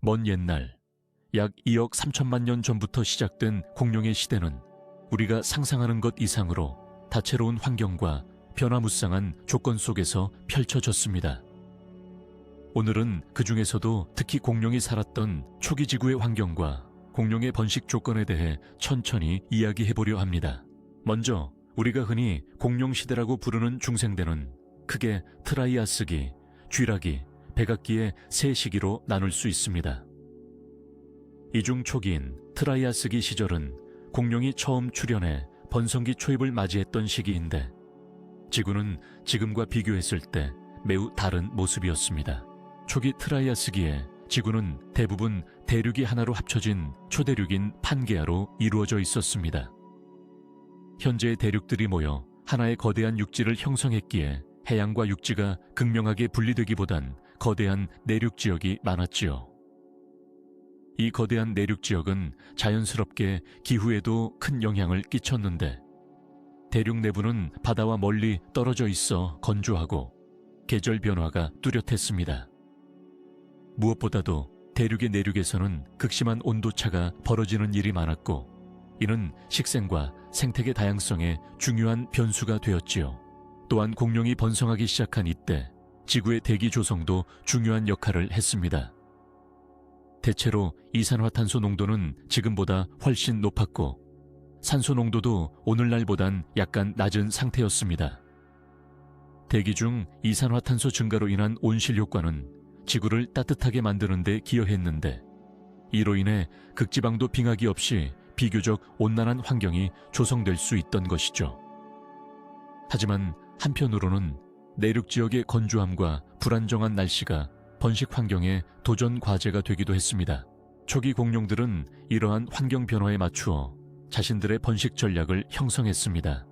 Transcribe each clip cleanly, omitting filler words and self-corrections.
먼 옛날, 약 2억 3천만 년 전부터 시작된 공룡의 시대는 우리가 상상하는 것 이상으로 다채로운 환경과 변화무쌍한 조건 속에서 펼쳐졌습니다. 오늘은 그 중에서도 특히 공룡이 살았던 초기 지구의 환경과 공룡의 번식 조건에 대해 천천히 이야기해보려 합니다. 먼저 우리가 흔히 공룡시대라고 부르는 중생대는 크게 트라이아스기, 쥐라기, 백악기의 세 시기로 나눌 수 있습니다. 이 중 초기인 트라이아스기 시절은 공룡이 처음 출현해 번성기 초입을 맞이했던 시기인데 지구는 지금과 비교했을 때 매우 다른 모습이었습니다. 초기 트라이아스기에 지구는 대부분 대륙이 하나로 합쳐진 초대륙인 판게아로 이루어져 있었습니다. 현재의 대륙들이 모여 하나의 거대한 육지를 형성했기에 해양과 육지가 극명하게 분리되기보단 거대한 내륙 지역이 많았지요. 이 거대한 내륙 지역은 자연스럽게 기후에도 큰 영향을 끼쳤는데 대륙 내부는 바다와 멀리 떨어져 있어 건조하고 계절 변화가 뚜렷했습니다. 무엇보다도 대륙의 내륙에서는 극심한 온도차가 벌어지는 일이 많았고 이는 식생과 생태계 다양성에 중요한 변수가 되었지요. 또한 공룡이 번성하기 시작한 이때 지구의 대기 조성도 중요한 역할을 했습니다. 대체로 이산화탄소 농도는 지금보다 훨씬 높았고 산소 농도도 오늘날보단 약간 낮은 상태였습니다. 대기 중 이산화탄소 증가로 인한 온실 효과는 지구를 따뜻하게 만드는 데 기여했는데 이로 인해 극지방도 빙하기 없이 비교적 온난한 환경이 조성될 수 있던 것이죠. 하지만 한편으로는 내륙 지역의 건조함과 불안정한 날씨가 번식 환경의 도전 과제가 되기도 했습니다. 초기 공룡들은 이러한 환경 변화에 맞추어 자신들의 번식 전략을 형성했습니다.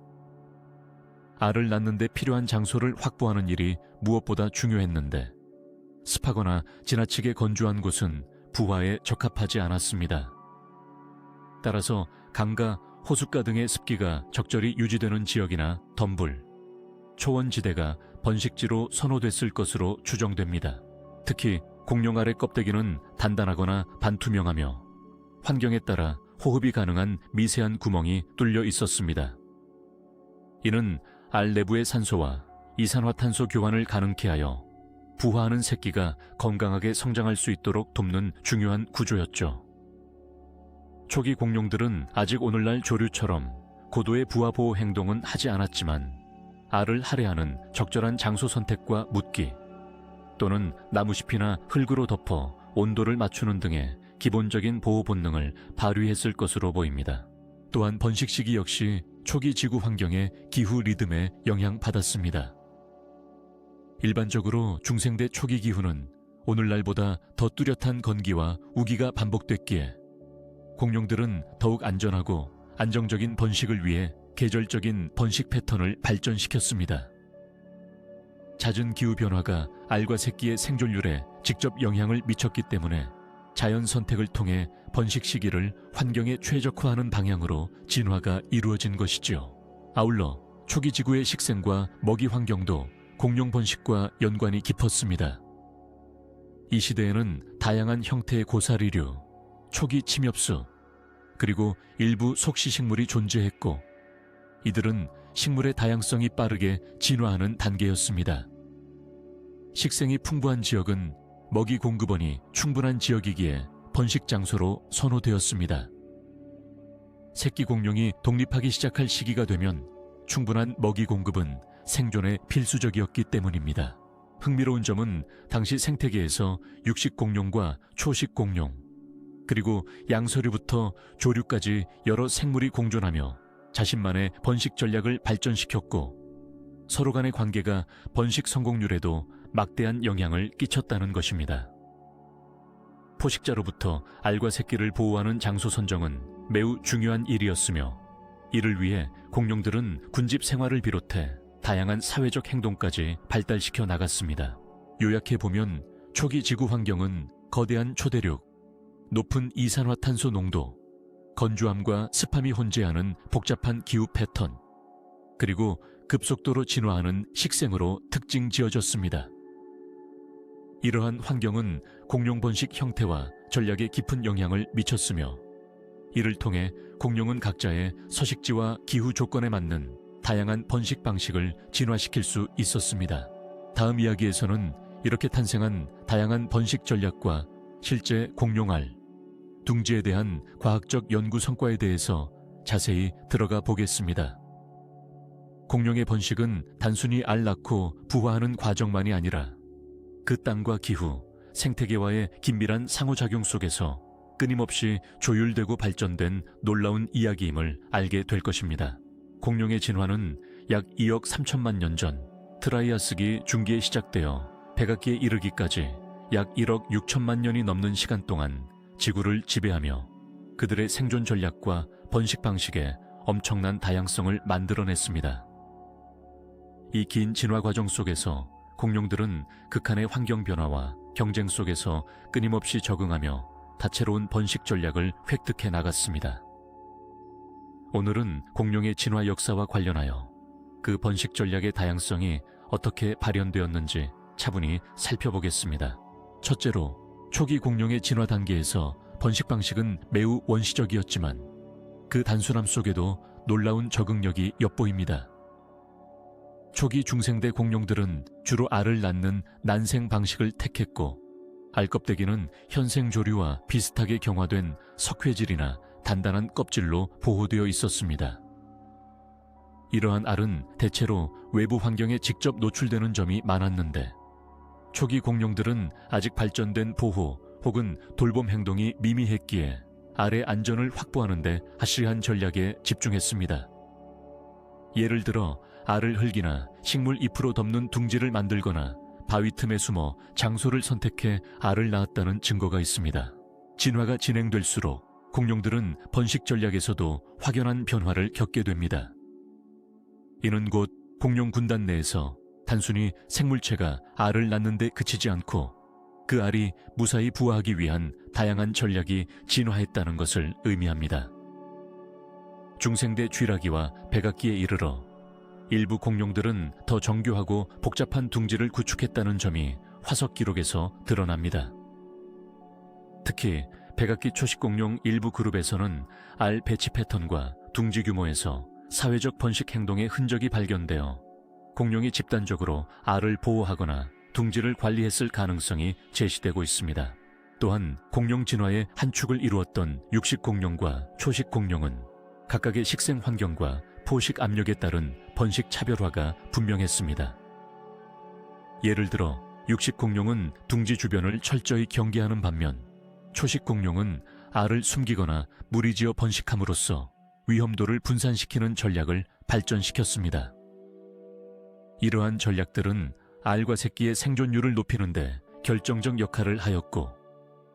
알을 낳는 데 필요한 장소를 확보하는 일이 무엇보다 중요했는데 습하거나 지나치게 건조한 곳은 부화에 적합하지 않았습니다. 따라서 강가, 호숫가 등의 습기가 적절히 유지되는 지역이나 덤불, 초원지대가 번식지로 선호됐을 것으로 추정됩니다. 특히 공룡 알의 껍데기는 단단하거나 반투명하며 환경에 따라 호흡이 가능한 미세한 구멍이 뚫려 있었습니다. 이는 알 내부의 산소와 이산화탄소 교환을 가능케 하여 부화하는 새끼가 건강하게 성장할 수 있도록 돕는 중요한 구조였죠. 초기 공룡들은 아직 오늘날 조류처럼 고도의 부화 보호 행동은 하지 않았지만 알을 할애하는 적절한 장소 선택과 묻기 또는 나무잎이나 흙으로 덮어 온도를 맞추는 등의 기본적인 보호 본능을 발휘했을 것으로 보입니다. 또한 번식 시기 역시 초기 지구 환경의 기후 리듬에 영향받았습니다. 일반적으로 중생대 초기 기후는 오늘날보다 더 뚜렷한 건기와 우기가 반복됐기에 공룡들은 더욱 안전하고 안정적인 번식을 위해 계절적인 번식 패턴을 발전시켰습니다. 잦은 기후 변화가 알과 새끼의 생존율에 직접 영향을 미쳤기 때문에 자연 선택을 통해 번식 시기를 환경에 최적화하는 방향으로 진화가 이루어진 것이지요. 아울러 초기 지구의 식생과 먹이 환경도 공룡 번식과 연관이 깊었습니다. 이 시대에는 다양한 형태의 고사리류, 초기 침엽수, 그리고 일부 속시식물이 존재했고 이들은 식물의 다양성이 빠르게 진화하는 단계였습니다. 식생이 풍부한 지역은 먹이 공급원이 충분한 지역이기에 번식 장소로 선호되었습니다. 새끼 공룡이 독립하기 시작할 시기가 되면 충분한 먹이 공급은 생존에 필수적이었기 때문입니다. 흥미로운 점은 당시 생태계에서 육식 공룡과 초식 공룡, 그리고 양서류부터 조류까지 여러 생물이 공존하며 자신만의 번식 전략을 발전시켰고 서로 간의 관계가 번식 성공률에도 막대한 영향을 끼쳤다는 것입니다. 포식자로부터 알과 새끼를 보호하는 장소 선정은 매우 중요한 일이었으며 이를 위해 공룡들은 군집 생활을 비롯해 다양한 사회적 행동까지 발달시켜 나갔습니다. 요약해 보면 초기 지구 환경은 거대한 초대륙, 높은 이산화탄소 농도, 건조함과 습함이 혼재하는 복잡한 기후 패턴, 그리고 급속도로 진화하는 식생으로 특징 지어졌습니다. 이러한 환경은 공룡 번식 형태와 전략에 깊은 영향을 미쳤으며 이를 통해 공룡은 각자의 서식지와 기후 조건에 맞는 다양한 번식 방식을 진화시킬 수 있었습니다. 다음 이야기에서는 이렇게 탄생한 다양한 번식 전략과 실제 공룡알, 둥지에 대한 과학적 연구 성과에 대해서 자세히 들어가 보겠습니다. 공룡의 번식은 단순히 알 낳고 부화하는 과정만이 아니라 그 땅과 기후, 생태계와의 긴밀한 상호작용 속에서 끊임없이 조율되고 발전된 놀라운 이야기임을 알게 될 것입니다. 공룡의 진화는 약 2억 3천만 년 전 트라이아스기 중기에 시작되어 백악기에 이르기까지 약 1억 6천만 년이 넘는 시간 동안 지구를 지배하며 그들의 생존 전략과 번식 방식에 엄청난 다양성을 만들어냈습니다. 이 긴 진화 과정 속에서 공룡들은 극한의 환경 변화와 경쟁 속에서 끊임없이 적응하며 다채로운 번식 전략을 획득해 나갔습니다. 오늘은 공룡의 진화 역사와 관련하여 그 번식 전략의 다양성이 어떻게 발현되었는지 차분히 살펴보겠습니다. 첫째로, 초기 공룡의 진화 단계에서 번식 방식은 매우 원시적이었지만 그 단순함 속에도 놀라운 적응력이 엿보입니다. 초기 중생대 공룡들은 주로 알을 낳는 난생 방식을 택했고 알껍데기는 현생 조류와 비슷하게 경화된 석회질이나 단단한 껍질로 보호되어 있었습니다. 이러한 알은 대체로 외부 환경에 직접 노출되는 점이 많았는데 초기 공룡들은 아직 발전된 보호 혹은 돌봄 행동이 미미했기에 알의 안전을 확보하는 데 하시한 전략에 집중했습니다. 예를 들어 알을 흙이나 식물 잎으로 덮는 둥지를 만들거나 바위 틈에 숨어 장소를 선택해 알을 낳았다는 증거가 있습니다. 진화가 진행될수록 공룡들은 번식 전략에서도 확연한 변화를 겪게 됩니다. 이는 곧 공룡 군단 내에서 단순히 생물체가 알을 낳는 데 그치지 않고 그 알이 무사히 부화하기 위한 다양한 전략이 진화했다는 것을 의미합니다. 중생대 쥐라기와 백악기에 이르러 일부 공룡들은 더 정교하고 복잡한 둥지를 구축했다는 점이 화석 기록에서 드러납니다. 특히 백악기 초식 공룡 일부 그룹에서는 알 배치 패턴과 둥지 규모에서 사회적 번식 행동의 흔적이 발견되어 공룡이 집단적으로 알을 보호하거나 둥지를 관리했을 가능성이 제시되고 있습니다. 또한 공룡 진화의 한 축을 이루었던 육식 공룡과 초식 공룡은 각각의 식생 환경과 포식 압력에 따른 번식 차별화가 분명했습니다. 예를 들어 육식 공룡은 둥지 주변을 철저히 경계하는 반면 초식 공룡은 알을 숨기거나 무리지어 번식함으로써 위험도를 분산시키는 전략을 발전시켰습니다. 이러한 전략들은 알과 새끼의 생존율을 높이는 데 결정적 역할을 하였고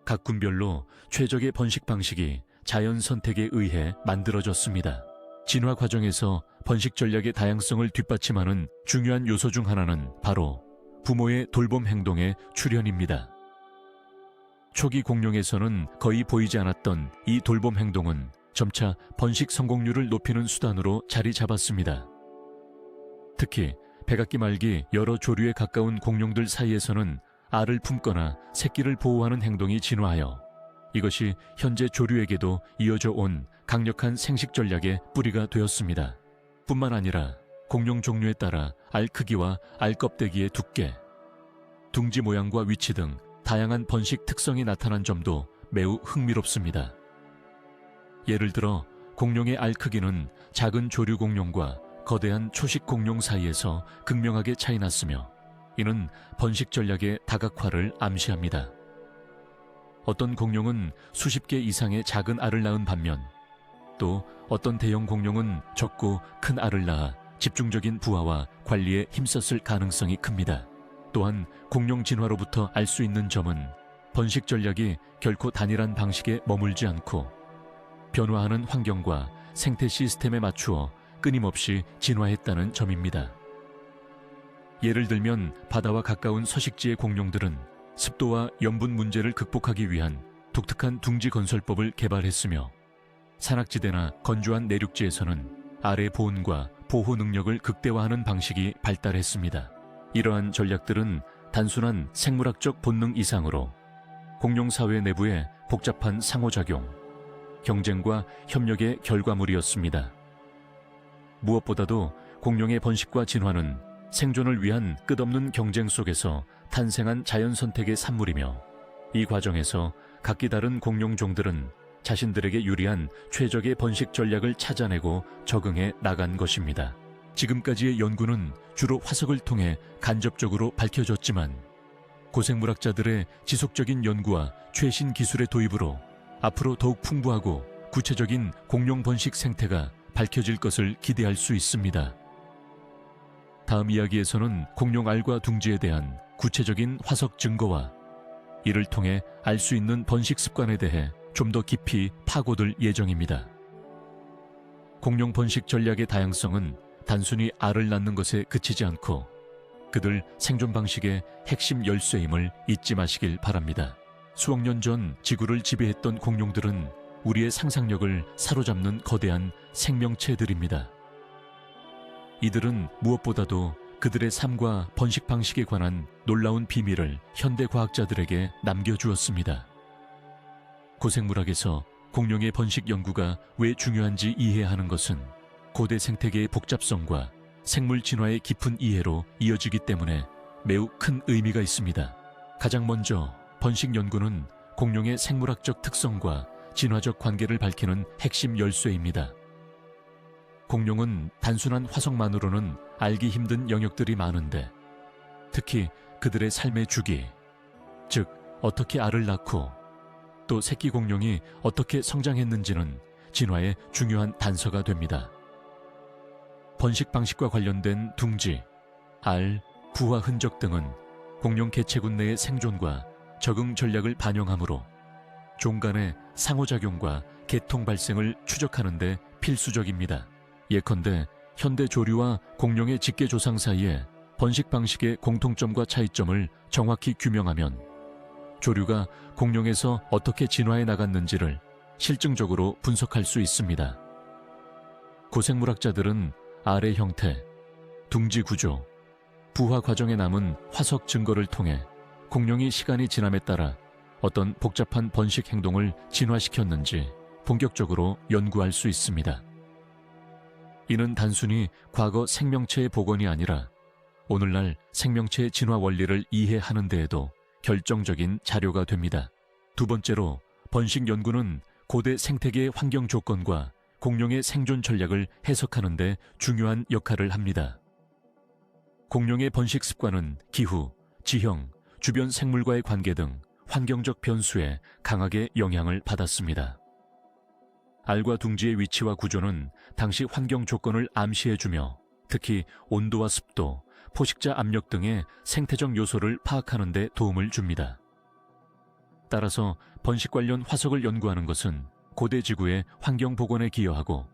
각 군별로 최적의 번식 방식이 자연 선택에 의해 만들어졌습니다. 진화 과정에서 번식 전략의 다양성을 뒷받침하는 중요한 요소 중 하나는 바로 부모의 돌봄 행동의 출현입니다. 초기 공룡에서는 거의 보이지 않았던 이 돌봄 행동은 점차 번식 성공률을 높이는 수단으로 자리 잡았습니다. 특히 백악기 말기 여러 조류에 가까운 공룡들 사이에서는 알을 품거나 새끼를 보호하는 행동이 진화하여 이것이 현재 조류에게도 이어져 온 강력한 생식 전략의 뿌리가 되었습니다. 뿐만 아니라 공룡 종류에 따라 알 크기와 알 껍데기의 두께, 둥지 모양과 위치 등 다양한 번식 특성이 나타난 점도 매우 흥미롭습니다. 예를 들어 공룡의 알 크기는 작은 조류 공룡과 거대한 초식 공룡 사이에서 극명하게 차이났으며 이는 번식 전략의 다각화를 암시합니다. 어떤 공룡은 수십 개 이상의 작은 알을 낳은 반면 또 어떤 대형 공룡은 적고 큰 알을 낳아 집중적인 부화와 관리에 힘썼을 가능성이 큽니다. 또한 공룡 진화로부터 알 수 있는 점은 번식 전략이 결코 단일한 방식에 머물지 않고 변화하는 환경과 생태 시스템에 맞추어 끊임없이 진화했다는 점입니다. 예를 들면 바다와 가까운 서식지의 공룡들은 습도와 염분 문제를 극복하기 위한 독특한 둥지 건설법을 개발했으며 산악지대나 건조한 내륙지에서는 알의 보온과 보호 능력을 극대화하는 방식이 발달했습니다. 이러한 전략들은 단순한 생물학적 본능 이상으로 공룡 사회 내부의 복잡한 상호작용, 경쟁과 협력의 결과물이었습니다. 무엇보다도 공룡의 번식과 진화는 생존을 위한 끝없는 경쟁 속에서 탄생한 자연선택의 산물이며, 이 과정에서 각기 다른 공룡종들은 자신들에게 유리한 최적의 번식 전략을 찾아내고 적응해 나간 것입니다. 지금까지의 연구는 주로 화석을 통해 간접적으로 밝혀졌지만, 고생물학자들의 지속적인 연구와 최신 기술의 도입으로 앞으로 더욱 풍부하고 구체적인 공룡 번식 생태가 밝혀질 것을 기대할 수 있습니다. 다음 이야기에서는 공룡 알과 둥지에 대한 구체적인 화석 증거와 이를 통해 알 수 있는 번식 습관에 대해 좀 더 깊이 파고들 예정입니다. 공룡 번식 전략의 다양성은 단순히 알을 낳는 것에 그치지 않고 그들 생존 방식의 핵심 열쇠임을 잊지 마시길 바랍니다. 수억 년 전 지구를 지배했던 공룡들은 우리의 상상력을 사로잡는 거대한 생명체들입니다. 이들은 무엇보다도 그들의 삶과 번식 방식에 관한 놀라운 비밀을 현대 과학자들에게 남겨주었습니다. 고생물학에서 공룡의 번식 연구가 왜 중요한지 이해하는 것은 고대 생태계의 복잡성과 생물 진화의 깊은 이해로 이어지기 때문에 매우 큰 의미가 있습니다. 가장 먼저 번식 연구는 공룡의 생물학적 특성과 진화적 관계를 밝히는 핵심 열쇠입니다. 공룡은 단순한 화석만으로는 알기 힘든 영역들이 많은데, 특히 그들의 삶의 주기, 즉 어떻게 알을 낳고 또 새끼 공룡이 어떻게 성장했는지는 진화의 중요한 단서가 됩니다. 번식 방식과 관련된 둥지, 알, 부화 흔적 등은 공룡 개체군 내의 생존과 적응 전략을 반영하므로 종 간의 상호작용과 계통 발생을 추적하는 데 필수적입니다. 예컨대 현대 조류와 공룡의 직계조상 사이에 번식 방식의 공통점과 차이점을 정확히 규명하면 조류가 공룡에서 어떻게 진화해 나갔는지를 실증적으로 분석할 수 있습니다. 고생물학자들은 알의 형태, 둥지 구조, 부화 과정에 남은 화석 증거를 통해 공룡이 시간이 지남에 따라 어떤 복잡한 번식 행동을 진화시켰는지 본격적으로 연구할 수 있습니다. 이는 단순히 과거 생명체의 복원이 아니라 오늘날 생명체의 진화 원리를 이해하는 데에도 결정적인 자료가 됩니다. 두 번째로, 번식 연구는 고대 생태계의 환경 조건과 공룡의 생존 전략을 해석하는 데 중요한 역할을 합니다. 공룡의 번식 습관은 기후, 지형, 주변 생물과의 관계 등 환경적 변수에 강하게 영향을 받았습니다. 알과 둥지의 위치와 구조는 당시 환경 조건을 암시해주며 특히 온도와 습도, 포식자 압력 등의 생태적 요소를 파악하는 데 도움을 줍니다. 따라서 번식 관련 화석을 연구하는 것은 고대 지구의 환경 복원에 기여하고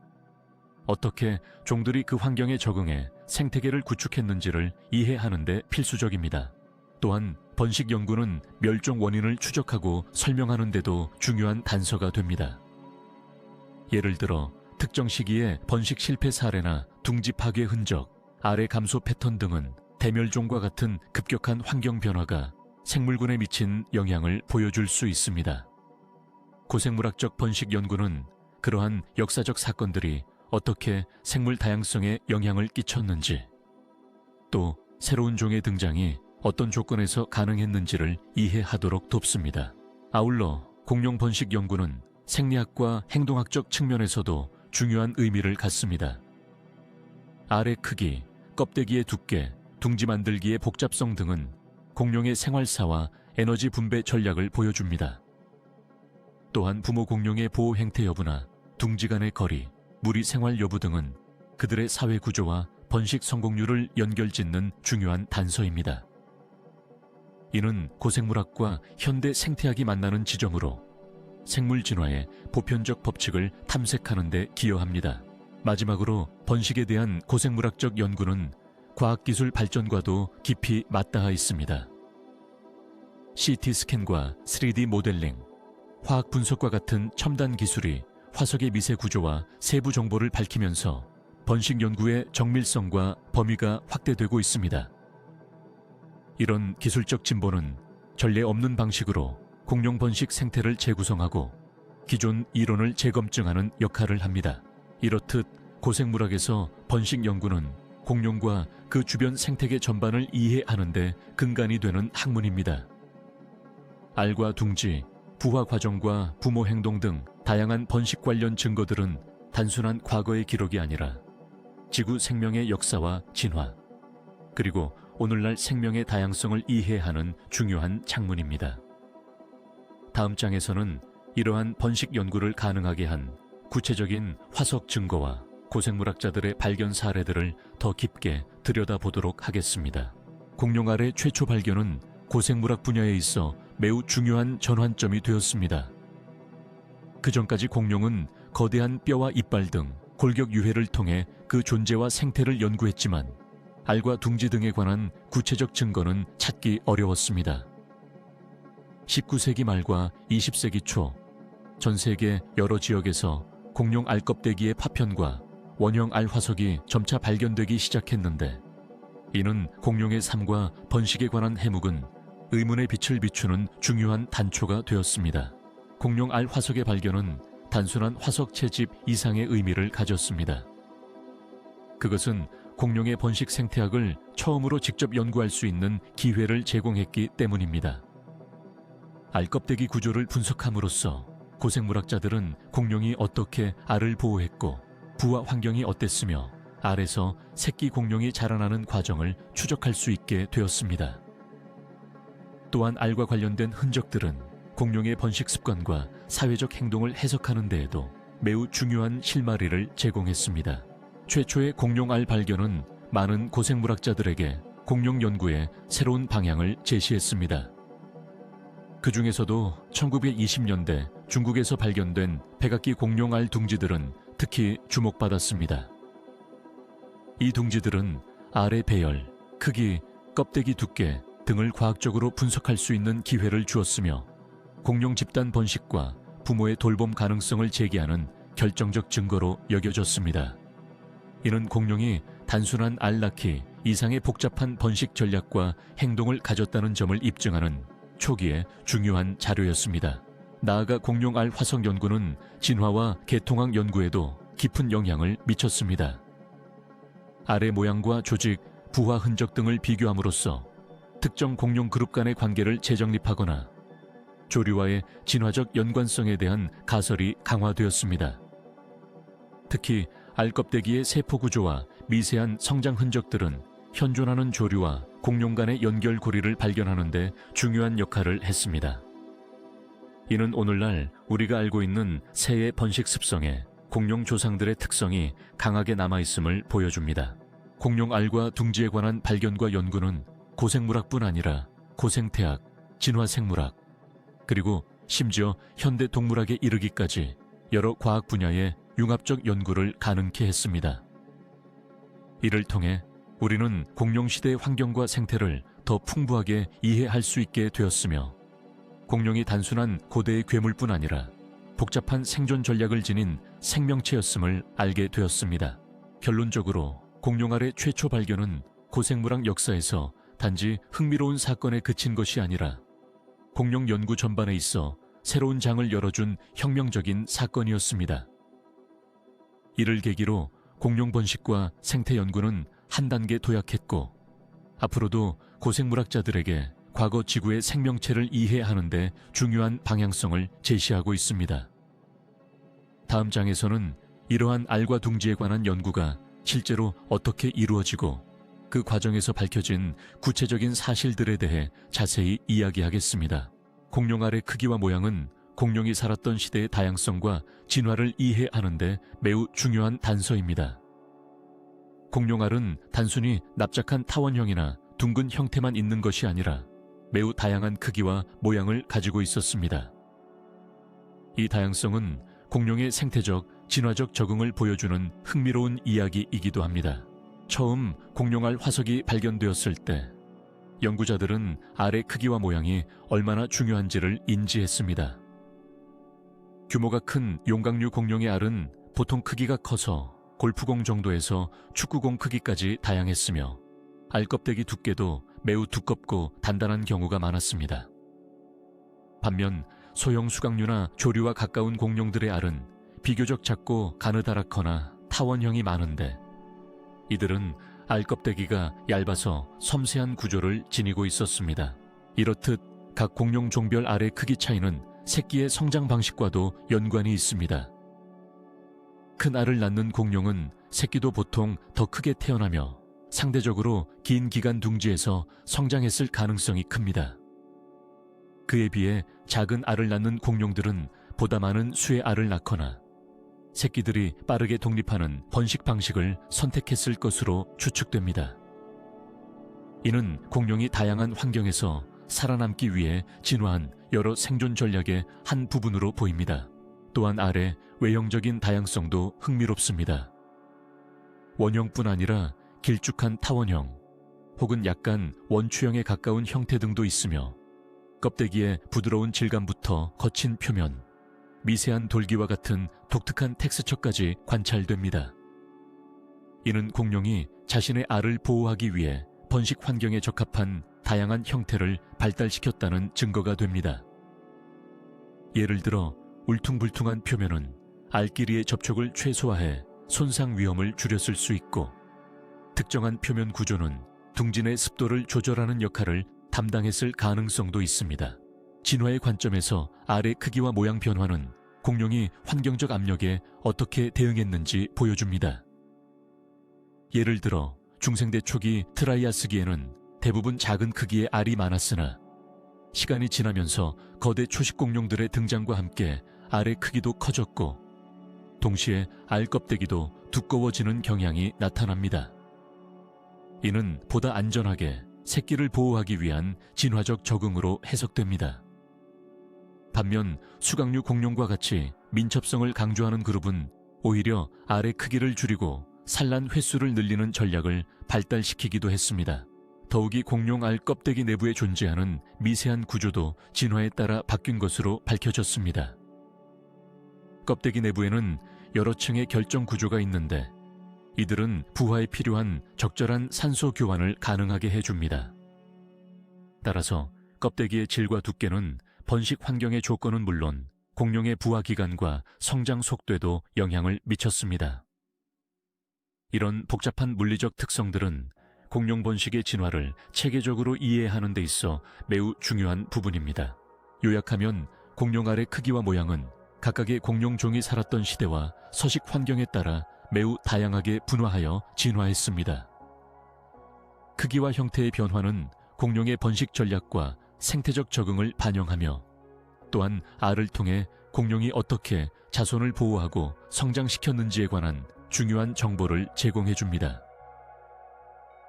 어떻게 종들이 그 환경에 적응해 생태계를 구축했는지를 이해하는 데 필수적입니다. 또한 번식 연구는 멸종 원인을 추적하고 설명하는 데도 중요한 단서가 됩니다. 예를 들어 특정 시기의 번식 실패 사례나 둥지 파괴 흔적, 알의 감소 패턴 등은 대멸종과 같은 급격한 환경 변화가 생물군에 미친 영향을 보여줄 수 있습니다. 고생물학적 번식 연구는 그러한 역사적 사건들이 어떻게 생물 다양성에 영향을 끼쳤는지, 또 새로운 종의 등장이 어떤 조건에서 가능했는지를 이해하도록 돕습니다. 아울러 공룡 번식 연구는 생리학과 행동학적 측면에서도 중요한 의미를 갖습니다. 알의 크기, 껍데기의 두께, 둥지 만들기의 복잡성 등은 공룡의 생활사와 에너지 분배 전략을 보여줍니다. 또한 부모 공룡의 보호 행태 여부나 둥지 간의 거리, 무리 생활 여부 등은 그들의 사회 구조와 번식 성공률을 연결짓는 중요한 단서입니다. 이는 고생물학과 현대 생태학이 만나는 지점으로 생물 진화의 보편적 법칙을 탐색하는 데 기여합니다. 마지막으로 번식에 대한 고생물학적 연구는 과학기술 발전과도 깊이 맞닿아 있습니다. CT 스캔과 3D 모델링, 화학 분석과 같은 첨단 기술이 화석의 미세 구조와 세부 정보를 밝히면서 번식 연구의 정밀성과 범위가 확대되고 있습니다. 이런 기술적 진보는 전례 없는 방식으로 공룡 번식 생태를 재구성하고 기존 이론을 재검증하는 역할을 합니다. 이렇듯 고생물학에서 번식 연구는 공룡과 그 주변 생태계 전반을 이해하는 데 근간이 되는 학문입니다. 알과 둥지, 부화 과정과 부모 행동 등 다양한 번식 관련 증거들은 단순한 과거의 기록이 아니라 지구 생명의 역사와 진화, 그리고 오늘날 생명의 다양성을 이해하는 중요한 창문입니다. 다음 장에서는 이러한 번식 연구를 가능하게 한 구체적인 화석 증거와 고생물학자들의 발견 사례들을 더 깊게 들여다보도록 하겠습니다. 공룡알의 최초 발견은 고생물학 분야에 있어 매우 중요한 전환점이 되었습니다. 그 전까지 공룡은 거대한 뼈와 이빨 등 골격 유해를 통해 그 존재와 생태를 연구했지만 알과 둥지 등에 관한 구체적 증거는 찾기 어려웠습니다. 19세기 말과 20세기 초, 전 세계 여러 지역에서 공룡 알 껍데기의 파편과 원형 알 화석이 점차 발견되기 시작했는데, 이는 공룡의 삶과 번식에 관한 해묵은 의문의 빛을 비추는 중요한 단초가 되었습니다. 공룡 알 화석의 발견은 단순한 화석 채집 이상의 의미를 가졌습니다. 그것은 공룡의 번식 생태학을 처음으로 직접 연구할 수 있는 기회를 제공했기 때문입니다. 알 껍데기 구조를 분석함으로써 고생물학자들은 공룡이 어떻게 알을 보호했고 부화 환경이 어땠으며 알에서 새끼 공룡이 자라나는 과정을 추적할 수 있게 되었습니다. 또한 알과 관련된 흔적들은 공룡의 번식 습관과 사회적 행동을 해석하는 데에도 매우 중요한 실마리를 제공했습니다. 최초의 공룡 알 발견은 많은 고생물학자들에게 공룡 연구의 새로운 방향을 제시했습니다. 그 중에서도 1920년대 중국에서 발견된 백악기 공룡 알 둥지들은 특히 주목받았습니다. 이 둥지들은 알의 배열, 크기, 껍데기 두께 등을 과학적으로 분석할 수 있는 기회를 주었으며 공룡 집단 번식과 부모의 돌봄 가능성을 제기하는 결정적 증거로 여겨졌습니다. 이는 공룡이 단순한 알 낳기 이상의 복잡한 번식 전략과 행동을 가졌다는 점을 입증하는 초기의 중요한 자료였습니다. 나아가 공룡 알 화석 연구는 진화와 개통학 연구에도 깊은 영향을 미쳤습니다. 알의 모양과 조직, 부화 흔적 등을 비교함으로써 특정 공룡 그룹 간의 관계를 재정립하거나 조류와의 진화적 연관성에 대한 가설이 강화되었습니다. 특히 알 껍데기의 세포 구조와 미세한 성장 흔적들은 현존하는 조류와 공룡 간의 연결고리를 발견하는 데 중요한 역할을 했습니다. 이는 오늘날 우리가 알고 있는 새의 번식 습성에 공룡 조상들의 특성이 강하게 남아있음을 보여줍니다. 공룡 알과 둥지에 관한 발견과 연구는 고생물학뿐 아니라 고생태학, 진화생물학, 그리고 심지어 현대 동물학에 이르기까지 여러 과학 분야의 융합적 연구를 가능케 했습니다. 이를 통해 우리는 공룡시대의 환경과 생태를 더 풍부하게 이해할 수 있게 되었으며, 공룡이 단순한 고대의 괴물뿐 아니라 복잡한 생존 전략을 지닌 생명체였음을 알게 되었습니다. 결론적으로 공룡알의 최초 발견은 고생물학 역사에서 단지 흥미로운 사건에 그친 것이 아니라 공룡 연구 전반에 있어 새로운 장을 열어준 혁명적인 사건이었습니다. 이를 계기로 공룡 번식과 생태 연구는 한 단계 도약했고, 앞으로도 고생물학자들에게 과거 지구의 생명체를 이해하는 데 중요한 방향성을 제시하고 있습니다. 다음 장에서는 이러한 알과 둥지에 관한 연구가 실제로 어떻게 이루어지고 그 과정에서 밝혀진 구체적인 사실들에 대해 자세히 이야기하겠습니다. 공룡알의 크기와 모양은 공룡이 살았던 시대의 다양성과 진화를 이해하는 데 매우 중요한 단서입니다. 공룡알은 단순히 납작한 타원형이나 둥근 형태만 있는 것이 아니라 매우 다양한 크기와 모양을 가지고 있었습니다. 이 다양성은 공룡의 생태적, 진화적 적응을 보여주는 흥미로운 이야기이기도 합니다. 처음 공룡알 화석이 발견되었을 때 연구자들은 알의 크기와 모양이 얼마나 중요한지를 인지했습니다. 규모가 큰 용각류 공룡의 알은 보통 크기가 커서 골프공 정도에서 축구공 크기까지 다양했으며, 알 껍데기 두께도 매우 두껍고 단단한 경우가 많았습니다. 반면 소형 수강류나 조류와 가까운 공룡들의 알은 비교적 작고 가느다랗거나 타원형이 많은데, 이들은 알 껍데기가 얇아서 섬세한 구조를 지니고 있었습니다. 이렇듯 각 공룡 종별 알의 크기 차이는 새끼의 성장 방식과도 연관이 있습니다. 큰 알을 낳는 공룡은 새끼도 보통 더 크게 태어나며 상대적으로 긴 기간 둥지에서 성장했을 가능성이 큽니다. 그에 비해 작은 알을 낳는 공룡들은 보다 많은 수의 알을 낳거나 새끼들이 빠르게 독립하는 번식 방식을 선택했을 것으로 추측됩니다. 이는 공룡이 다양한 환경에서 살아남기 위해 진화한 여러 생존 전략의 한 부분으로 보입니다. 또한 알의 외형적인 다양성도 흥미롭습니다. 원형뿐 아니라 길쭉한 타원형 혹은 약간 원추형에 가까운 형태 등도 있으며, 껍데기의 부드러운 질감부터 거친 표면, 미세한 돌기와 같은 독특한 텍스처까지 관찰됩니다. 이는 공룡이 자신의 알을 보호하기 위해 번식 환경에 적합한 다양한 형태를 발달시켰다는 증거가 됩니다. 예를 들어 울퉁불퉁한 표면은 알끼리의 접촉을 최소화해 손상 위험을 줄였을 수 있고, 특정한 표면 구조는 둥진의 습도를 조절하는 역할을 담당했을 가능성도 있습니다. 진화의 관점에서 알의 크기와 모양 변화는 공룡이 환경적 압력에 어떻게 대응했는지 보여줍니다. 예를 들어 중생대 초기 트라이아스기에는 대부분 작은 크기의 알이 많았으나, 시간이 지나면서 거대 초식 공룡들의 등장과 함께 알의 크기도 커졌고, 동시에 알 껍데기도 두꺼워지는 경향이 나타납니다. 이는 보다 안전하게 새끼를 보호하기 위한 진화적 적응으로 해석됩니다. 반면 수강류 공룡과 같이 민첩성을 강조하는 그룹은 오히려 알의 크기를 줄이고 산란 횟수를 늘리는 전략을 발달시키기도 했습니다. 더욱이 공룡 알 껍데기 내부에 존재하는 미세한 구조도 진화에 따라 바뀐 것으로 밝혀졌습니다. 껍데기 내부에는 여러 층의 결정 구조가 있는데, 이들은 부화에 필요한 적절한 산소 교환을 가능하게 해줍니다. 따라서 껍데기의 질과 두께는 번식 환경의 조건은 물론 공룡의 부화 기간과 성장 속도에도 영향을 미쳤습니다. 이런 복잡한 물리적 특성들은 공룡 번식의 진화를 체계적으로 이해하는 데 있어 매우 중요한 부분입니다. 요약하면 공룡 알의 크기와 모양은 각각의 공룡종이 살았던 시대와 서식 환경에 따라 매우 다양하게 분화하여 진화했습니다. 크기와 형태의 변화는 공룡의 번식 전략과 생태적 적응을 반영하며, 또한 알을 통해 공룡이 어떻게 자손을 보호하고 성장시켰는지에 관한 중요한 정보를 제공해줍니다.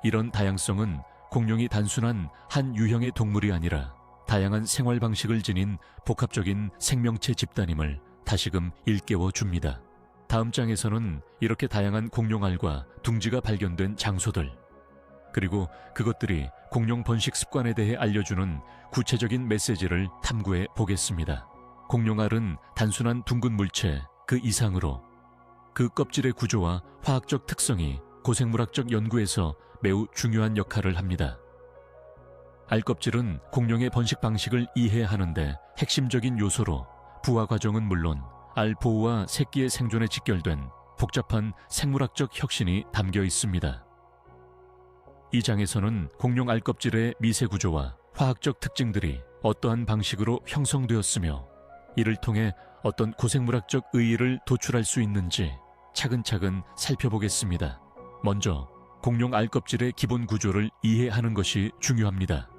이런 다양성은 공룡이 단순한 한 유형의 동물이 아니라 다양한 생활 방식을 지닌 복합적인 생명체 집단임을 다시금 일깨워 줍니다. 다음 장에서는 이렇게 다양한 공룡알과 둥지가 발견된 장소들, 그리고 그것들이 공룡 번식 습관에 대해 알려주는 구체적인 메시지를 탐구해 보겠습니다. 공룡알은 단순한 둥근 물체 그 이상으로 그 껍질의 구조와 화학적 특성이 고생물학적 연구에서 매우 중요한 역할을 합니다. 알껍질은 공룡의 번식 방식을 이해하는데 핵심적인 요소로, 부화 과정은 물론 알 보호와 새끼의 생존에 직결된 복잡한 생물학적 혁신이 담겨 있습니다. 이 장에서는 공룡 알껍질의 미세 구조와 화학적 특징들이 어떠한 방식으로 형성되었으며, 이를 통해 어떤 고생물학적 의의를 도출할 수 있는지 차근차근 살펴보겠습니다. 먼저 공룡 알껍질의 기본 구조를 이해하는 것이 중요합니다.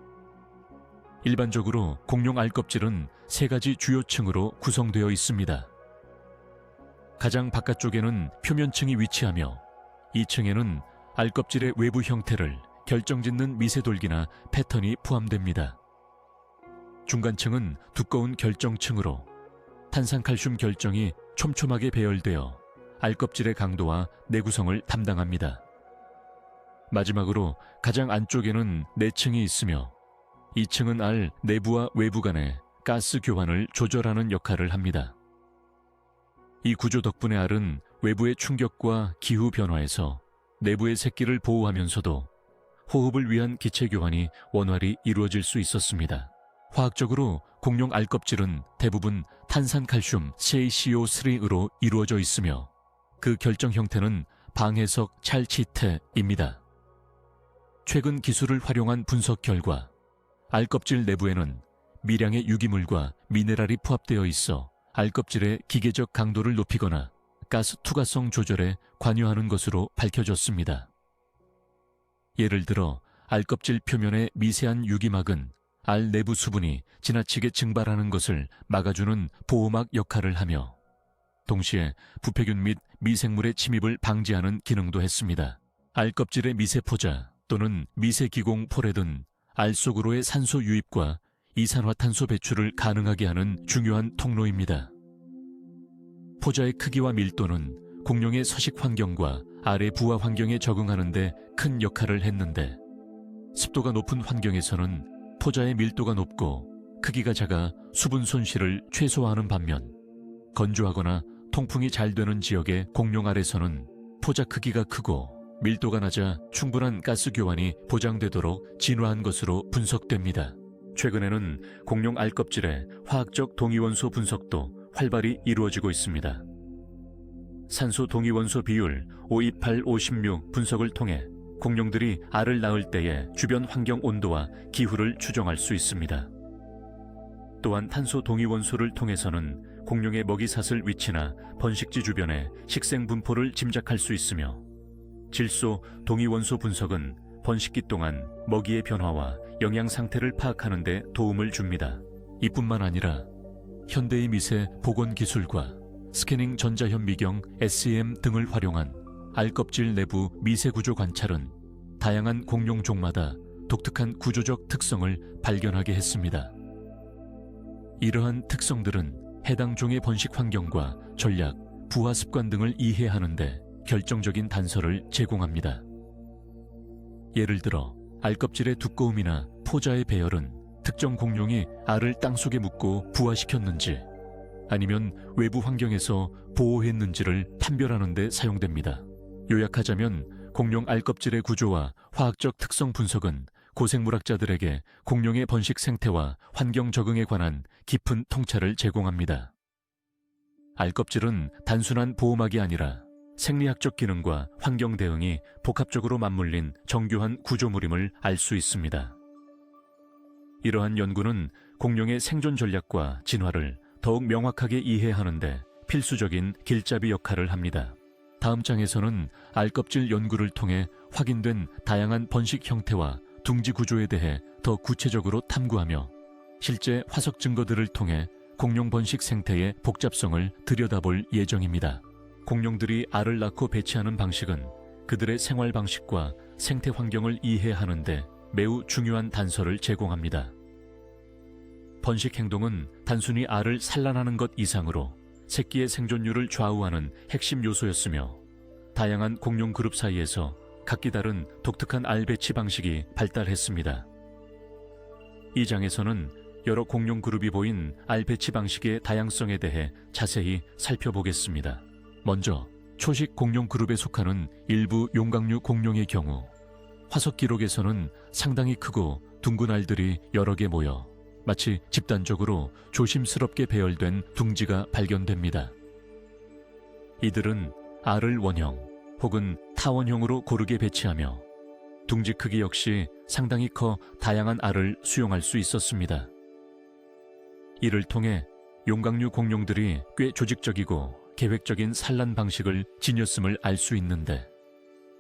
일반적으로 공룡 알껍질은 세 가지 주요 층으로 구성되어 있습니다. 가장 바깥쪽에는 표면층이 위치하며, 이 층에는 알껍질의 외부 형태를 결정짓는 미세돌기나 패턴이 포함됩니다. 중간층은 두꺼운 결정층으로 탄산칼슘 결정이 촘촘하게 배열되어 알껍질의 강도와 내구성을 담당합니다. 마지막으로 가장 안쪽에는 내층이 있으며, 이 층은 알 내부와 외부 간의 가스 교환을 조절하는 역할을 합니다. 이 구조 덕분에 알은 외부의 충격과 기후 변화에서 내부의 새끼를 보호하면서도 호흡을 위한 기체 교환이 원활히 이루어질 수 있었습니다. 화학적으로 공룡 알껍질은 대부분 탄산칼슘 CaCO3으로 이루어져 있으며 그 결정 형태는 방해석 찰치테입니다. 최근 기술을 활용한 분석 결과 알껍질 내부에는 미량의 유기물과 미네랄이 포함되어 있어 알껍질의 기계적 강도를 높이거나 가스 투과성 조절에 관여하는 것으로 밝혀졌습니다. 예를 들어 알껍질 표면의 미세한 유기막은 알 내부 수분이 지나치게 증발하는 것을 막아주는 보호막 역할을 하며 동시에 부패균 및 미생물의 침입을 방지하는 기능도 했습니다. 알껍질의 미세포자 또는 미세기공 포레든 알 속으로의 산소 유입과 이산화탄소 배출을 가능하게 하는 중요한 통로입니다. 포자의 크기와 밀도는 공룡의 서식 환경과 알의 부화 환경에 적응하는 데 큰 역할을 했는데 습도가 높은 환경에서는 포자의 밀도가 높고 크기가 작아 수분 손실을 최소화하는 반면 건조하거나 통풍이 잘 되는 지역의 공룡알에서는 포자 크기가 크고 밀도가 낮아 충분한 가스 교환이 보장되도록 진화한 것으로 분석됩니다. 최근에는 공룡 알껍질의 화학적 동위원소 분석도 활발히 이루어지고 있습니다. 산소 동위원소 비율 528-56 분석을 통해 공룡들이 알을 낳을 때의 주변 환경 온도와 기후를 추정할 수 있습니다. 또한 탄소 동위원소를 통해서는 공룡의 먹이사슬 위치나 번식지 주변의 식생 분포를 짐작할 수 있으며 질소 동위원소 분석은 번식기 동안 먹이의 변화와 영양 상태를 파악하는 데 도움을 줍니다. 이뿐만 아니라 현대의 미세 복원 기술과 스캐닝 전자현미경 SEM 등을 활용한 알껍질 내부 미세 구조 관찰은 다양한 공룡종마다 독특한 구조적 특성을 발견하게 했습니다. 이러한 특성들은 해당 종의 번식 환경과 전략, 부화 습관 등을 이해하는 데 결정적인 단서를 제공합니다. 예를 들어 알껍질의 두꺼움이나 포자의 배열은 특정 공룡이 알을 땅속에 묻고 부화시켰는지 아니면 외부 환경에서 보호했는지를 판별하는 데 사용됩니다. 요약하자면 공룡 알껍질의 구조와 화학적 특성 분석은 고생물학자들에게 공룡의 번식 생태와 환경 적응에 관한 깊은 통찰을 제공합니다. 알껍질은 단순한 보호막이 아니라 생리학적 기능과 환경 대응이 복합적으로 맞물린 정교한 구조물임을 알 수 있습니다. 이러한 연구는 공룡의 생존 전략과 진화를 더욱 명확하게 이해하는 데 필수적인 길잡이 역할을 합니다. 다음 장에서는 알껍질 연구를 통해 확인된 다양한 번식 형태와 둥지 구조에 대해 더 구체적으로 탐구하며 실제 화석 증거들을 통해 공룡 번식 생태의 복잡성을 들여다볼 예정입니다. 공룡들이 알을 낳고 배치하는 방식은 그들의 생활 방식과 생태 환경을 이해하는 데 매우 중요한 단서를 제공합니다. 번식 행동은 단순히 알을 산란하는 것 이상으로 새끼의 생존율을 좌우하는 핵심 요소였으며 다양한 공룡 그룹 사이에서 각기 다른 독특한 알 배치 방식이 발달했습니다. 이 장에서는 여러 공룡 그룹이 보인 알 배치 방식의 다양성에 대해 자세히 살펴보겠습니다. 먼저 초식 공룡 그룹에 속하는 일부 용각류 공룡의 경우 화석 기록에서는 상당히 크고 둥근 알들이 여러 개 모여 마치 집단적으로 조심스럽게 배열된 둥지가 발견됩니다. 이들은 알을 원형 혹은 타원형으로 고르게 배치하며 둥지 크기 역시 상당히 커 다양한 알을 수용할 수 있었습니다. 이를 통해 용각류 공룡들이 꽤 조직적이고 계획적인 산란 방식을 지녔음을 알 수 있는데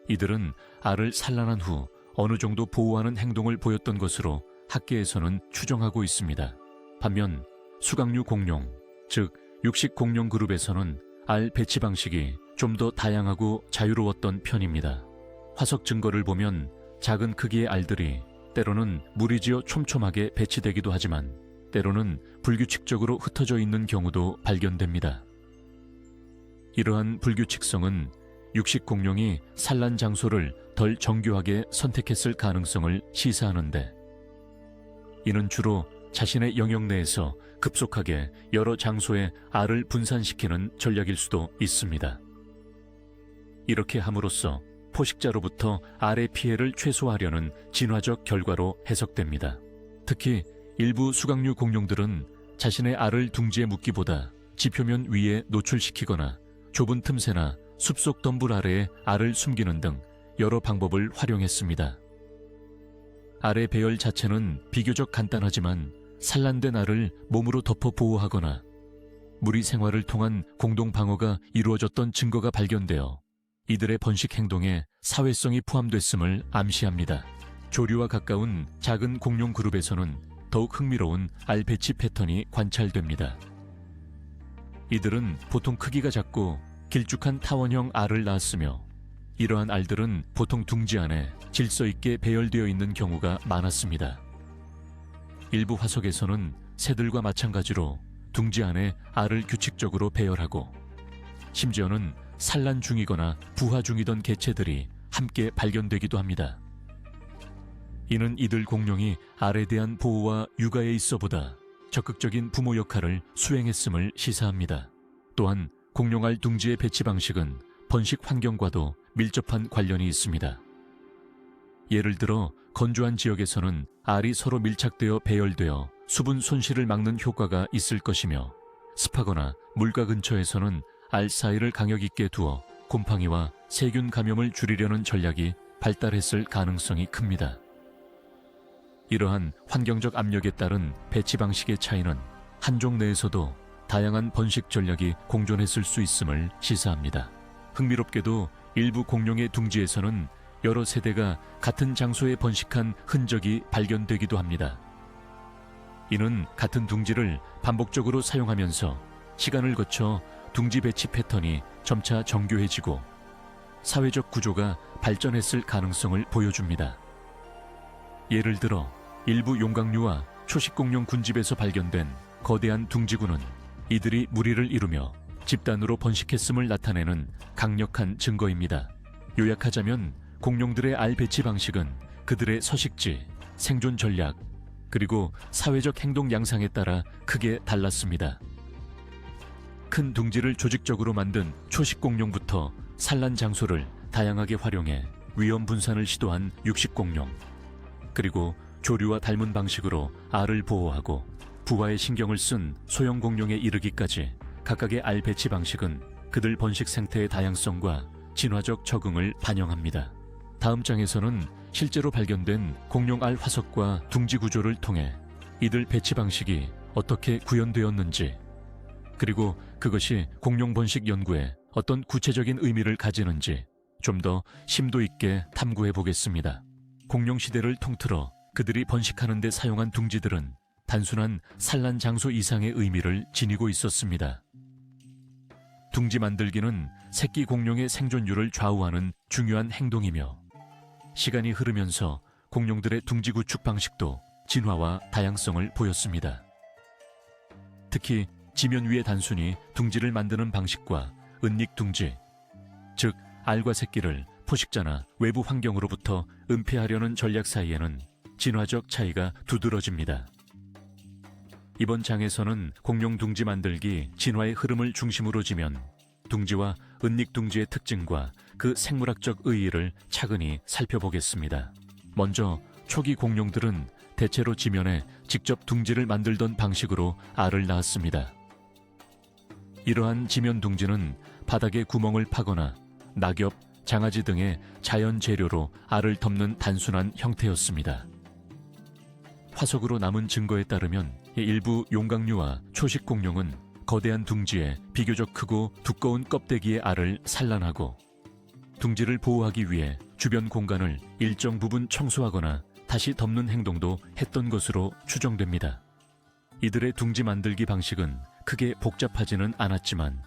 이들은 알을 산란한 후 어느 정도 보호하는 행동을 보였던 것으로 학계에서는 추정하고 있습니다. 반면 수각류 공룡, 즉 육식 공룡 그룹에서는 알 배치 방식이 좀 더 다양하고 자유로웠던 편입니다. 화석 증거를 보면 작은 크기의 알들이 때로는 무리지어 촘촘하게 배치되기도 하지만 때로는 불규칙적으로 흩어져 있는 경우도 발견됩니다. 이러한 불규칙성은 육식 공룡이 산란 장소를 덜 정교하게 선택했을 가능성을 시사하는데 이는 주로 자신의 영역 내에서 급속하게 여러 장소에 알을 분산시키는 전략일 수도 있습니다. 이렇게 함으로써 포식자로부터 알의 피해를 최소화하려는 진화적 결과로 해석됩니다. 특히 일부 수각류 공룡들은 자신의 알을 둥지에 묶기보다 지표면 위에 노출시키거나 좁은 틈새나 숲속 덤불 아래에 알을 숨기는 등 여러 방법을 활용했습니다. 알의 배열 자체는 비교적 간단하지만 산란된 알을 몸으로 덮어 보호하거나 무리 생활을 통한 공동 방어가 이루어졌던 증거가 발견되어 이들의 번식 행동에 사회성이 포함됐음을 암시합니다. 조류와 가까운 작은 공룡 그룹에서는 더욱 흥미로운 알 배치 패턴이 관찰됩니다. 이들은 보통 크기가 작고 길쭉한 타원형 알을 낳았으며 이러한 알들은 보통 둥지 안에 질서 있게 배열되어 있는 경우가 많았습니다. 일부 화석에서는 새들과 마찬가지로 둥지 안에 알을 규칙적으로 배열하고 심지어는 산란 중이거나 부화 중이던 개체들이 함께 발견되기도 합니다. 이는 이들 공룡이 알에 대한 보호와 육아에 있어보다 적극적인 부모 역할을 수행했음을 시사합니다. 또한 공룡알 둥지의 배치 방식은 번식 환경과도 밀접한 관련이 있습니다. 예를 들어 건조한 지역에서는 알이 서로 밀착되어 배열되어 수분 손실을 막는 효과가 있을 것이며 습하거나 물가 근처에서는 알 사이를 강력 있게 두어 곰팡이와 세균 감염을 줄이려는 전략이 발달했을 가능성이 큽니다. 이러한 환경적 압력에 따른 배치 방식의 차이는 한 종 내에서도 다양한 번식 전략이 공존했을 수 있음을 시사합니다. 흥미롭게도 일부 공룡의 둥지에서는 여러 세대가 같은 장소에 번식한 흔적이 발견되기도 합니다. 이는 같은 둥지를 반복적으로 사용하면서 시간을 거쳐 둥지 배치 패턴이 점차 정교해지고 사회적 구조가 발전했을 가능성을 보여줍니다. 예를 들어 일부 용각류와 초식공룡 군집에서 발견된 거대한 둥지군은 이들이 무리를 이루며 집단으로 번식했음을 나타내는 강력한 증거입니다. 요약하자면 공룡들의 알 배치 방식은 그들의 서식지, 생존 전략, 그리고 사회적 행동 양상에 따라 크게 달랐습니다. 큰 둥지를 조직적으로 만든 초식공룡부터 산란 장소를 다양하게 활용해 위험 분산을 시도한 육식공룡, 그리고 조류와 닮은 방식으로 알을 보호하고 부화에 신경을 쓴 소형 공룡에 이르기까지 각각의 알 배치 방식은 그들 번식 생태의 다양성과 진화적 적응을 반영합니다. 다음 장에서는 실제로 발견된 공룡 알 화석과 둥지 구조를 통해 이들 배치 방식이 어떻게 구현되었는지, 그리고 그것이 공룡 번식 연구에 어떤 구체적인 의미를 가지는지 좀 더 심도 있게 탐구해 보겠습니다. 공룡 시대를 통틀어 그들이 번식하는 데 사용한 둥지들은 단순한 산란 장소 이상의 의미를 지니고 있었습니다. 둥지 만들기는 새끼 공룡의 생존율을 좌우하는 중요한 행동이며 시간이 흐르면서 공룡들의 둥지 구축 방식도 진화와 다양성을 보였습니다. 특히 지면 위에 단순히 둥지를 만드는 방식과 은닉 둥지, 즉 알과 새끼를 포식자나 외부 환경으로부터 은폐하려는 전략 사이에는 진화적 차이가 두드러집니다. 이번 장에서는 공룡 둥지 만들기 진화의 흐름을 중심으로 지면 둥지와 은닉 둥지의 특징과 그 생물학적 의의를 차근히 살펴보겠습니다. 먼저 초기 공룡들은 대체로 지면에 직접 둥지를 만들던 방식으로 알을 낳았습니다. 이러한 지면 둥지는 바닥에 구멍을 파거나 낙엽, 장아지 등의 자연 재료로 알을 덮는 단순한 형태였습니다. 화석으로 남은 증거에 따르면 일부 용각류와 초식 공룡은 거대한 둥지에 비교적 크고 두꺼운 껍데기의 알을 산란하고 둥지를 보호하기 위해 주변 공간을 일정 부분 청소하거나 다시 덮는 행동도 했던 것으로 추정됩니다. 이들의 둥지 만들기 방식은 크게 복잡하지는 않았지만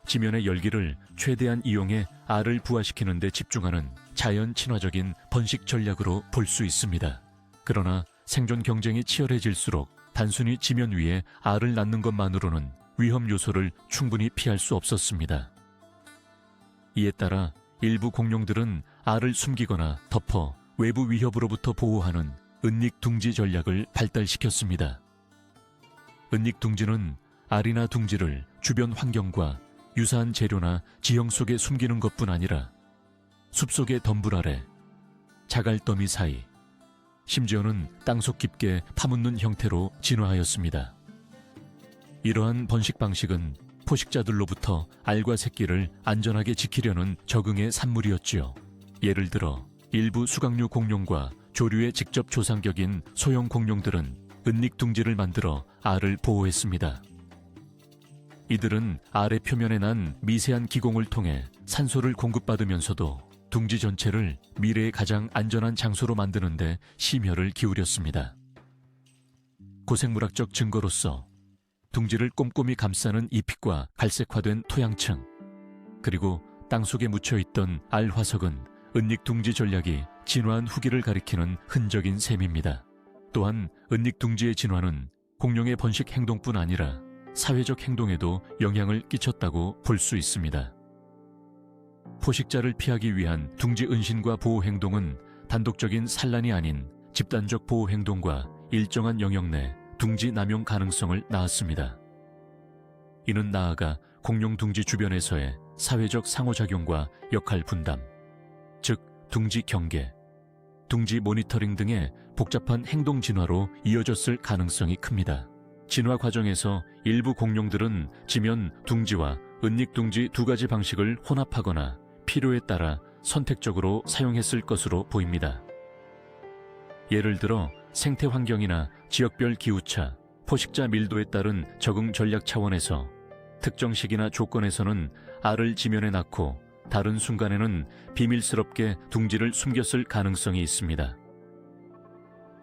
지면의 열기를 최대한 이용해 알을 부화시키는 데 집중하는 자연 친화적인 번식 전략으로 볼 수 있습니다. 그러나 생존 경쟁이 치열해질수록 단순히 지면 위에 알을 낳는 것만으로는 위험 요소를 충분히 피할 수 없었습니다. 이에 따라 일부 공룡들은 알을 숨기거나 덮어 외부 위협으로부터 보호하는 은닉 둥지 전략을 발달시켰습니다. 은닉 둥지는 알이나 둥지를 주변 환경과 유사한 재료나 지형 속에 숨기는 것뿐 아니라 숲속의 덤불 아래, 자갈더미 사이, 심지어는 땅속 깊게 파묻는 형태로 진화하였습니다. 이러한 번식 방식은 포식자들로부터 알과 새끼를 안전하게 지키려는 적응의 산물이었지요. 예를 들어 일부 수강류 공룡과 조류의 직접 조상격인 소형 공룡들은 은닉둥지를 만들어 알을 보호했습니다. 이들은 알의 표면에 난 미세한 기공을 통해 산소를 공급받으면서도 둥지 전체를 미래의 가장 안전한 장소로 만드는 데 심혈을 기울였습니다. 고생물학적 증거로서 둥지를 꼼꼼히 감싸는 잎과 갈색화된 토양층, 그리고 땅속에 묻혀있던 알 화석은 은닉둥지 전략이 진화한 후기를 가리키는 흔적인 셈입니다. 또한 은닉둥지의 진화는 공룡의 번식 행동뿐 아니라 사회적 행동에도 영향을 끼쳤다고 볼 수 있습니다. 포식자를 피하기 위한 둥지 은신과 보호 행동은 단독적인 산란이 아닌 집단적 보호 행동과 일정한 영역 내 둥지 남용 가능성을 낳았습니다. 이는 나아가 공룡 둥지 주변에서의 사회적 상호작용과 역할 분담, 즉 둥지 경계, 둥지 모니터링 등의 복잡한 행동 진화로 이어졌을 가능성이 큽니다. 진화 과정에서 일부 공룡들은 지면 둥지와 은닉둥지 두 가지 방식을 혼합하거나 필요에 따라 선택적으로 사용했을 것으로 보입니다. 예를 들어 생태 환경이나 지역별 기후차, 포식자 밀도에 따른 적응 전략 차원에서 특정 시기나 조건에서는 알을 지면에 낳고 다른 순간에는 비밀스럽게 둥지를 숨겼을 가능성이 있습니다.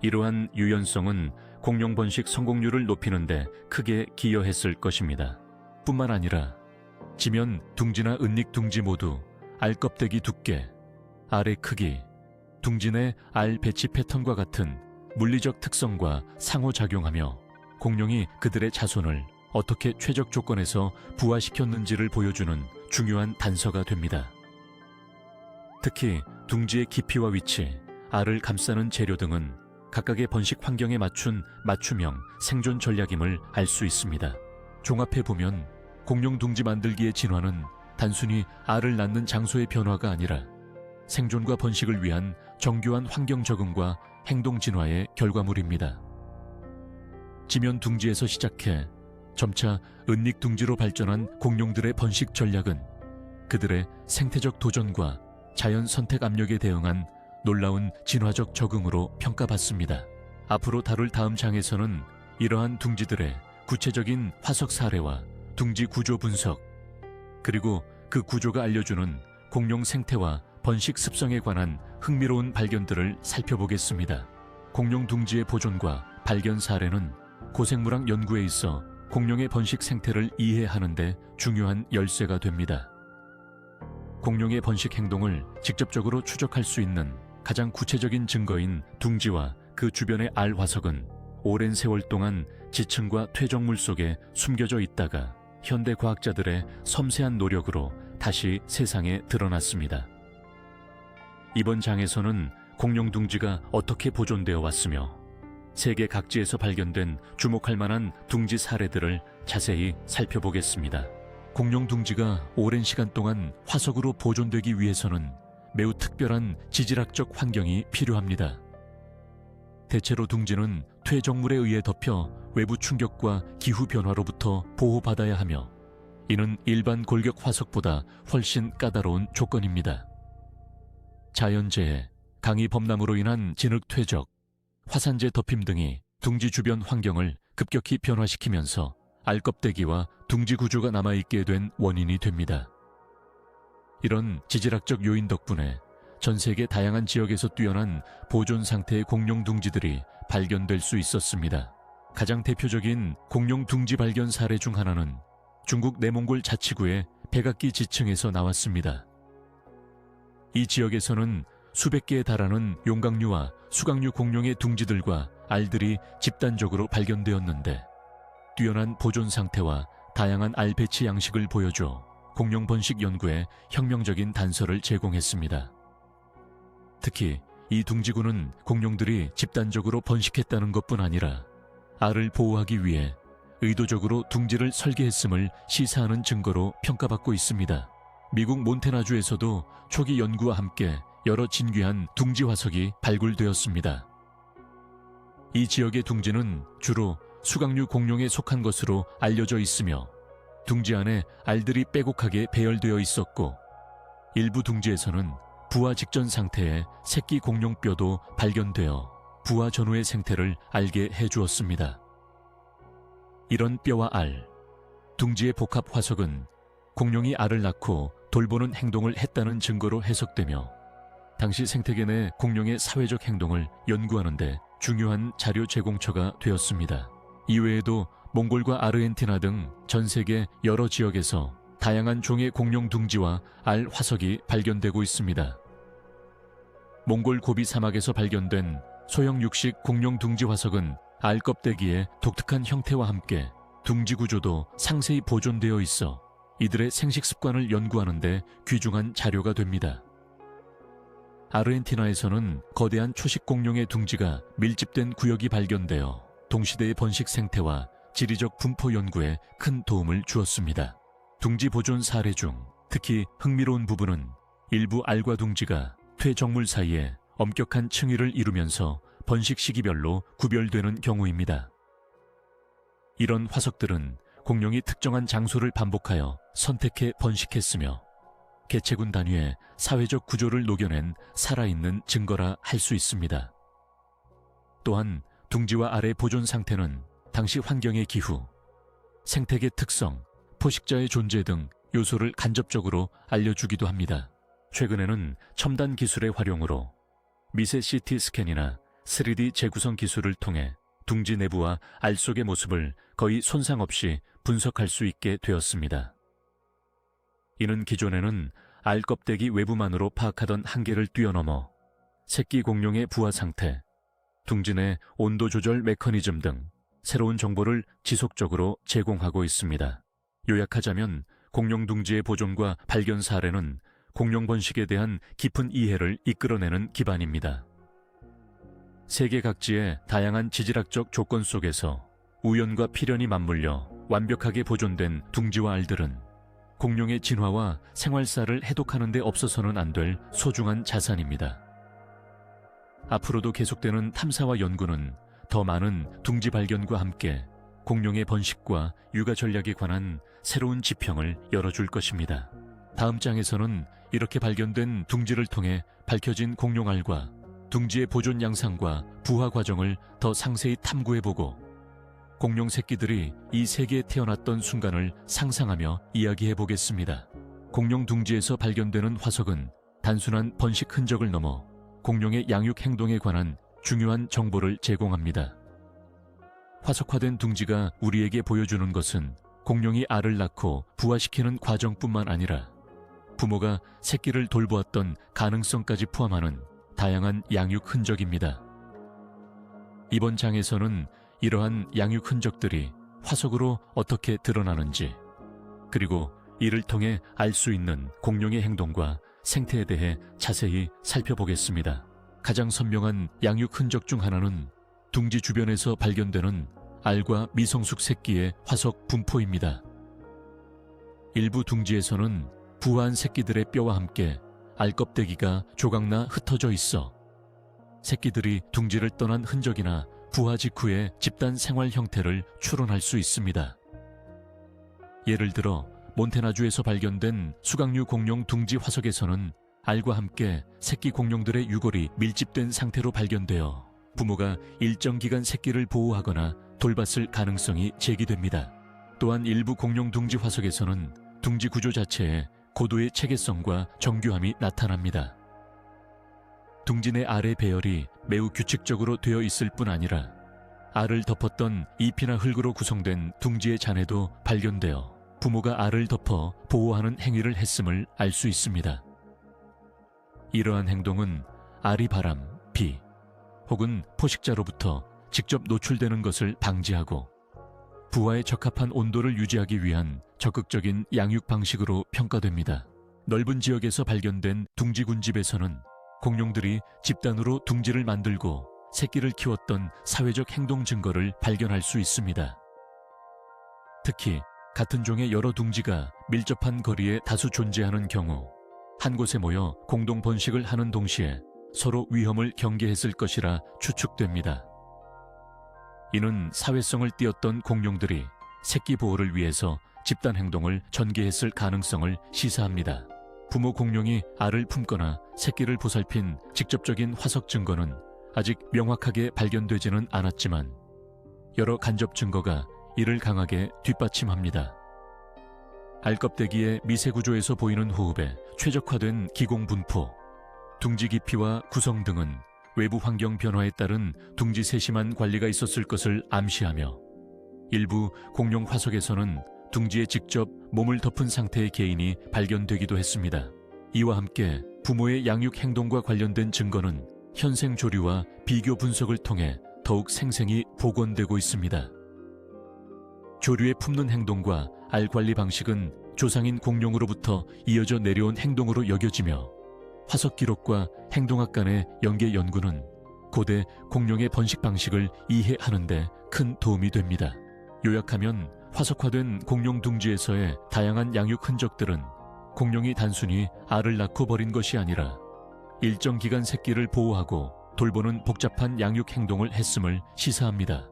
이러한 유연성은 공룡 번식 성공률을 높이는 데 크게 기여했을 것입니다. 뿐만 아니라 지면 둥지나 은닉 둥지 모두 알 껍데기 두께, 알의 크기, 둥지 내 알 배치 패턴과 같은 물리적 특성과 상호작용하며 공룡이 그들의 자손을 어떻게 최적 조건에서 부화시켰는지를 보여주는 중요한 단서가 됩니다. 특히 둥지의 깊이와 위치, 알을 감싸는 재료 등은 각각의 번식 환경에 맞춘 맞춤형 생존 전략임을 알 수 있습니다. 종합해보면 공룡 둥지 만들기의 진화는 단순히 알을 낳는 장소의 변화가 아니라 생존과 번식을 위한 정교한 환경 적응과 행동 진화의 결과물입니다. 지면 둥지에서 시작해 점차 은닉 둥지로 발전한 공룡들의 번식 전략은 그들의 생태적 도전과 자연 선택 압력에 대응한 놀라운 진화적 적응으로 평가받습니다. 앞으로 다룰 다음 장에서는 이러한 둥지들의 구체적인 화석 사례와 둥지 구조 분석, 그리고 그 구조가 알려주는 공룡 생태와 번식 습성에 관한 흥미로운 발견들을 살펴보겠습니다. 공룡 둥지의 보존과 발견 사례는 고생물학 연구에 있어 공룡의 번식 생태를 이해하는 데 중요한 열쇠가 됩니다. 공룡의 번식 행동을 직접적으로 추적할 수 있는 가장 구체적인 증거인 둥지와 그 주변의 알 화석은 오랜 세월 동안 지층과 퇴적물 속에 숨겨져 있다가 현대 과학자들의 섬세한 노력으로 다시 세상에 드러났습니다. 이번 장에서는 공룡 둥지가 어떻게 보존되어 왔으며 세계 각지에서 발견된 주목할 만한 둥지 사례들을 자세히 살펴보겠습니다. 공룡 둥지가 오랜 시간 동안 화석으로 보존되기 위해서는 매우 특별한 지질학적 환경이 필요합니다. 대체로 둥지는 퇴적물에 의해 덮여 외부 충격과 기후 변화로부터 보호받아야 하며 이는 일반 골격 화석보다 훨씬 까다로운 조건입니다. 자연재해, 강의 범람으로 인한 진흙 퇴적, 화산재 덮임 등이 둥지 주변 환경을 급격히 변화시키면서 알껍데기와 둥지 구조가 남아있게 된 원인이 됩니다. 이런 지질학적 요인 덕분에 전 세계 다양한 지역에서 뛰어난 보존 상태의 공룡 둥지들이 발견될 수 있었습니다. 가장 대표적인 공룡 둥지 발견 사례 중 하나는 중국 내몽골 자치구의 백악기 지층에서 나왔습니다. 이 지역에서는 수백 개에 달하는 용각류와 수각류 공룡의 둥지들과 알들이 집단적으로 발견되었는데 뛰어난 보존 상태와 다양한 알 배치 양식을 보여줘 공룡 번식 연구에 혁명적인 단서를 제공했습니다. 특히 이 둥지구는 공룡들이 집단적으로 번식했다는 것뿐 아니라 알을 보호하기 위해 의도적으로 둥지를 설계했음을 시사하는 증거로 평가받고 있습니다. 미국 몬태나주에서도 초기 연구와 함께 여러 진귀한 둥지 화석이 발굴되었습니다. 이 지역의 둥지는 주로 수강류 공룡에 속한 것으로 알려져 있으며 둥지 안에 알들이 빼곡하게 배열되어 있었고 일부 둥지에서는 부화 직전 상태의 새끼 공룡뼈도 발견되어 부화 전후의 생태를 알게 해주었습니다. 이런 뼈와 알, 둥지의 복합 화석은 공룡이 알을 낳고 돌보는 행동을 했다는 증거로 해석되며 당시 생태계 내 공룡의 사회적 행동을 연구하는 데 중요한 자료 제공처가 되었습니다. 이외에도 몽골과 아르헨티나 등 전 세계 여러 지역에서 다양한 종의 공룡 둥지와 알 화석이 발견되고 있습니다. 몽골 고비 사막에서 발견된 소형 육식 공룡 둥지 화석은 알 껍데기의 독특한 형태와 함께 둥지 구조도 상세히 보존되어 있어 이들의 생식 습관을 연구하는 데 귀중한 자료가 됩니다. 아르헨티나에서는 거대한 초식 공룡의 둥지가 밀집된 구역이 발견되어 동시대의 번식 생태와 지리적 분포 연구에 큰 도움을 주었습니다. 둥지 보존 사례 중 특히 흥미로운 부분은 일부 알과 둥지가 퇴적물 사이에 엄격한 층위를 이루면서 번식 시기별로 구별되는 경우입니다. 이런 화석들은 공룡이 특정한 장소를 반복하여 선택해 번식했으며 개체군 단위의 사회적 구조를 녹여낸 살아있는 증거라 할 수 있습니다. 또한 둥지와 알의 보존 상태는 당시 환경의 기후, 생태계 특성, 포식자의 존재 등 요소를 간접적으로 알려주기도 합니다. 최근에는 첨단 기술의 활용으로 미세 CT 스캔이나 3D 재구성 기술을 통해 둥지 내부와 알 속의 모습을 거의 손상 없이 분석할 수 있게 되었습니다. 이는 기존에는 알 껍데기 외부만으로 파악하던 한계를 뛰어넘어 새끼 공룡의 부화 상태, 둥지 내 온도 조절 메커니즘 등 새로운 정보를 지속적으로 제공하고 있습니다. 요약하자면 공룡 둥지의 보존과 발견 사례는 공룡 번식에 대한 깊은 이해를 이끌어내는 기반입니다. 세계 각지의 다양한 지질학적 조건 속에서 우연과 필연이 맞물려 완벽하게 보존된 둥지와 알들은 공룡의 진화와 생활사를 해독하는 데 없어서는 안 될 소중한 자산입니다. 앞으로도 계속되는 탐사와 연구는 더 많은 둥지 발견과 함께 공룡의 번식과 육아 전략에 관한 새로운 지평을 열어줄 것입니다. 다음 장에서는 이렇게 발견된 둥지를 통해 밝혀진 공룡알과 둥지의 보존 양상과 부화 과정을 더 상세히 탐구해보고 공룡 새끼들이 이 세계에 태어났던 순간을 상상하며 이야기해보겠습니다. 공룡 둥지에서 발견되는 화석은 단순한 번식 흔적을 넘어 공룡의 양육 행동에 관한 중요한 정보를 제공합니다. 화석화된 둥지가 우리에게 보여주는 것은 공룡이 알을 낳고 부화시키는 과정뿐만 아니라 부모가 새끼를 돌보았던 가능성까지 포함하는 다양한 양육 흔적입니다. 이번 장에서는 이러한 양육 흔적들이 화석으로 어떻게 드러나는지, 그리고 이를 통해 알 수 있는 공룡의 행동과 생태에 대해 자세히 살펴보겠습니다. 가장 선명한 양육 흔적 중 하나는 둥지 주변에서 발견되는 알과 미성숙 새끼의 화석 분포입니다. 일부 둥지에서는 부화한 새끼들의 뼈와 함께 알 껍데기가 조각나 흩어져 있어 새끼들이 둥지를 떠난 흔적이나 부화 직후의 집단 생활 형태를 추론할 수 있습니다. 예를 들어 몬테나주에서 발견된 수강류 공룡 둥지 화석에서는 알과 함께 새끼 공룡들의 유골이 밀집된 상태로 발견되어 부모가 일정 기간 새끼를 보호하거나 돌봤을 가능성이 제기됩니다. 또한 일부 공룡 둥지 화석에서는 둥지 구조 자체에 고도의 체계성과 정교함이 나타납니다. 둥지 내 알의 배열이 매우 규칙적으로 되어 있을 뿐 아니라 알을 덮었던 잎이나 흙으로 구성된 둥지의 잔해도 발견되어 부모가 알을 덮어 보호하는 행위를 했음을 알 수 있습니다. 이러한 행동은 알이 바람, 비 혹은 포식자로부터 직접 노출되는 것을 방지하고 부화에 적합한 온도를 유지하기 위한 적극적인 양육 방식으로 평가됩니다. 넓은 지역에서 발견된 둥지 군집에서는 공룡들이 집단으로 둥지를 만들고 새끼를 키웠던 사회적 행동 증거를 발견할 수 있습니다. 특히 같은 종의 여러 둥지가 밀접한 거리에 다수 존재하는 경우 한 곳에 모여 공동 번식을 하는 동시에 서로 위험을 경계했을 것이라 추측됩니다. 이는 사회성을 띠었던 공룡들이 새끼 보호를 위해서 집단 행동을 전개했을 가능성을 시사합니다. 부모 공룡이 알을 품거나 새끼를 보살핀 직접적인 화석 증거는 아직 명확하게 발견되지는 않았지만 여러 간접 증거가 이를 강하게 뒷받침합니다. 알껍데기의 미세 구조에서 보이는 호흡에 최적화된 기공 분포, 둥지 깊이와 구성 등은 외부 환경 변화에 따른 둥지 세심한 관리가 있었을 것을 암시하며 일부 공룡 화석에서는 둥지에 직접 몸을 덮은 상태의 개인이 발견되기도 했습니다. 이와 함께 부모의 양육 행동과 관련된 증거는 현생 조류와 비교 분석을 통해 더욱 생생히 복원되고 있습니다. 조류의 품는 행동과 알 관리 방식은 조상인 공룡으로부터 이어져 내려온 행동으로 여겨지며 화석 기록과 행동학 간의 연계 연구는 고대 공룡의 번식 방식을 이해하는 데 큰 도움이 됩니다. 요약하면 화석화된 공룡 둥지에서의 다양한 양육 흔적들은 공룡이 단순히 알을 낳고 버린 것이 아니라 일정 기간 새끼를 보호하고 돌보는 복잡한 양육 행동을 했음을 시사합니다.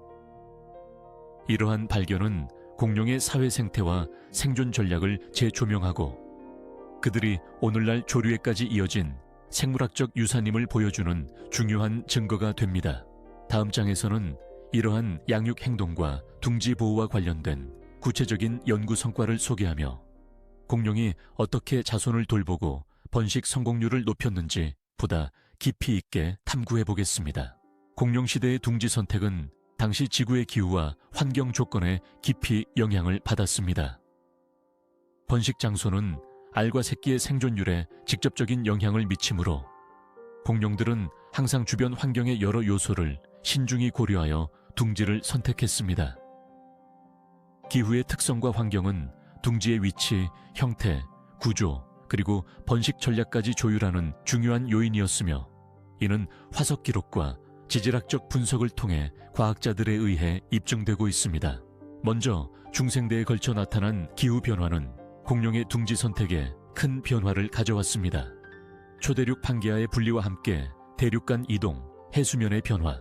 이러한 발견은 공룡의 사회 생태와 생존 전략을 재조명하고 그들이 오늘날 조류에까지 이어진 생물학적 유산임을 보여주는 중요한 증거가 됩니다. 다음 장에서는 이러한 양육 행동과 둥지 보호와 관련된 구체적인 연구 성과를 소개하며 공룡이 어떻게 자손을 돌보고 번식 성공률을 높였는지 보다 깊이 있게 탐구해 보겠습니다. 공룡 시대의 둥지 선택은 당시 지구의 기후와 환경 조건에 깊이 영향을 받았습니다. 번식 장소는 알과 새끼의 생존율에 직접적인 영향을 미치므로 공룡들은 항상 주변 환경의 여러 요소를 신중히 고려하여 둥지를 선택했습니다. 기후의 특성과 환경은 둥지의 위치, 형태, 구조, 그리고 번식 전략까지 조율하는 중요한 요인이었으며 이는 화석 기록과 지질학적 분석을 통해 과학자들에 의해 입증되고 있습니다. 먼저 중생대에 걸쳐 나타난 기후 변화는 공룡의 둥지 선택에 큰 변화를 가져왔습니다. 초대륙 판게아의 분리와 함께 대륙 간 이동, 해수면의 변화,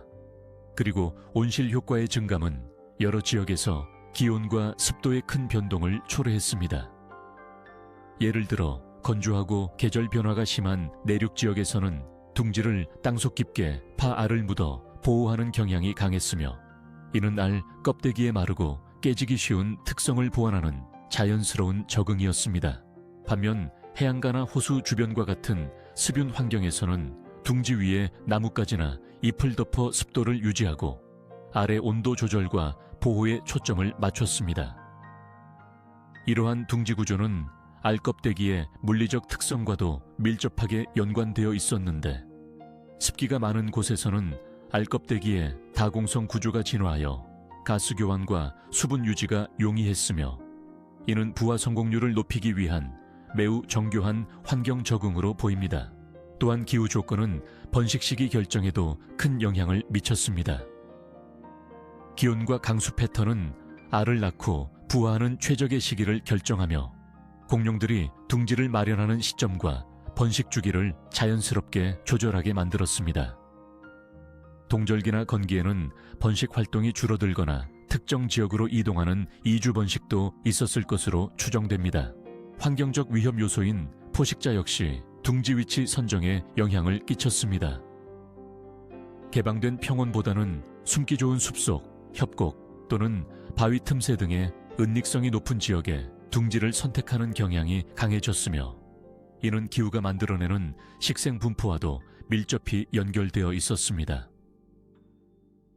그리고 온실 효과의 증감은 여러 지역에서 기온과 습도의 큰 변동을 초래했습니다. 예를 들어 건조하고 계절 변화가 심한 내륙 지역에서는 둥지를 땅속 깊게 파알을 묻어 보호하는 경향이 강했으며 이는 알 껍데기에 마르고 깨지기 쉬운 특성을 보완하는 자연스러운 적응이었습니다. 반면 해안가나 호수 주변과 같은 습윤 환경에서는 둥지 위에 나뭇가지나 잎을 덮어 습도를 유지하고 알의 온도 조절과 보호에 초점을 맞췄습니다. 이러한 둥지 구조는 알 껍데기의 물리적 특성과도 밀접하게 연관되어 있었는데 습기가 많은 곳에서는 알 껍데기의 다공성 구조가 진화하여 가스 교환과 수분 유지가 용이했으며 이는 부화 성공률을 높이기 위한 매우 정교한 환경 적응으로 보입니다. 또한 기후 조건은 번식 시기 결정에도 큰 영향을 미쳤습니다. 기온과 강수 패턴은 알을 낳고 부화하는 최적의 시기를 결정하며 공룡들이 둥지를 마련하는 시점과 번식 주기를 자연스럽게 조절하게 만들었습니다. 동절기나 건기에는 번식 활동이 줄어들거나 특정 지역으로 이동하는 이주 번식도 있었을 것으로 추정됩니다. 환경적 위험 요소인 포식자 역시 둥지 위치 선정에 영향을 끼쳤습니다. 개방된 평원보다는 숨기 좋은 숲속, 협곡 또는 바위 틈새 등의 은닉성이 높은 지역에 둥지를 선택하는 경향이 강해졌으며 이는 기후가 만들어내는 식생 분포와도 밀접히 연결되어 있었습니다.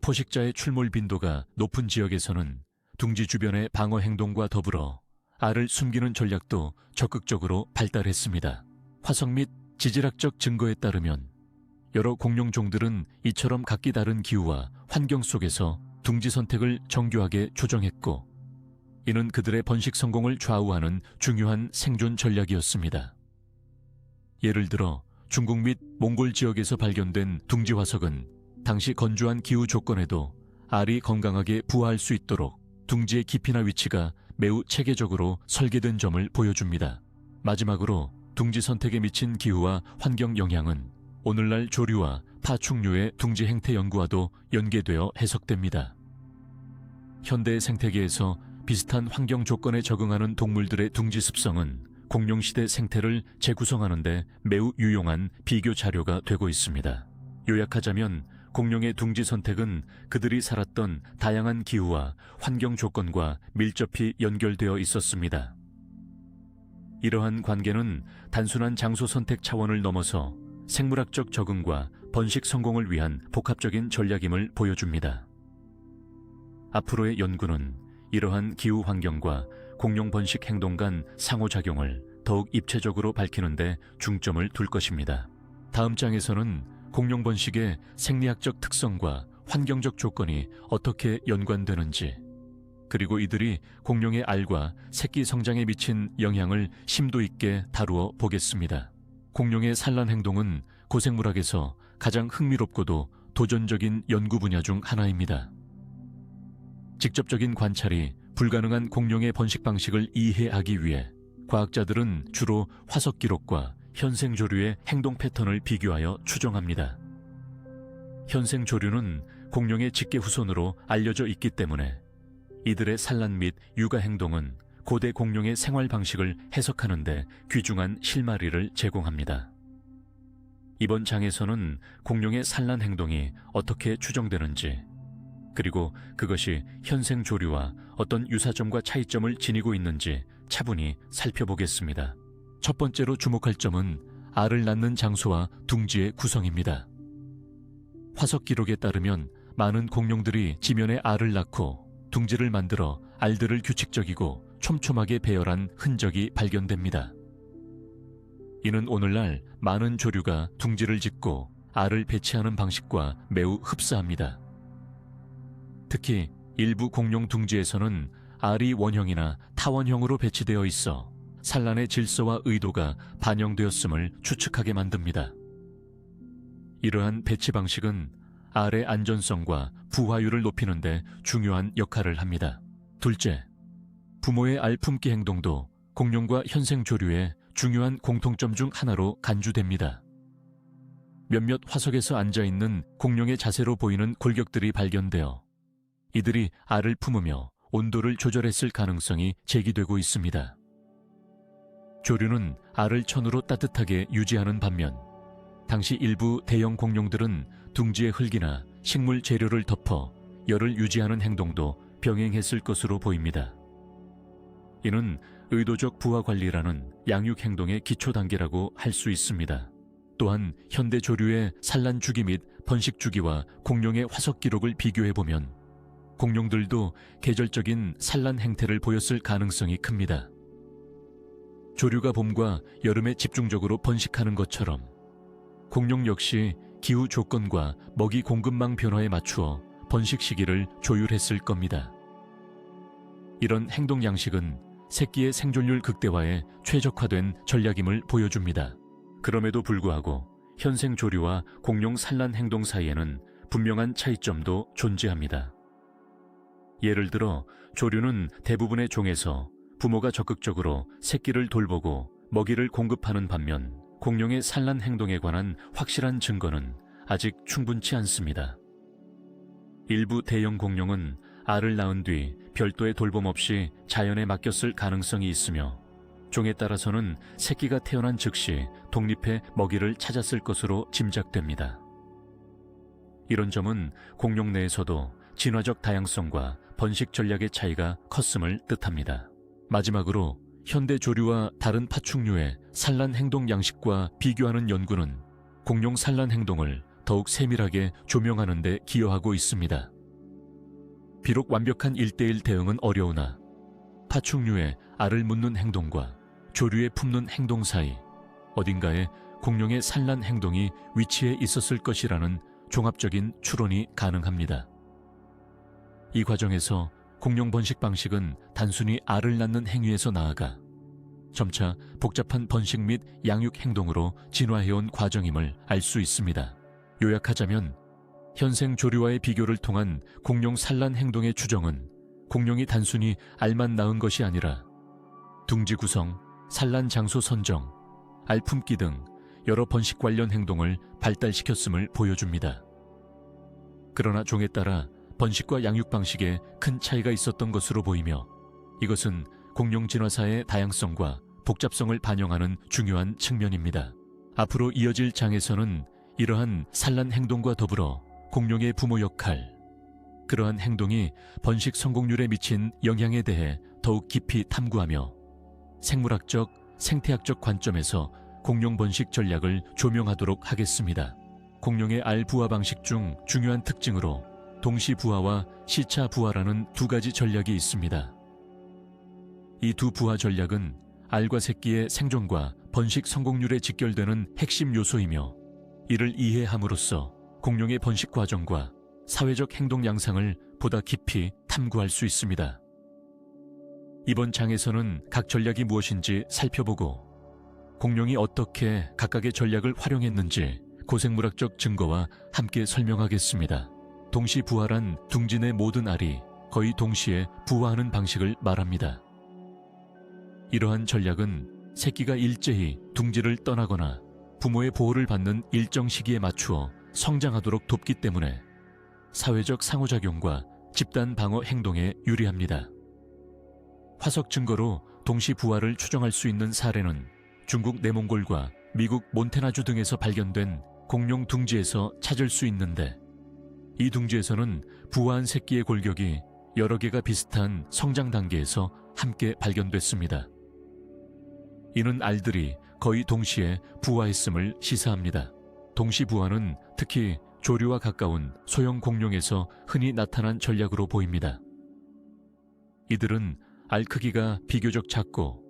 포식자의 출몰 빈도가 높은 지역에서는 둥지 주변의 방어 행동과 더불어 알을 숨기는 전략도 적극적으로 발달했습니다. 화석 및 지질학적 증거에 따르면 여러 공룡종들은 이처럼 각기 다른 기후와 환경 속에서 둥지 선택을 정교하게 조정했고 이는 그들의 번식 성공을 좌우하는 중요한 생존 전략이었습니다. 예를 들어 중국 및 몽골 지역에서 발견된 둥지 화석은 당시 건조한 기후 조건에도 알이 건강하게 부화할 수 있도록 둥지의 깊이나 위치가 매우 체계적으로 설계된 점을 보여줍니다. 마지막으로 둥지 선택에 미친 기후와 환경 영향은 오늘날 조류와 파충류의 둥지 행태 연구와도 연계되어 해석됩니다. 현대 생태계에서 비슷한 환경 조건에 적응하는 동물들의 둥지 습성은 공룡시대 생태를 재구성하는 데 매우 유용한 비교 자료가 되고 있습니다. 요약하자면 공룡의 둥지 선택은 그들이 살았던 다양한 기후와 환경 조건과 밀접히 연결되어 있었습니다. 이러한 관계는 단순한 장소 선택 차원을 넘어서 생물학적 적응과 번식 성공을 위한 복합적인 전략임을 보여줍니다. 앞으로의 연구는 이러한 기후 환경과 공룡 번식 행동 간 상호작용을 더욱 입체적으로 밝히는 데 중점을 둘 것입니다. 다음 장에서는 공룡 번식의 생리학적 특성과 환경적 조건이 어떻게 연관되는지, 그리고 이들이 공룡의 알과 새끼 성장에 미친 영향을 심도 있게 다루어 보겠습니다. 공룡의 산란 행동은 고생물학에서 가장 흥미롭고도 도전적인 연구 분야 중 하나입니다. 직접적인 관찰이 불가능한 공룡의 번식 방식을 이해하기 위해 과학자들은 주로 화석 기록과 현생 조류의 행동 패턴을 비교하여 추정합니다. 현생 조류는 공룡의 직계 후손으로 알려져 있기 때문에 이들의 산란 및 육아 행동은 고대 공룡의 생활 방식을 해석하는 데 귀중한 실마리를 제공합니다. 이번 장에서는 공룡의 산란 행동이 어떻게 추정되는지, 그리고 그것이 현생 조류와 어떤 유사점과 차이점을 지니고 있는지 차분히 살펴보겠습니다. 첫 번째로 주목할 점은 알을 낳는 장소와 둥지의 구성입니다. 화석 기록에 따르면 많은 공룡들이 지면에 알을 낳고 둥지를 만들어 알들을 규칙적이고 촘촘하게 배열한 흔적이 발견됩니다. 이는 오늘날 많은 조류가 둥지를 짓고 알을 배치하는 방식과 매우 흡사합니다. 특히 일부 공룡 둥지에서는 알이 원형이나 타원형으로 배치되어 있어 산란의 질서와 의도가 반영되었음을 추측하게 만듭니다. 이러한 배치 방식은 알의 안전성과 부화율을 높이는 데 중요한 역할을 합니다. 둘째, 부모의 알 품기 행동도 공룡과 현생 조류의 중요한 공통점 중 하나로 간주됩니다. 몇몇 화석에서 앉아있는 공룡의 자세로 보이는 골격들이 발견되어 이들이 알을 품으며 온도를 조절했을 가능성이 제기되고 있습니다. 조류는 알을 천으로 따뜻하게 유지하는 반면 당시 일부 대형 공룡들은 둥지의 흙이나 식물 재료를 덮어 열을 유지하는 행동도 병행했을 것으로 보입니다. 이는 의도적 부화 관리라는 양육 행동의 기초 단계라고 할 수 있습니다. 또한 현대 조류의 산란 주기 및 번식 주기와 공룡의 화석 기록을 비교해보면 공룡들도 계절적인 산란 행태를 보였을 가능성이 큽니다. 조류가 봄과 여름에 집중적으로 번식하는 것처럼 공룡 역시 기후 조건과 먹이 공급망 변화에 맞추어 번식 시기를 조율했을 겁니다. 이런 행동 양식은 새끼의 생존율 극대화에 최적화된 전략임을 보여줍니다. 그럼에도 불구하고 현생 조류와 공룡 산란 행동 사이에는 분명한 차이점도 존재합니다. 예를 들어 조류는 대부분의 종에서 부모가 적극적으로 새끼를 돌보고 먹이를 공급하는 반면 공룡의 산란 행동에 관한 확실한 증거는 아직 충분치 않습니다. 일부 대형 공룡은 알을 낳은 뒤 별도의 돌봄 없이 자연에 맡겼을 가능성이 있으며 종에 따라서는 새끼가 태어난 즉시 독립해 먹이를 찾았을 것으로 짐작됩니다. 이런 점은 공룡 내에서도 진화적 다양성과 번식 전략의 차이가 컸음을 뜻합니다. 마지막으로 현대 조류와 다른 파충류의 산란 행동 양식과 비교하는 연구는 공룡 산란 행동을 더욱 세밀하게 조명하는 데 기여하고 있습니다. 비록 완벽한 1:1 대응은 어려우나 파충류의 알을 묻는 행동과 조류의 품는 행동 사이 어딘가에 공룡의 산란 행동이 위치해 있었을 것이라는 종합적인 추론이 가능합니다. 이 과정에서 공룡 번식 방식은 단순히 알을 낳는 행위에서 나아가 점차 복잡한 번식 및 양육 행동으로 진화해온 과정임을 알 수 있습니다. 요약하자면 현생 조류와의 비교를 통한 공룡 산란 행동의 추정은 공룡이 단순히 알만 낳은 것이 아니라 둥지 구성, 산란 장소 선정, 알 품기 등 여러 번식 관련 행동을 발달시켰음을 보여줍니다. 그러나 종에 따라 번식과 양육 방식에 큰 차이가 있었던 것으로 보이며, 이것은 공룡 진화사의 다양성과 복잡성을 반영하는 중요한 측면입니다. 앞으로 이어질 장에서는 이러한 산란 행동과 더불어 공룡의 부모 역할, 그러한 행동이 번식 성공률에 미친 영향에 대해 더욱 깊이 탐구하며 생물학적, 생태학적 관점에서 공룡 번식 전략을 조명하도록 하겠습니다. 공룡의 알 부화 방식 중 중요한 특징으로 동시 부화와 시차 부화라는 두 가지 전략이 있습니다. 이 두 부화 전략은 알과 새끼의 생존과 번식 성공률에 직결되는 핵심 요소이며, 이를 이해함으로써 공룡의 번식 과정과 사회적 행동 양상을 보다 깊이 탐구할 수 있습니다. 이번 장에서는 각 전략이 무엇인지 살펴보고, 공룡이 어떻게 각각의 전략을 활용했는지 고생물학적 증거와 함께 설명하겠습니다. 동시 부화란 둥지 내 모든 알이 거의 동시에 부화하는 방식을 말합니다. 이러한 전략은 새끼가 일제히 둥지를 떠나거나 부모의 보호를 받는 일정 시기에 맞추어 성장하도록 돕기 때문에 사회적 상호작용과 집단 방어 행동에 유리합니다. 화석 증거로 동시 부화를 추정할 수 있는 사례는 중국 내몽골과 미국 몬테나주 등에서 발견된 공룡 둥지에서 찾을 수 있는데, 이 둥지에서는 부화한 새끼의 골격이 여러 개가 비슷한 성장 단계에서 함께 발견됐습니다. 이는 알들이 거의 동시에 부화했음을 시사합니다. 동시 부화는 특히 조류와 가까운 소형 공룡에서 흔히 나타난 전략으로 보입니다. 이들은 알 크기가 비교적 작고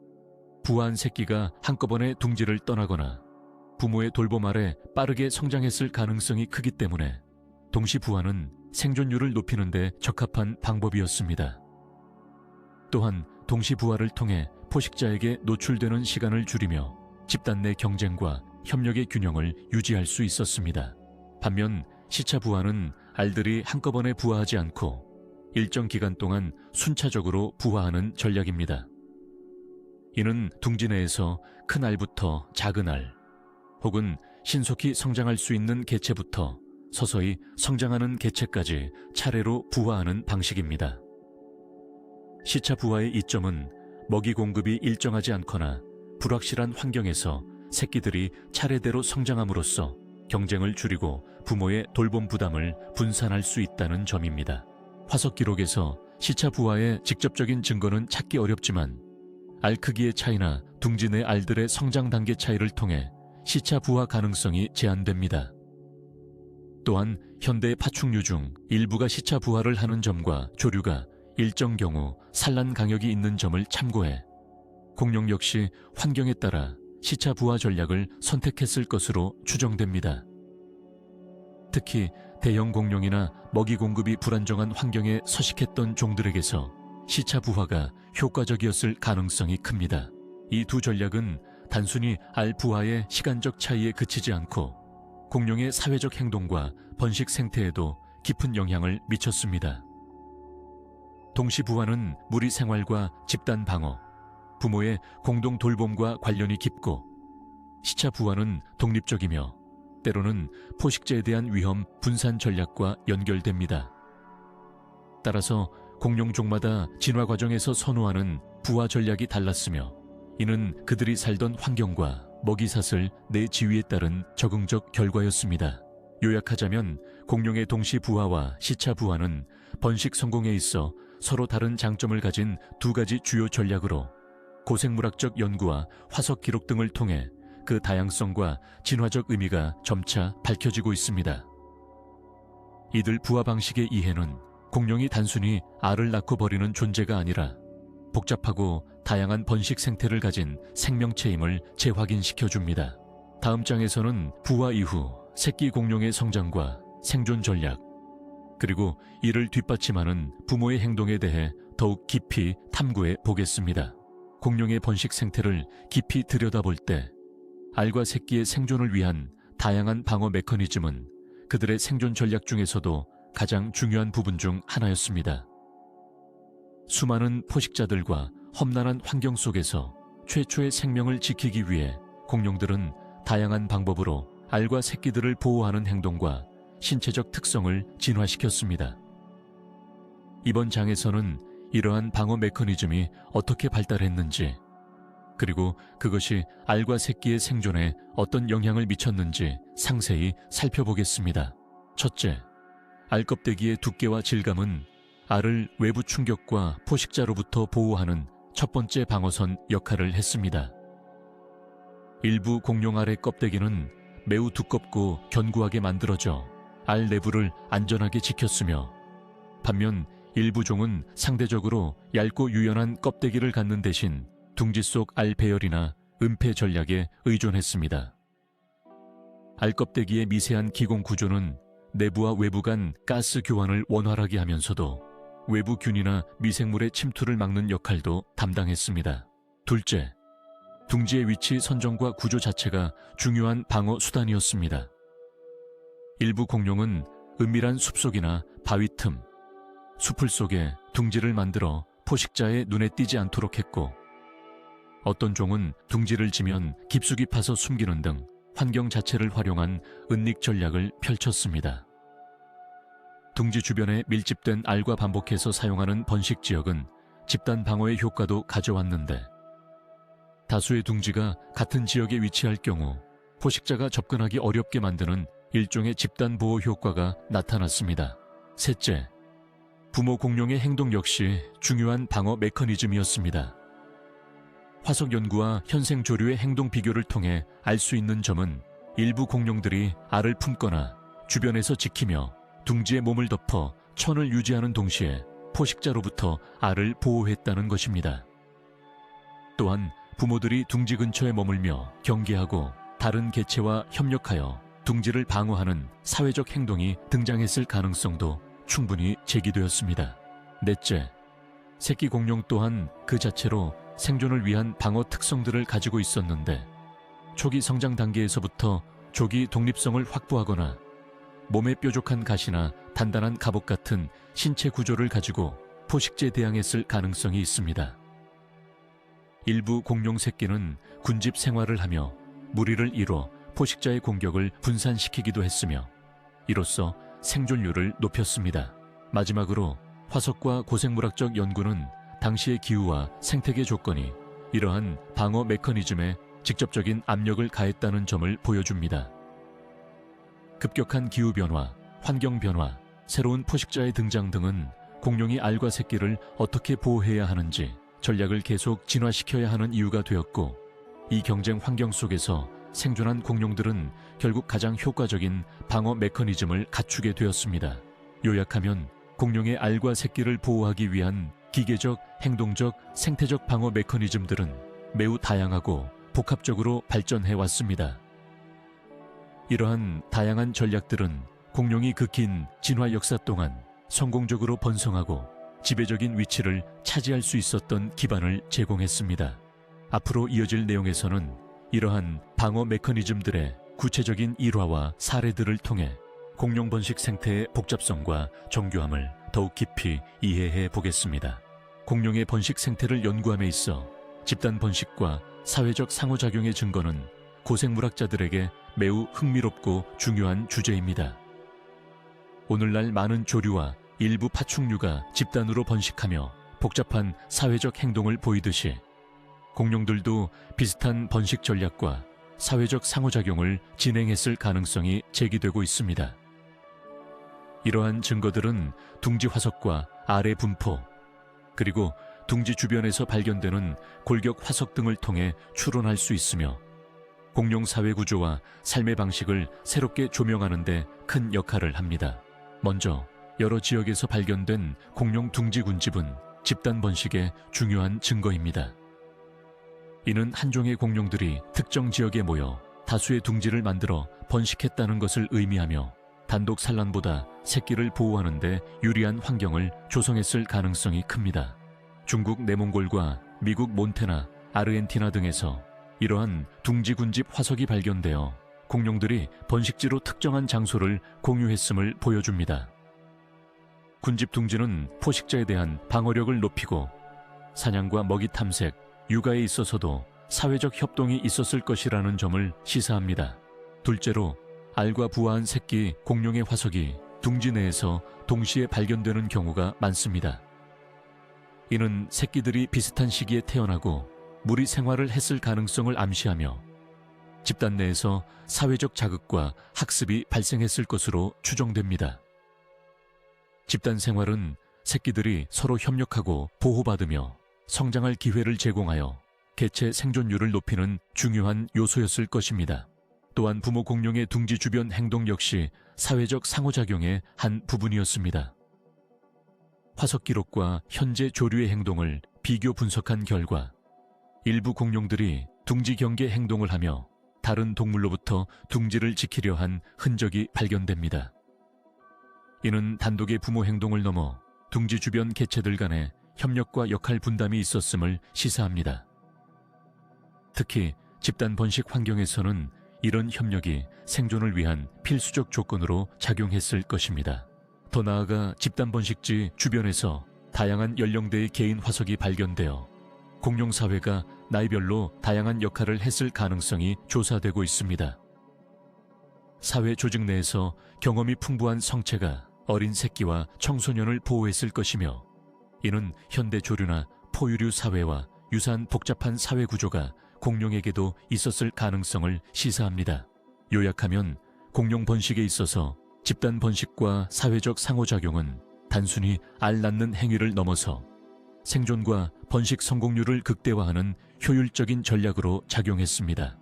부화한 새끼가 한꺼번에 둥지를 떠나거나 부모의 돌봄 아래 빠르게 성장했을 가능성이 크기 때문에 동시 부화는 생존율을 높이는 데 적합한 방법이었습니다. 또한 동시 부화를 통해 포식자에게 노출되는 시간을 줄이며 집단 내 경쟁과 협력의 균형을 유지할 수 있었습니다. 반면 시차 부화는 알들이 한꺼번에 부화하지 않고 일정 기간 동안 순차적으로 부화하는 전략입니다. 이는 둥지 내에서 큰 알부터 작은 알, 혹은 신속히 성장할 수 있는 개체부터 서서히 성장하는 개체까지 차례로 부화하는 방식입니다. 시차 부화의 이점은 먹이 공급이 일정하지 않거나 불확실한 환경에서 새끼들이 차례대로 성장함으로써 경쟁을 줄이고 부모의 돌봄 부담을 분산할 수 있다는 점입니다. 화석 기록에서 시차 부화의 직접적인 증거는 찾기 어렵지만, 알 크기의 차이나 둥지 내 알들의 성장 단계 차이를 통해 시차 부화 가능성이 제한됩니다. 또한 현대 파충류 중 일부가 시차 부화를 하는 점과 조류가 일정 경우 산란 강역이 있는 점을 참고해 공룡 역시 환경에 따라 시차 부화 전략을 선택했을 것으로 추정됩니다. 특히 대형 공룡이나 먹이 공급이 불안정한 환경에 서식했던 종들에게서 시차 부화가 효과적이었을 가능성이 큽니다. 이 두 전략은 단순히 알 부화의 시간적 차이에 그치지 않고 공룡의 사회적 행동과 번식 생태에도 깊은 영향을 미쳤습니다. 동시 부화는 무리 생활과 집단 방어, 부모의 공동 돌봄과 관련이 깊고, 시차 부화는 독립적이며 때로는 포식자에 대한 위험 분산 전략과 연결됩니다. 따라서 공룡종마다 진화 과정에서 선호하는 부화 전략이 달랐으며, 이는 그들이 살던 환경과 먹이사슬 내 지위에 따른 적응적 결과였습니다. 요약하자면 공룡의 동시 부화와 시차 부화는 번식 성공에 있어 서로 다른 장점을 가진 두 가지 주요 전략으로 고생물학적 연구와 화석 기록 등을 통해 그 다양성과 진화적 의미가 점차 밝혀지고 있습니다. 이들 부화 방식의 이해는 공룡이 단순히 알을 낳고 버리는 존재가 아니라 복잡하고 다양한 번식 생태를 가진 생명체임을 재확인시켜줍니다. 다음 장에서는 부화 이후 새끼 공룡의 성장과 생존 전략, 그리고 이를 뒷받침하는 부모의 행동에 대해 더욱 깊이 탐구해 보겠습니다. 공룡의 번식 생태를 깊이 들여다볼 때 알과 새끼의 생존을 위한 다양한 방어 메커니즘은 그들의 생존 전략 중에서도 가장 중요한 부분 중 하나였습니다. 수많은 포식자들과 험난한 환경 속에서 최초의 생명을 지키기 위해 공룡들은 다양한 방법으로 알과 새끼들을 보호하는 행동과 신체적 특성을 진화시켰습니다. 이번 장에서는 이러한 방어 메커니즘이 어떻게 발달했는지, 그리고 그것이 알과 새끼의 생존에 어떤 영향을 미쳤는지 상세히 살펴보겠습니다. 첫째, 알 껍데기의 두께와 질감은 알을 외부 충격과 포식자로부터 보호하는 첫 번째 방어선 역할을 했습니다. 일부 공룡 알의 껍데기는 매우 두껍고 견고하게 만들어져 알 내부를 안전하게 지켰으며, 반면 일부 종은 상대적으로 얇고 유연한 껍데기를 갖는 대신 둥지 속 알 배열이나 은폐 전략에 의존했습니다. 알 껍데기의 미세한 기공 구조는 내부와 외부 간 가스 교환을 원활하게 하면서도 외부 균이나 미생물의 침투를 막는 역할도 담당했습니다. 둘째, 둥지의 위치 선정과 구조 자체가 중요한 방어 수단이었습니다. 일부 공룡은 은밀한 숲속이나 바위 틈, 수풀 속에 둥지를 만들어 포식자의 눈에 띄지 않도록 했고, 어떤 종은 둥지를 지면 깊숙이 파서 숨기는 등 환경 자체를 활용한 은닉 전략을 펼쳤습니다. 둥지 주변에 밀집된 알과 반복해서 사용하는 번식 지역은 집단 방어의 효과도 가져왔는데, 다수의 둥지가 같은 지역에 위치할 경우 포식자가 접근하기 어렵게 만드는 일종의 집단 보호 효과가 나타났습니다. 셋째, 부모 공룡의 행동 역시 중요한 방어 메커니즘이었습니다. 화석 연구와 현생 조류의 행동 비교를 통해 알 수 있는 점은 일부 공룡들이 알을 품거나 주변에서 지키며 둥지의 몸을 덮어 천을 유지하는 동시에 포식자로부터 알을 보호했다는 것입니다. 또한 부모들이 둥지 근처에 머물며 경계하고 다른 개체와 협력하여 둥지를 방어하는 사회적 행동이 등장했을 가능성도 충분히 제기되었습니다. 넷째, 새끼 공룡 또한 그 자체로 생존을 위한 방어 특성들을 가지고 있었는데, 초기 성장 단계에서부터 조기 독립성을 확보하거나 몸에 뾰족한 가시나 단단한 갑옷 같은 신체 구조를 가지고 포식자에 대항했을 가능성이 있습니다. 일부 공룡 새끼는 군집 생활을 하며 무리를 이뤄 포식자의 공격을 분산시키기도 했으며, 이로써 생존율을 높였습니다. 마지막으로 화석과 고생물학적 연구는 당시의 기후와 생태계 조건이 이러한 방어 메커니즘에 직접적인 압력을 가했다는 점을 보여줍니다. 급격한 기후변화, 환경변화, 새로운 포식자의 등장 등은 공룡이 알과 새끼를 어떻게 보호해야 하는지 전략을 계속 진화시켜야 하는 이유가 되었고, 이 경쟁 환경 속에서 생존한 공룡들은 결국 가장 효과적인 방어 메커니즘을 갖추게 되었습니다. 요약하면 공룡의 알과 새끼를 보호하기 위한 기계적, 행동적, 생태적 방어 메커니즘들은 매우 다양하고 복합적으로 발전해 왔습니다. 이러한 다양한 전략들은 공룡이 그 긴 진화 역사 동안 성공적으로 번성하고 지배적인 위치를 차지할 수 있었던 기반을 제공했습니다. 앞으로 이어질 내용에서는 이러한 방어 메커니즘들의 구체적인 일화와 사례들을 통해 공룡 번식 생태의 복잡성과 정교함을 더욱 깊이 이해해 보겠습니다. 공룡의 번식 생태를 연구함에 있어 집단 번식과 사회적 상호작용의 증거는 고생물학자들에게 매우 흥미롭고 중요한 주제입니다. 오늘날 많은 조류와 일부 파충류가 집단으로 번식하며 복잡한 사회적 행동을 보이듯이 공룡들도 비슷한 번식 전략과 사회적 상호작용을 진행했을 가능성이 제기되고 있습니다. 이러한 증거들은 둥지 화석과 알의 분포, 그리고 둥지 주변에서 발견되는 골격 화석 등을 통해 추론할 수 있으며, 공룡 사회 구조와 삶의 방식을 새롭게 조명하는 데 큰 역할을 합니다. 먼저 여러 지역에서 발견된 공룡 둥지 군집은 집단 번식의 중요한 증거입니다. 이는 한 종의 공룡들이 특정 지역에 모여 다수의 둥지를 만들어 번식했다는 것을 의미하며, 단독 산란보다 새끼를 보호하는 데 유리한 환경을 조성했을 가능성이 큽니다. 중국 내몽골과 미국 몬테나, 아르헨티나 등에서 이러한 둥지 군집 화석이 발견되어 공룡들이 번식지로 특정한 장소를 공유했음을 보여줍니다. 군집 둥지는 포식자에 대한 방어력을 높이고 사냥과 먹이 탐색, 육아에 있어서도 사회적 협동이 있었을 것이라는 점을 시사합니다. 둘째로 알과 부화한 새끼 공룡의 화석이 둥지 내에서 동시에 발견되는 경우가 많습니다. 이는 새끼들이 비슷한 시기에 태어나고 무리 생활을 했을 가능성을 암시하며 집단 내에서 사회적 자극과 학습이 발생했을 것으로 추정됩니다. 집단 생활은 새끼들이 서로 협력하고 보호받으며 성장할 기회를 제공하여 개체 생존율을 높이는 중요한 요소였을 것입니다. 또한 부모 공룡의 둥지 주변 행동 역시 사회적 상호작용의 한 부분이었습니다. 화석 기록과 현재 조류의 행동을 비교 분석한 결과 일부 공룡들이 둥지 경계 행동을 하며 다른 동물로부터 둥지를 지키려 한 흔적이 발견됩니다. 이는 단독의 부모 행동을 넘어 둥지 주변 개체들 간의 협력과 역할 분담이 있었음을 시사합니다. 특히 집단 번식 환경에서는 이런 협력이 생존을 위한 필수적 조건으로 작용했을 것입니다. 더 나아가 집단 번식지 주변에서 다양한 연령대의 개인 화석이 발견되어 공룡 사회가 나이별로 다양한 역할을 했을 가능성이 조사되고 있습니다. 사회 조직 내에서 경험이 풍부한 성체가 어린 새끼와 청소년을 보호했을 것이며 이는 현대 조류나 포유류 사회와 유사한 복잡한 사회 구조가 공룡에게도 있었을 가능성을 시사합니다. 요약하면 공룡 번식에 있어서 집단 번식과 사회적 상호작용은 단순히 알 낳는 행위를 넘어서 생존과 번식 성공률을 극대화하는 효율적인 전략으로 작용했습니다.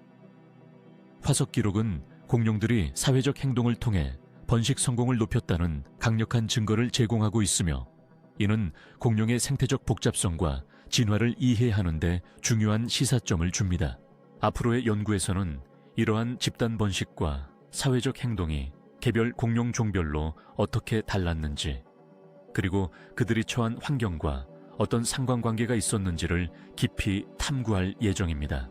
화석 기록은 공룡들이 사회적 행동을 통해 번식 성공을 높였다는 강력한 증거를 제공하고 있으며 이는 공룡의 생태적 복잡성과 진화를 이해하는 데 중요한 시사점을 줍니다. 앞으로의 연구에서는 이러한 집단 번식과 사회적 행동이 개별 공룡 종별로 어떻게 달랐는지, 그리고 그들이 처한 환경과 어떤 상관관계가 있었는지를 깊이 탐구할 예정입니다.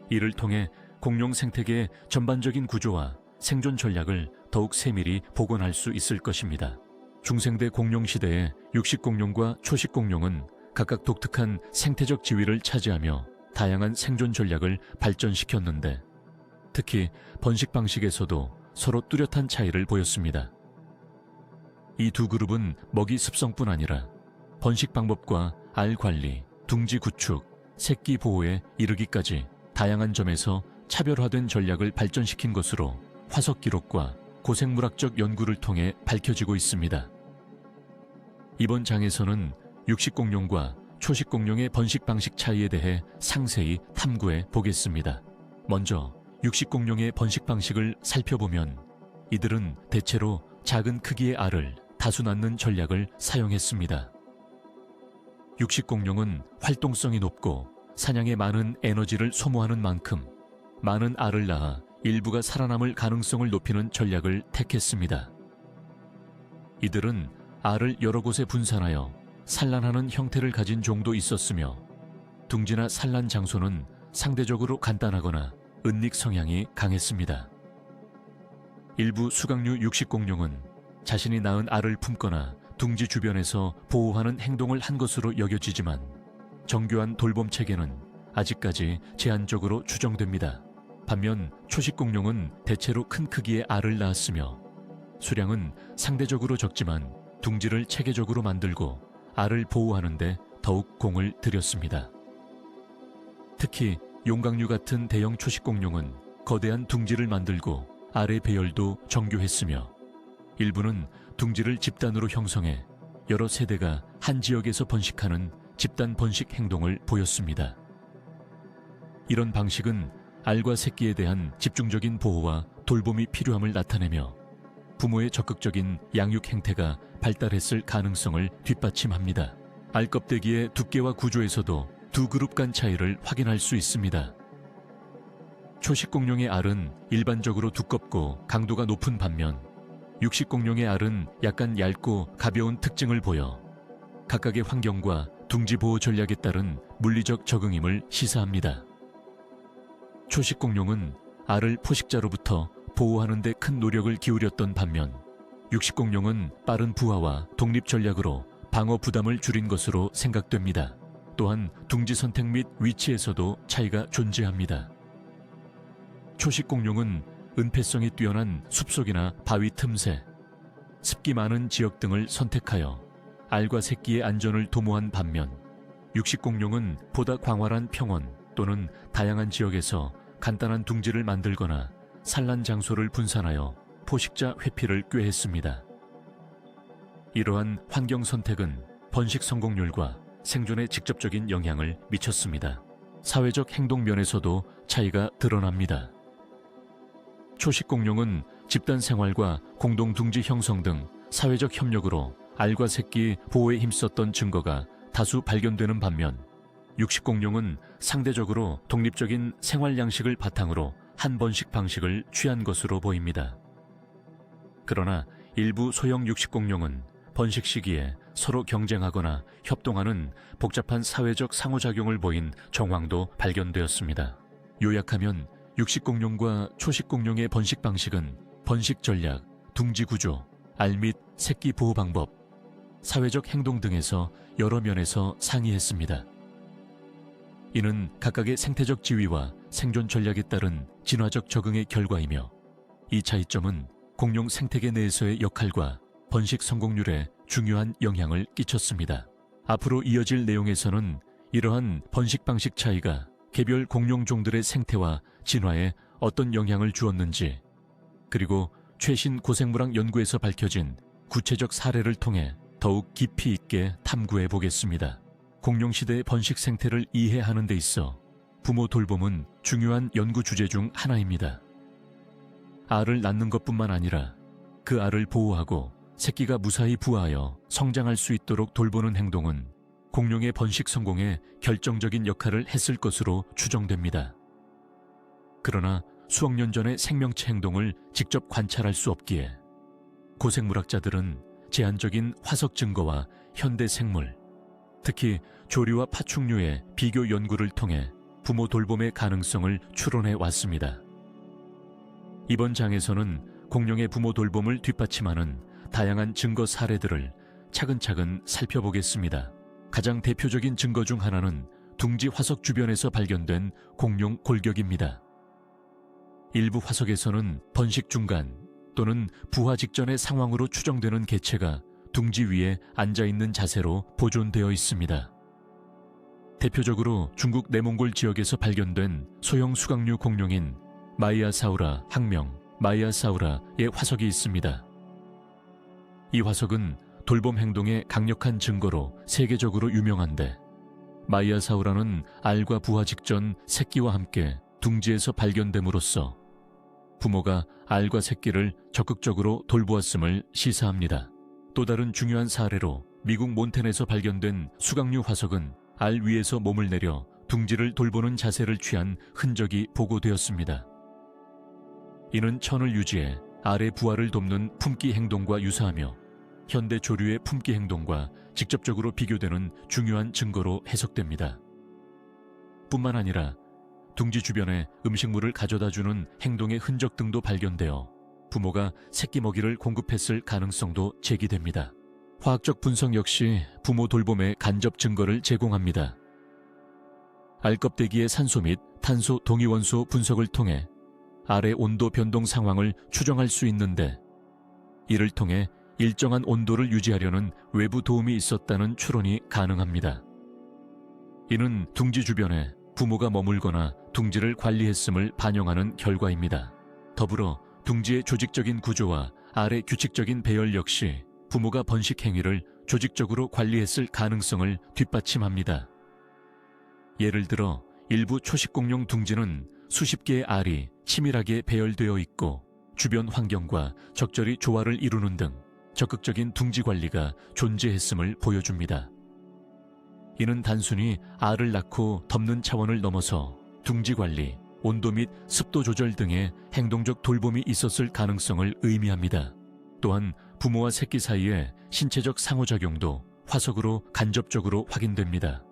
이를 통해 공룡 생태계의 전반적인 구조와 생존 전략을 더욱 세밀히 복원할 수 있을 것입니다. 중생대 공룡 시대의 육식공룡과 초식공룡은 각각 독특한 생태적 지위를 차지하며 다양한 생존 전략을 발전시켰는데 특히 번식 방식에서도 서로 뚜렷한 차이를 보였습니다. 이 두 그룹은 먹이 습성뿐 아니라 번식 방법과 알 관리, 둥지 구축, 새끼 보호에 이르기까지 다양한 점에서 차별화된 전략을 발전시킨 것으로 화석 기록과 고생물학적 연구를 통해 밝혀지고 있습니다. 이번 장에서는 육식공룡과 초식공룡의 번식 방식 차이에 대해 상세히 탐구해 보겠습니다. 먼저 육식공룡의 번식 방식을 살펴보면 이들은 대체로 작은 크기의 알을 다수 낳는 전략을 사용했습니다. 육식공룡은 활동성이 높고 사냥에 많은 에너지를 소모하는 만큼 많은 알을 낳아 일부가 살아남을 가능성을 높이는 전략을 택했습니다. 이들은 알을 여러 곳에 분산하여 산란하는 형태를 가진 종도 있었으며 둥지나 산란 장소는 상대적으로 간단하거나 은닉 성향이 강했습니다. 일부 수강류 육식공룡은 자신이 낳은 알을 품거나 둥지 주변에서 보호하는 행동을 한 것으로 여겨지지만 정교한 돌봄 체계는 아직까지 제한적으로 추정됩니다. 반면 초식공룡은 대체로 큰 크기의 알을 낳았으며 수량은 상대적으로 적지만 둥지를 체계적으로 만들고 알을 보호하는 데 더욱 공을 들였습니다. 특히 용광류 같은 대형 초식공룡은 거대한 둥지를 만들고 알의 배열도 정교했으며 일부는 둥지를 집단으로 형성해 여러 세대가 한 지역에서 번식하는 집단 번식 행동을 보였습니다. 이런 방식은 알과 새끼에 대한 집중적인 보호와 돌봄이 필요함을 나타내며 부모의 적극적인 양육 행태가 발달했을 가능성을 뒷받침합니다. 알 껍데기의 두께와 구조에서도 두 그룹 간 차이를 확인할 수 있습니다. 초식공룡의 알은 일반적으로 두껍고 강도가 높은 반면 육식공룡의 알은 약간 얇고 가벼운 특징을 보여 각각의 환경과 둥지 보호 전략에 따른 물리적 적응임을 시사합니다. 초식공룡은 알을 포식자로부터 보호하는 데 큰 노력을 기울였던 반면 육식공룡은 빠른 부화와 독립 전략으로 방어 부담을 줄인 것으로 생각됩니다. 또한 둥지 선택 및 위치에서도 차이가 존재합니다. 초식공룡은 은폐성이 뛰어난 숲속이나 바위 틈새, 습기 많은 지역 등을 선택하여 알과 새끼의 안전을 도모한 반면 육식공룡은 보다 광활한 평원 또는 다양한 지역에서 간단한 둥지를 만들거나 산란 장소를 분산하여 포식자 회피를 꾀했습니다. 이러한 환경 선택은 번식 성공률과 생존에 직접적인 영향을 미쳤습니다. 사회적 행동 면에서도 차이가 드러납니다. 초식공룡은 집단 생활과 공동 둥지 형성 등 사회적 협력으로 알과 새끼 보호에 힘썼던 증거가 다수 발견되는 반면 육식공룡은 상대적으로 독립적인 생활 양식을 바탕으로 한 번식 방식을 취한 것으로 보입니다. 그러나 일부 소형 육식공룡은 번식 시기에 서로 경쟁하거나 협동하는 복잡한 사회적 상호작용을 보인 정황도 발견되었습니다. 요약하면 육식공룡과 초식공룡의 번식 방식은 번식 전략, 둥지 구조, 알 및 새끼 보호 방법, 사회적 행동 등에서 여러 면에서 상이했습니다. 이는 각각의 생태적 지위와 생존 전략에 따른 진화적 적응의 결과이며 이 차이점은 공룡 생태계 내에서의 역할과 번식 성공률에 중요한 영향을 끼쳤습니다. 앞으로 이어질 내용에서는 이러한 번식 방식 차이가 개별 공룡종들의 생태와 진화에 어떤 영향을 주었는지, 그리고 최신 고생물학 연구에서 밝혀진 구체적 사례를 통해 더욱 깊이 있게 탐구해 보겠습니다. 공룡시대의 번식 생태를 이해하는 데 있어 부모 돌봄은 중요한 연구 주제 중 하나입니다. 알을 낳는 것뿐만 아니라 그 알을 보호하고 새끼가 무사히 부화하여 성장할 수 있도록 돌보는 행동은 공룡의 번식 성공에 결정적인 역할을 했을 것으로 추정됩니다. 그러나 수억 년 전의 생명체 행동을 직접 관찰할 수 없기에 고생물학자들은 제한적인 화석 증거와 현대 생물, 특히 조류와 파충류의 비교 연구를 통해 부모 돌봄의 가능성을 추론해 왔습니다. 이번 장에서는 공룡의 부모 돌봄을 뒷받침하는 다양한 증거 사례들을 차근차근 살펴보겠습니다. 가장 대표적인 증거 중 하나는 둥지 화석 주변에서 발견된 공룡 골격입니다. 일부 화석에서는 번식 중간 또는 부화 직전의 상황으로 추정되는 개체가 둥지 위에 앉아있는 자세로 보존되어 있습니다. 대표적으로 중국 내몽골 지역에서 발견된 소형 수각류 공룡인 마이아사우라, 학명 마이아사우라의 화석이 있습니다. 이 화석은 돌봄 행동의 강력한 증거로 세계적으로 유명한데, 마이아사우라는 알과 부화 직전 새끼와 함께 둥지에서 발견됨으로써 부모가 알과 새끼를 적극적으로 돌보았음을 시사합니다. 또 다른 중요한 사례로 미국 몬탠에서 발견된 수각류 화석은 알 위에서 몸을 내려 둥지를 돌보는 자세를 취한 흔적이 보고되었습니다. 이는 천을 유지해 알의 부화를 돕는 품기 행동과 유사하며 현대 조류의 품기 행동과 직접적으로 비교되는 중요한 증거로 해석됩니다. 뿐만 아니라 둥지 주변에 음식물을 가져다주는 행동의 흔적 등도 발견되어 부모가 새끼 먹이를 공급했을 가능성도 제기됩니다. 화학적 분석 역시 부모 돌봄의 간접 증거를 제공합니다. 알껍데기의 산소 및 탄소 동위원소 분석을 통해 알의 온도 변동 상황을 추정할 수 있는데, 이를 통해 일정한 온도를 유지하려는 외부 도움이 있었다는 추론이 가능합니다. 이는 둥지 주변에 부모가 머물거나 둥지를 관리했음을 반영하는 결과입니다. 더불어 둥지의 조직적인 구조와 알의 규칙적인 배열 역시 부모가 번식 행위를 조직적으로 관리했을 가능성을 뒷받침합니다. 예를 들어 일부 초식공룡 둥지는 수십 개의 알이 치밀하게 배열되어 있고 주변 환경과 적절히 조화를 이루는 등 적극적인 둥지 관리가 존재했음을 보여줍니다. 이는 단순히 알을 낳고 덮는 차원을 넘어서 둥지 관리, 온도 및 습도 조절 등의 행동적 돌봄이 있었을 가능성을 의미합니다. 또한 부모와 새끼 사이의 신체적 상호작용도 화석으로 간접적으로 확인됩니다.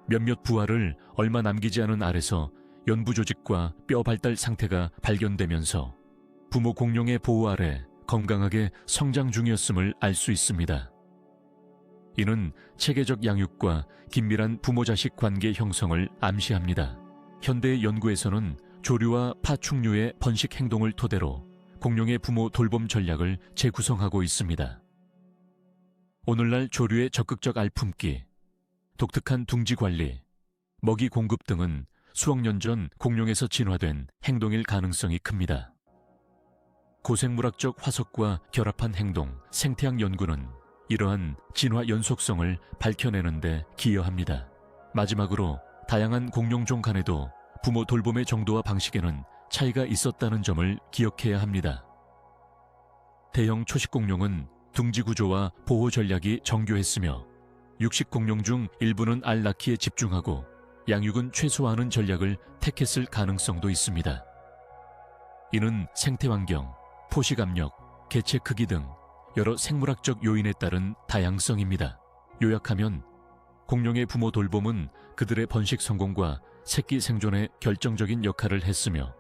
몇몇 부화를 얼마 남기지 않은 알에서 연부 조직과 뼈 발달 상태가 발견되면서 부모 공룡의 보호 아래 건강하게 성장 중이었음을 알 수 있습니다. 이는 체계적 양육과 긴밀한 부모-자식 관계 형성을 암시합니다. 현대의 연구에서는 조류와 파충류의 번식 행동을 토대로 공룡의 부모 돌봄 전략을 재구성하고 있습니다. 오늘날 조류의 적극적 알품기, 독특한 둥지 관리, 먹이 공급 등은 수억 년 전 공룡에서 진화된 행동일 가능성이 큽니다. 고생물학적 화석과 결합한 행동, 생태학 연구는 이러한 진화 연속성을 밝혀내는 데 기여합니다. 마지막으로 다양한 공룡종 간에도 부모 돌봄의 정도와 방식에는 차이가 있었다는 점을 기억해야 합니다. 대형 초식 공룡은 둥지 구조와 보호 전략이 정교했으며 육식 공룡 중 일부는 알 낳기에 집중하고 양육은 최소화하는 전략을 택했을 가능성도 있습니다. 이는 생태 환경, 포식 압력, 개체 크기 등 여러 생물학적 요인에 따른 다양성입니다. 요약하면 공룡의 부모 돌봄은 그들의 번식 성공과 새끼 생존에 결정적인 역할을 했으며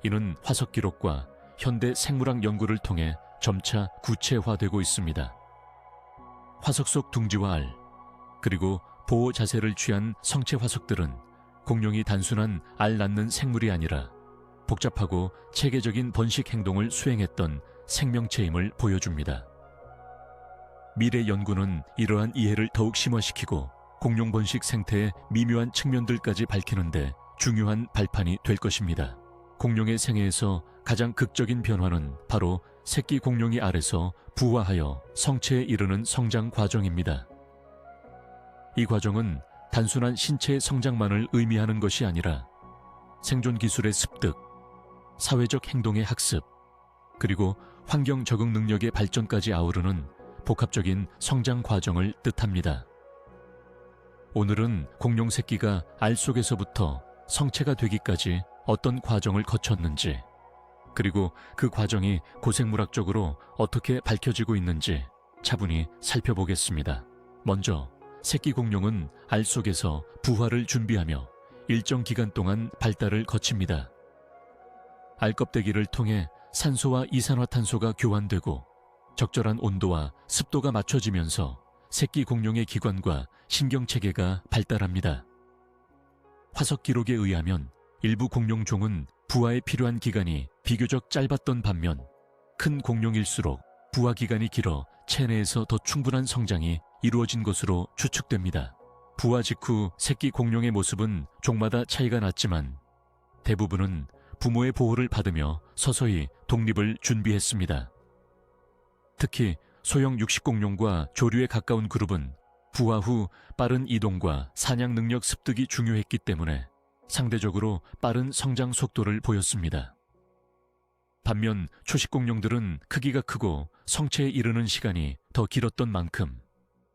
이는 화석 기록과 현대 생물학 연구를 통해 점차 구체화되고 있습니다. 화석 속 둥지와 알, 그리고 보호 자세를 취한 성체 화석들은 공룡이 단순한 알 낳는 생물이 아니라 복잡하고 체계적인 번식 행동을 수행했던 생명체임을 보여줍니다. 미래 연구는 이러한 이해를 더욱 심화시키고 공룡 번식 생태의 미묘한 측면들까지 밝히는데 중요한 발판이 될 것입니다. 공룡의 생애에서 가장 극적인 변화는 바로 새끼 공룡이 알에서 부화하여 성체에 이르는 성장 과정입니다. 이 과정은 단순한 신체의 성장만을 의미하는 것이 아니라 생존 기술의 습득, 사회적 행동의 학습, 그리고 환경 적응 능력의 발전까지 아우르는 복합적인 성장 과정을 뜻합니다. 오늘은 공룡 새끼가 알 속에서부터 성체가 되기까지 어떤 과정을 거쳤는지, 그리고 그 과정이 고생물학적으로 어떻게 밝혀지고 있는지 차분히 살펴보겠습니다. 먼저 새끼 공룡은 알 속에서 부화를 준비하며 일정 기간 동안 발달을 거칩니다. 알 껍데기를 통해 산소와 이산화탄소가 교환되고 적절한 온도와 습도가 맞춰지면서 새끼 공룡의 기관과 신경체계가 발달합니다. 화석 기록에 의하면 일부 공룡종은 부화에 필요한 기간이 비교적 짧았던 반면 큰 공룡일수록 부화 기간이 길어 체내에서 더 충분한 성장이 이루어진 것으로 추측됩니다. 부화 직후 새끼 공룡의 모습은 종마다 차이가 났지만 대부분은 부모의 보호를 받으며 서서히 독립을 준비했습니다. 특히 소형 육식공룡과 조류에 가까운 그룹은 부화 후 빠른 이동과 사냥 능력 습득이 중요했기 때문에 상대적으로 빠른 성장 속도를 보였습니다. 반면 초식공룡들은 크기가 크고 성체에 이르는 시간이 더 길었던 만큼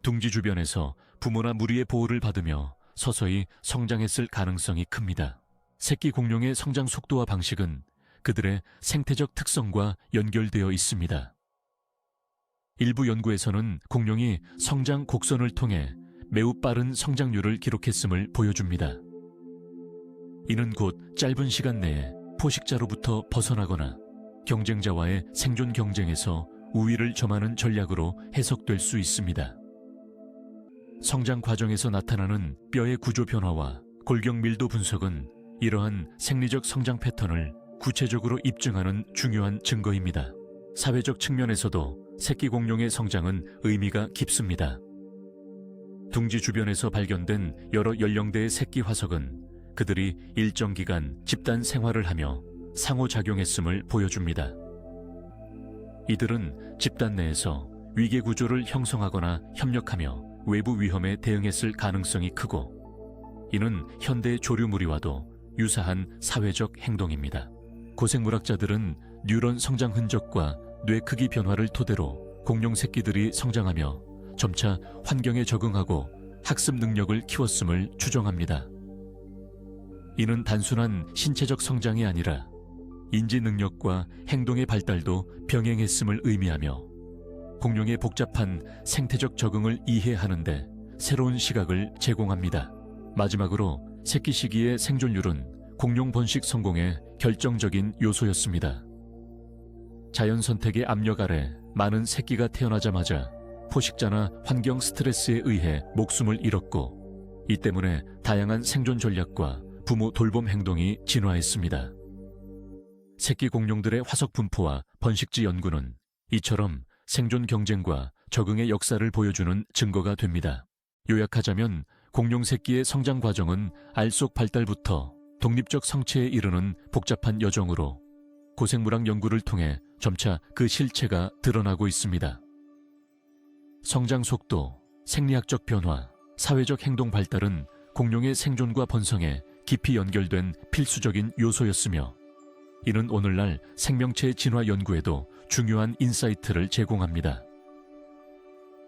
둥지 주변에서 부모나 무리의 보호를 받으며 서서히 성장했을 가능성이 큽니다. 새끼 공룡의 성장 속도와 방식은 그들의 생태적 특성과 연결되어 있습니다. 일부 연구에서는 공룡이 성장 곡선을 통해 매우 빠른 성장률을 기록했음을 보여줍니다. 이는 곧 짧은 시간 내에 포식자로부터 벗어나거나 경쟁자와의 생존 경쟁에서 우위를 점하는 전략으로 해석될 수 있습니다. 성장 과정에서 나타나는 뼈의 구조 변화와 골격 밀도 분석은 이러한 생리적 성장 패턴을 구체적으로 입증하는 중요한 증거입니다. 사회적 측면에서도 새끼 공룡의 성장은 의미가 깊습니다. 둥지 주변에서 발견된 여러 연령대의 새끼 화석은 그들이 일정 기간 집단 생활을 하며 상호작용했음을 보여줍니다. 이들은 집단 내에서 위계 구조를 형성하거나 협력하며 외부 위험에 대응했을 가능성이 크고 이는 현대의 조류 무리와도 유사한 사회적 행동입니다. 고생물학자들은 뉴런 성장 흔적과 뇌 크기 변화를 토대로 공룡 새끼들이 성장하며 점차 환경에 적응하고 학습 능력을 키웠음을 추정합니다. 이는 단순한 신체적 성장이 아니라 인지 능력과 행동의 발달도 병행했음을 의미하며 공룡의 복잡한 생태적 적응을 이해하는데 새로운 시각을 제공합니다. 마지막으로 새끼 시기의 생존율은 공룡 번식 성공의 결정적인 요소였습니다. 자연 선택의 압력 아래 많은 새끼가 태어나자마자 포식자나 환경 스트레스에 의해 목숨을 잃었고 이 때문에 다양한 생존 전략과 부모 돌봄 행동이 진화했습니다. 새끼 공룡들의 화석 분포와 번식지 연구는 이처럼 생존 경쟁과 적응의 역사를 보여주는 증거가 됩니다. 요약하자면 공룡 새끼의 성장 과정은 알 속 발달부터 독립적 성체에 이르는 복잡한 여정으로 고생물학 연구를 통해 점차 그 실체가 드러나고 있습니다. 성장 속도, 생리학적 변화, 사회적 행동 발달은 공룡의 생존과 번성에 깊이 연결된 필수적인 요소였으며 이는 오늘날 생명체 진화 연구에도 중요한 인사이트를 제공합니다.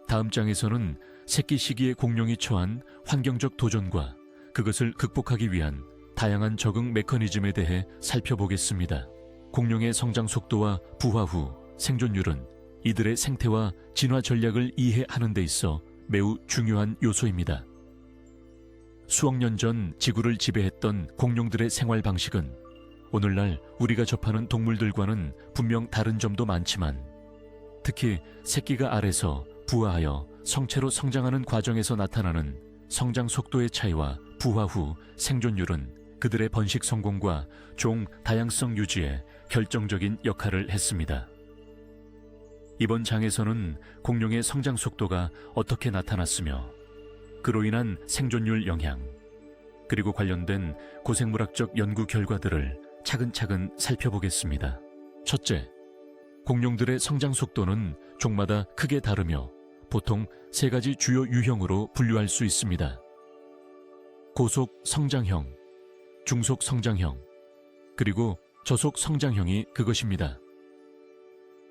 다음 장에서는 새끼 시기의 공룡이 처한 환경적 도전과 그것을 극복하기 위한 다양한 적응 메커니즘에 대해 살펴보겠습니다. 공룡의 성장 속도와 부화 후 생존율은 이들의 생태와 진화 전략을 이해하는 데 있어 매우 중요한 요소입니다. 수억 년 전 지구를 지배했던 공룡들의 생활 방식은 오늘날 우리가 접하는 동물들과는 분명 다른 점도 많지만 특히 새끼가 알에서 부화하여 성체로 성장하는 과정에서 나타나는 성장 속도의 차이와 부화 후 생존율은 그들의 번식 성공과 종 다양성 유지에 결정적인 역할을 했습니다. 이번 장에서는 공룡의 성장 속도가 어떻게 나타났으며 그로 인한 생존율 영향, 그리고 관련된 고생물학적 연구 결과들을 차근차근 살펴보겠습니다. 첫째, 공룡들의 성장 속도는 종마다 크게 다르며 보통 세 가지 주요 유형으로 분류할 수 있습니다. 고속 성장형, 중속 성장형, 그리고 저속 성장형이 그것입니다.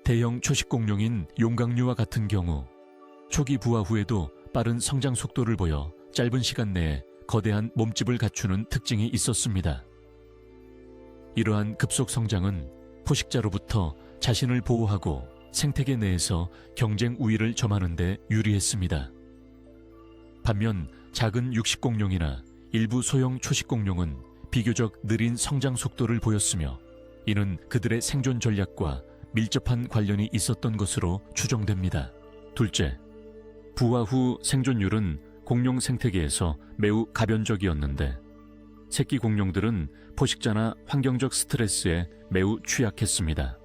대형 초식 공룡인 용각류와 같은 경우 초기 부화 후에도 빠른 성장 속도를 보여 짧은 시간 내에 거대한 몸집을 갖추는 특징이 있었습니다. 이러한 급속 성장은 포식자로부터 자신을 보호하고 생태계 내에서 경쟁 우위를 점하는 데 유리했습니다. 반면 작은 육식공룡이나 일부 소형 초식공룡은 비교적 느린 성장 속도를 보였으며 이는 그들의 생존 전략과 밀접한 관련이 있었던 것으로 추정됩니다. 둘째, 부화 후 생존율은 공룡 생태계에서 매우 가변적이었는데 새끼 공룡들은 포식자나 환경적 스트레스에 매우 취약했습니다.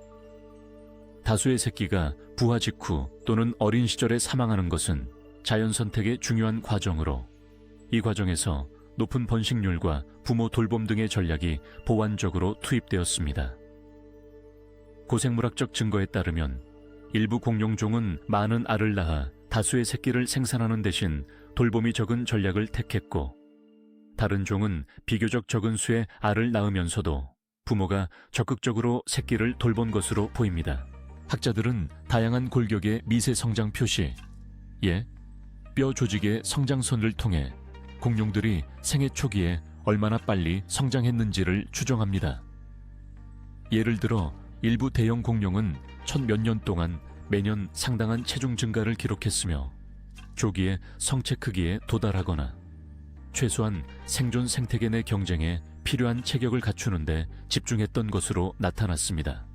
다수의 새끼가 부화 직후 또는 어린 시절에 사망하는 것은 자연 선택의 중요한 과정으로 이 과정에서 높은 번식률과 부모 돌봄 등의 전략이 보완적으로 투입되었습니다. 고생물학적 증거에 따르면 일부 공룡종은 많은 알을 낳아 다수의 새끼를 생산하는 대신 돌봄이 적은 전략을 택했고 다른 종은 비교적 적은 수의 알을 낳으면서도 부모가 적극적으로 새끼를 돌본 것으로 보입니다. 학자들은 다양한 골격의 미세 성장 표시, 뼈 조직의 성장선을 통해 공룡들이 생애 초기에 얼마나 빨리 성장했는지를 추정합니다. 예를 들어 일부 대형 공룡은 천 몇 년 동안 매년 상당한 체중 증가를 기록했으며 조기에 성체 크기에 도달하거나 최소한 생존 생태계 내 경쟁에 필요한 체격을 갖추는 데 집중했던 것으로 나타났습니다.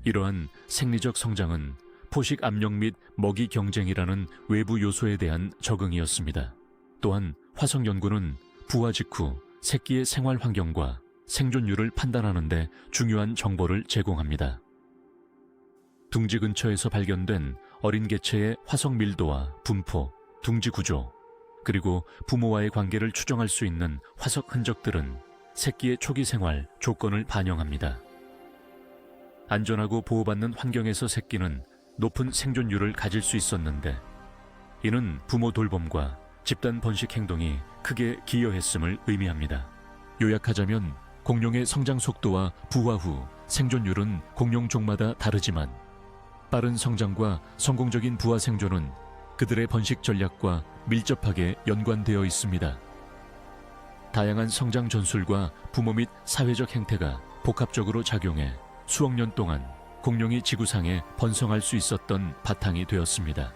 이러한 생리적 성장은 포식 압력 및 먹이 경쟁이라는 외부 요소에 대한 적응이었습니다. 또한 화석 연구는 부화 직후 새끼의 생활 환경과 생존율을 판단하는 데 중요한 정보를 제공합니다. 둥지 근처에서 발견된 어린 개체의 화석 밀도와 분포, 둥지 구조, 그리고 부모와의 관계를 추정할 수 있는 화석 흔적들은 새끼의 초기 생활 조건을 반영합니다. 안전하고 보호받는 환경에서 새끼는 높은 생존율을 가질 수 있었는데 이는 부모 돌봄과 집단 번식 행동이 크게 기여했음을 의미합니다. 요약하자면 공룡의 성장 속도와 부화 후 생존율은 공룡종마다 다르지만 빠른 성장과 성공적인 부화 생존은 그들의 번식 전략과 밀접하게 연관되어 있습니다. 다양한 성장 전술과 부모 및 사회적 행태가 복합적으로 작용해 수억 년 동안 공룡이 지구상에 번성할 수 있었던 바탕이 되었습니다.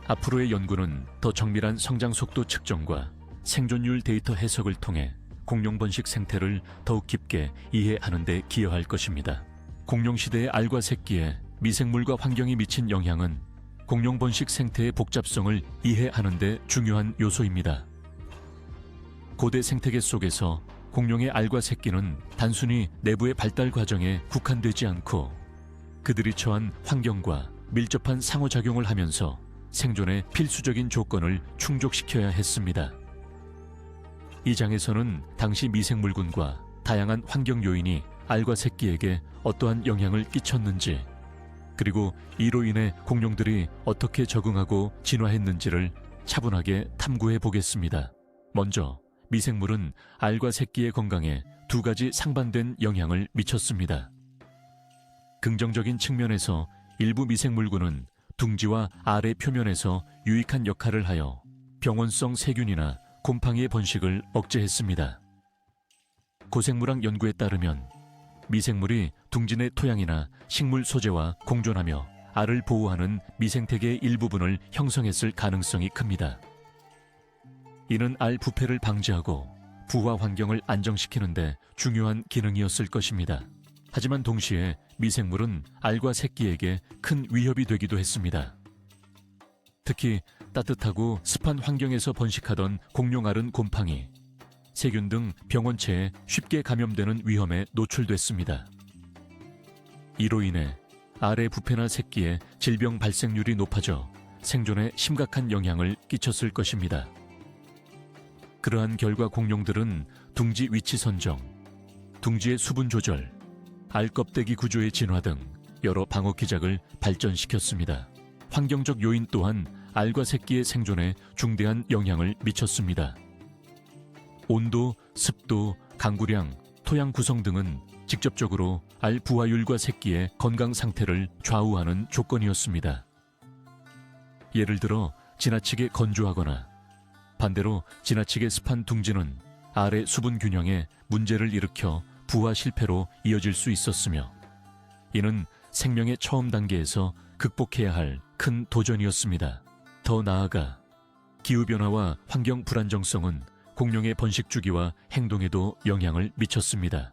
앞으로의 연구는 더 정밀한 성장 속도 측정과 생존율 데이터 해석을 통해 공룡 번식 생태를 더욱 깊게 이해하는 데 기여할 것입니다. 공룡 시대의 알과 새끼에 미생물과 환경이 미친 영향은 공룡 번식 생태의 복잡성을 이해하는 데 중요한 요소입니다. 고대 생태계 속에서 공룡의 알과 새끼는 단순히 내부의 발달 과정에 국한되지 않고 그들이 처한 환경과 밀접한 상호작용을 하면서 생존의 필수적인 조건을 충족시켜야 했습니다. 이 장에서는 당시 미생물군과 다양한 환경 요인이 알과 새끼에게 어떠한 영향을 끼쳤는지, 그리고 이로 인해 공룡들이 어떻게 적응하고 진화했는지를 차분하게 탐구해 보겠습니다. 먼저 미생물은 알과 새끼의 건강에 두 가지 상반된 영향을 미쳤습니다. 긍정적인 측면에서 일부 미생물군은 둥지와 알의 표면에서 유익한 역할을 하여 병원성 세균이나 곰팡이의 번식을 억제했습니다. 고생물학 연구에 따르면 미생물이 둥지 내 토양이나 식물 소재와 공존하며 알을 보호하는 미생태계의 일부분을 형성했을 가능성이 큽니다. 이는 알 부패를 방지하고 부화 환경을 안정시키는 데 중요한 기능이었을 것입니다. 하지만 동시에 미생물은 알과 새끼에게 큰 위협이 되기도 했습니다. 특히 따뜻하고 습한 환경에서 번식하던 공룡알은 곰팡이, 세균 등 병원체에 쉽게 감염되는 위험에 노출됐습니다. 이로 인해 알의 부패나 새끼의 질병 발생률이 높아져 생존에 심각한 영향을 끼쳤을 것입니다. 그러한 결과 공룡들은 둥지 위치 선정, 둥지의 수분 조절, 알 껍데기 구조의 진화 등 여러 방어 기작을 발전시켰습니다. 환경적 요인 또한 알과 새끼의 생존에 중대한 영향을 미쳤습니다. 온도, 습도, 강구량, 토양 구성 등은 직접적으로 알 부화율과 새끼의 건강 상태를 좌우하는 조건이었습니다. 예를 들어 지나치게 건조하거나 반대로 지나치게 습한 둥지는 알의 수분 균형에 문제를 일으켜 부화 실패로 이어질 수 있었으며, 이는 생명의 처음 단계에서 극복해야 할 큰 도전이었습니다. 더 나아가 기후변화와 환경 불안정성은 공룡의 번식 주기와 행동에도 영향을 미쳤습니다.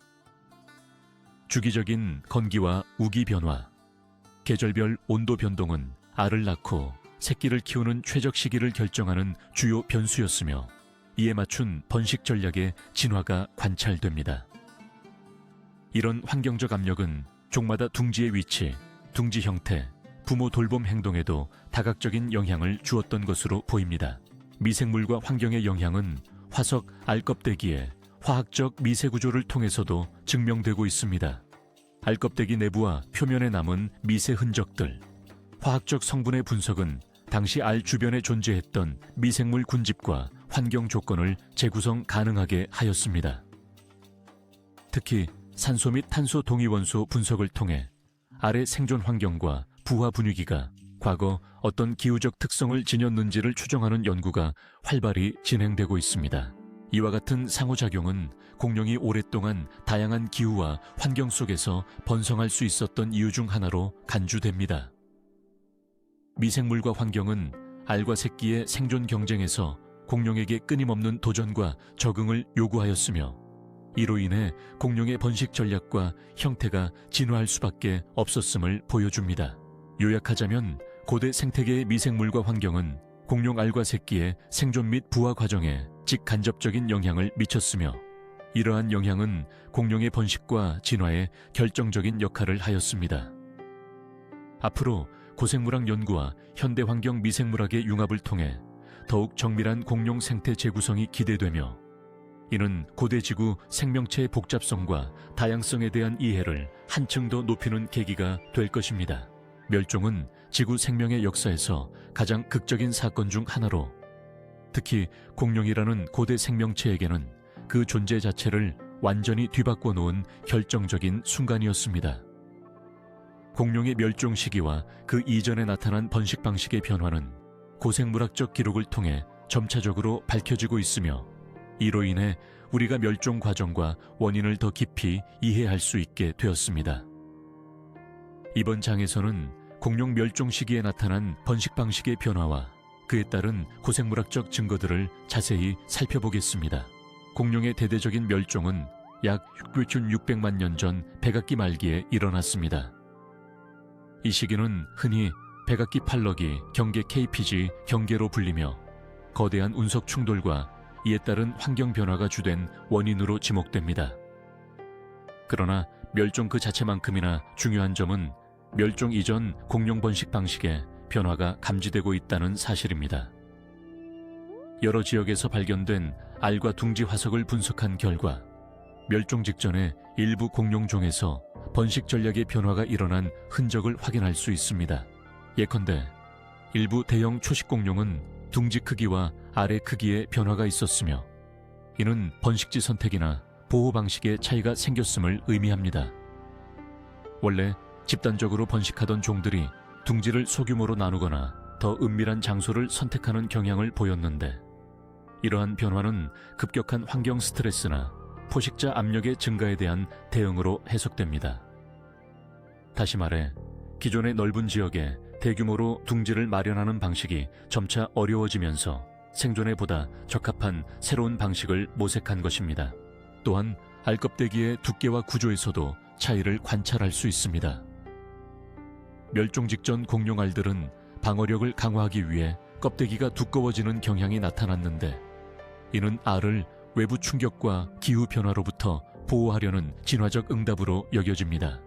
주기적인 건기와 우기 변화, 계절별 온도 변동은 알을 낳고 새끼를 키우는 최적 시기를 결정하는 주요 변수였으며, 이에 맞춘 번식 전략의 진화가 관찰됩니다. 이런 환경적 압력은 종마다 둥지의 위치, 둥지 형태, 부모 돌봄 행동에도 다각적인 영향을 주었던 것으로 보입니다. 미생물과 환경의 영향은 화석 알껍데기의 화학적 미세 구조를 통해서도 증명되고 있습니다. 알껍데기 내부와 표면에 남은 미세 흔적들, 화학적 성분의 분석은 당시 알 주변에 존재했던 미생물 군집과 환경 조건을 재구성 가능하게 하였습니다. 특히 산소 및 탄소 동위원소 분석을 통해 알의 생존 환경과 부화 분위기가 과거 어떤 기후적 특성을 지녔는지를 추정하는 연구가 활발히 진행되고 있습니다. 이와 같은 상호작용은 공룡이 오랫동안 다양한 기후와 환경 속에서 번성할 수 있었던 이유 중 하나로 간주됩니다. 미생물과 환경은 알과 새끼의 생존 경쟁에서 공룡에게 끊임없는 도전과 적응을 요구하였으며, 이로 인해 공룡의 번식 전략과 형태가 진화할 수밖에 없었음을 보여줍니다. 요약하자면 고대 생태계의 미생물과 환경은 공룡 알과 새끼의 생존 및 부화 과정에 직간접적인 영향을 미쳤으며, 이러한 영향은 공룡의 번식과 진화에 결정적인 역할을 하였습니다. 앞으로 고생물학 연구와 현대환경 미생물학의 융합을 통해 더욱 정밀한 공룡 생태 재구성이 기대되며, 이는 고대 지구 생명체의 복잡성과 다양성에 대한 이해를 한층 더 높이는 계기가 될 것입니다. 멸종은 지구 생명의 역사에서 가장 극적인 사건 중 하나로, 특히 공룡이라는 고대 생명체에게는 그 존재 자체를 완전히 뒤바꿔 놓은 결정적인 순간이었습니다. 공룡의 멸종 시기와 그 이전에 나타난 번식 방식의 변화는 고생물학적 기록을 통해 점차적으로 밝혀지고 있으며, 이로 인해 우리가 멸종 과정과 원인을 더 깊이 이해할 수 있게 되었습니다. 이번 장에서는 공룡 멸종 시기에 나타난 번식 방식의 변화와 그에 따른 고생물학적 증거들을 자세히 살펴보겠습니다. 공룡의 대대적인 멸종은 약 6,600만 년 전 백악기 말기에 일어났습니다. 이 시기는 흔히 백악기 팔러기 경계 KPG 경계로 불리며, 거대한 운석 충돌과 이에 따른 환경 변화가 주된 원인으로 지목됩니다. 그러나 멸종 그 자체만큼이나 중요한 점은 멸종 이전 공룡 번식 방식에 변화가 감지되고 있다는 사실입니다. 여러 지역에서 발견된 알과 둥지 화석을 분석한 결과 멸종 직전에 일부 공룡종에서 번식 전략의 변화가 일어난 흔적을 확인할 수 있습니다. 예컨대 일부 대형 초식 공룡은 둥지 크기와 알의 크기에 변화가 있었으며 이는 번식지 선택이나 보호 방식에 차이가 생겼음을 의미합니다. 원래 집단적으로 번식하던 종들이 둥지를 소규모로 나누거나 더 은밀한 장소를 선택하는 경향을 보였는데 이러한 변화는 급격한 환경 스트레스나 포식자 압력의 증가에 대한 대응으로 해석됩니다. 다시 말해 기존의 넓은 지역에 대규모로 둥지를 마련하는 방식이 점차 어려워지면서 생존에 보다 적합한 새로운 방식을 모색한 것입니다. 또한 알껍데기의 두께와 구조에서도 차이를 관찰할 수 있습니다. 멸종 직전 공룡알들은 방어력을 강화하기 위해 껍데기가 두꺼워지는 경향이 나타났는데 이는 알을 외부 충격과 기후 변화로부터 보호하려는 진화적 응답으로 여겨집니다.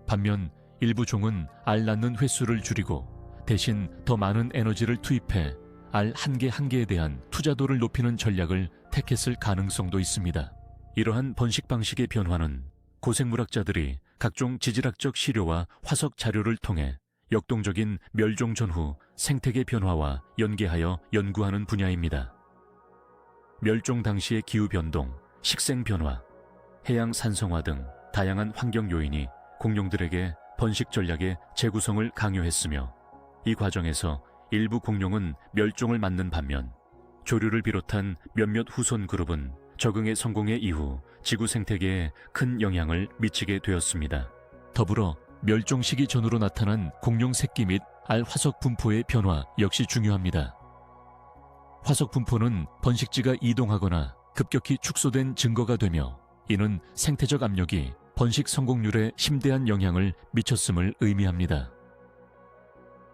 반면 일부 종은 알 낳는 횟수를 줄이고 대신 더 많은 에너지를 투입해 알 한 개 한 개에 대한 투자도를 높이는 전략을 택했을 가능성도 있습니다. 이러한 번식 방식의 변화는 고생물학자들이 각종 지질학적 시료와 화석 자료를 통해 역동적인 멸종 전후 생태계 변화와 연계하여 연구하는 분야입니다. 멸종 당시의 기후 변동, 식생 변화, 해양 산성화 등 다양한 환경 요인이 공룡들에게 번식 전략의 재구성을 강요했으며 이 과정에서 일부 공룡은 멸종을 맞는 반면 조류를 비롯한 몇몇 후손 그룹은 적응의 성공의 이후 지구 생태계에 큰 영향을 미치게 되었습니다. 더불어 멸종 시기 전후로 나타난 공룡 새끼 및 알 화석 분포의 변화 역시 중요합니다. 화석 분포는 번식지가 이동하거나 급격히 축소된 증거가 되며 이는 생태적 압력이 번식 성공률에 심대한 영향을 미쳤음을 의미합니다.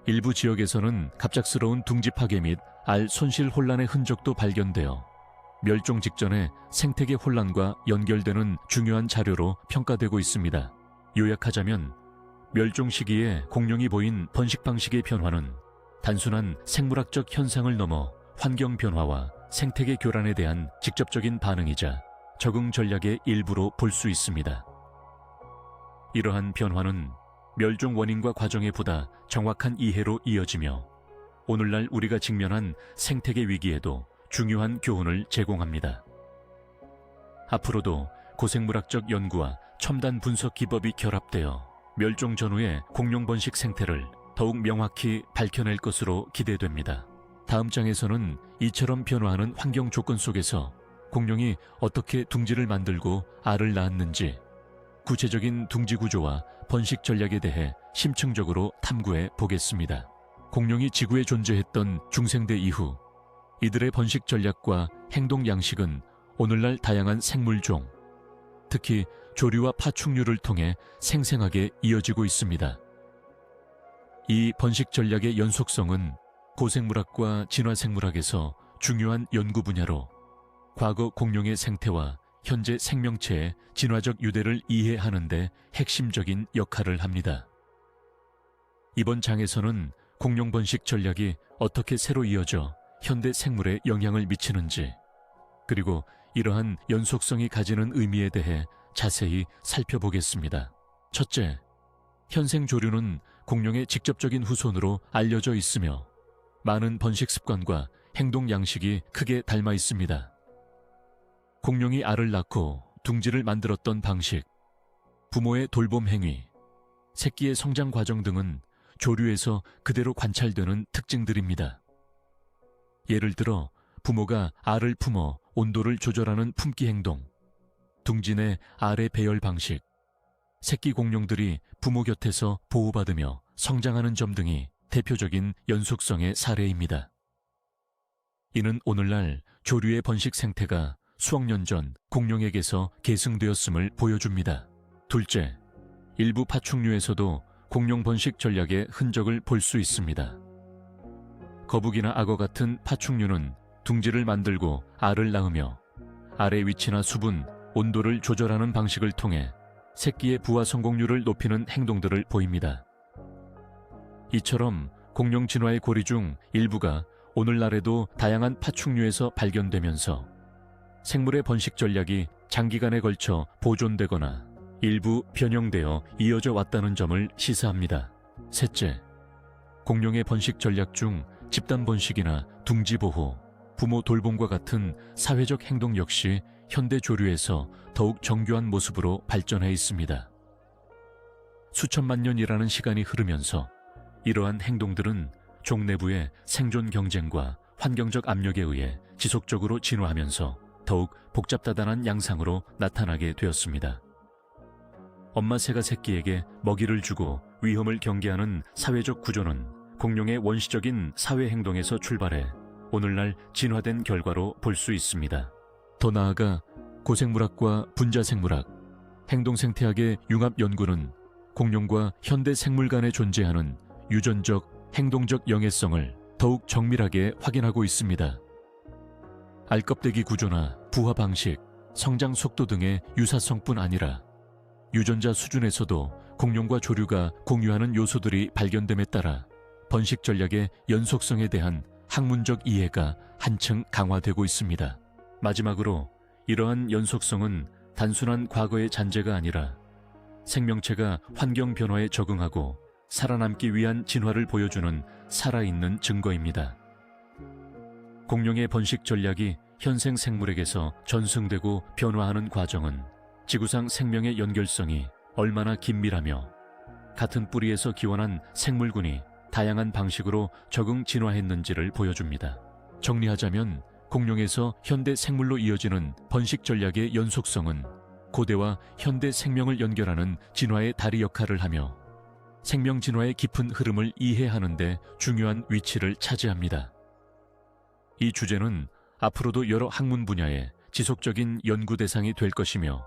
일부 지역에서는 갑작스러운 둥지 파괴 및 알 손실 혼란의 흔적도 발견되어 멸종 직전의 생태계 혼란과 연결되는 중요한 자료로 평가되고 있습니다. 요약하자면 멸종 시기에 공룡이 보인 번식 방식의 변화는 단순한 생물학적 현상을 넘어 환경 변화와 생태계 교란에 대한 직접적인 반응이자 적응 전략의 일부로 볼 수 있습니다. 이러한 변화는 멸종 원인과 과정의 보다 정확한 이해로 이어지며 오늘날 우리가 직면한 생태계 위기에도 중요한 교훈을 제공합니다. 앞으로도 고생물학적 연구와 첨단 분석 기법이 결합되어 멸종 전후의 공룡 번식 생태를 더욱 명확히 밝혀낼 것으로 기대됩니다. 다음 장에서는 이처럼 변화하는 환경 조건 속에서 공룡이 어떻게 둥지를 만들고 알을 낳았는지 구체적인 둥지 구조와 번식 전략에 대해 심층적으로 탐구해 보겠습니다. 공룡이 지구에 존재했던 중생대 이후 이들의 번식 전략과 행동 양식은 오늘날 다양한 생물종, 특히 조류와 파충류를 통해 생생하게 이어지고 있습니다. 이 번식 전략의 연속성은 고생물학과 진화생물학에서 중요한 연구 분야로 과거 공룡의 생태와 현재 생명체의 진화적 유대를 이해하는 데 핵심적인 역할을 합니다. 이번 장에서는 공룡 번식 전략이 어떻게 새로 이어져 현대 생물에 영향을 미치는지, 그리고 이러한 연속성이 가지는 의미에 대해 자세히 살펴보겠습니다. 첫째, 현생 조류는 공룡의 직접적인 후손으로 알려져 있으며 많은 번식 습관과 행동 양식이 크게 닮아 있습니다. 공룡이 알을 낳고 둥지를 만들었던 방식, 부모의 돌봄 행위, 새끼의 성장 과정 등은 조류에서 그대로 관찰되는 특징들입니다. 예를 들어 부모가 알을 품어 온도를 조절하는 품기 행동, 둥지 내 알의 배열 방식, 새끼 공룡들이 부모 곁에서 보호받으며 성장하는 점 등이 대표적인 연속성의 사례입니다. 이는 오늘날 조류의 번식 생태가 수억 년 전 공룡에게서 계승되었음을 보여줍니다. 둘째, 일부 파충류에서도 공룡 번식 전략의 흔적을 볼 수 있습니다. 거북이나 악어 같은 파충류는 둥지를 만들고 알을 낳으며 알의 위치나 수분, 온도를 조절하는 방식을 통해 새끼의 부화 성공률을 높이는 행동들을 보입니다. 이처럼 공룡 진화의 고리 중 일부가 오늘날에도 다양한 파충류에서 발견되면서 생물의 번식 전략이 장기간에 걸쳐 보존되거나 일부 변형되어 이어져 왔다는 점을 시사합니다. 셋째, 공룡의 번식 전략 중 집단 번식이나 둥지 보호, 부모 돌봄과 같은 사회적 행동 역시 현대 조류에서 더욱 정교한 모습으로 발전해 있습니다. 수천만 년이라는 시간이 흐르면서 이러한 행동들은 종 내부의 생존 경쟁과 환경적 압력에 의해 지속적으로 진화하면서 더욱 복잡다단한 양상으로 나타나게 되었습니다. 엄마 새가 새끼에게 먹이를 주고 위험을 경계하는 사회적 구조는 공룡의 원시적인 사회 행동에서 출발해 오늘날 진화된 결과로 볼 수 있습니다. 더 나아가 고생물학과 분자생물학, 행동생태학의 융합 연구는 공룡과 현대 생물 간에 존재하는 유전적, 행동적 영해성을 더욱 정밀하게 확인하고 있습니다. 알껍데기 구조나 부화 방식, 성장 속도 등의 유사성뿐 아니라 유전자 수준에서도 공룡과 조류가 공유하는 요소들이 발견됨에 따라 번식 전략의 연속성에 대한 학문적 이해가 한층 강화되고 있습니다. 마지막으로 이러한 연속성은 단순한 과거의 잔재가 아니라 생명체가 환경 변화에 적응하고 살아남기 위한 진화를 보여주는 살아있는 증거입니다. 공룡의 번식 전략이 현생 생물에게서 전승되고 변화하는 과정은 지구상 생명의 연결성이 얼마나 긴밀하며 같은 뿌리에서 기원한 생물군이 다양한 방식으로 적응 진화했는지를 보여줍니다. 정리하자면 공룡에서 현대 생물로 이어지는 번식 전략의 연속성은 고대와 현대 생명을 연결하는 진화의 다리 역할을 하며 생명 진화의 깊은 흐름을 이해하는 데 중요한 위치를 차지합니다. 이 주제는 앞으로도 여러 학문 분야의 지속적인 연구 대상이 될 것이며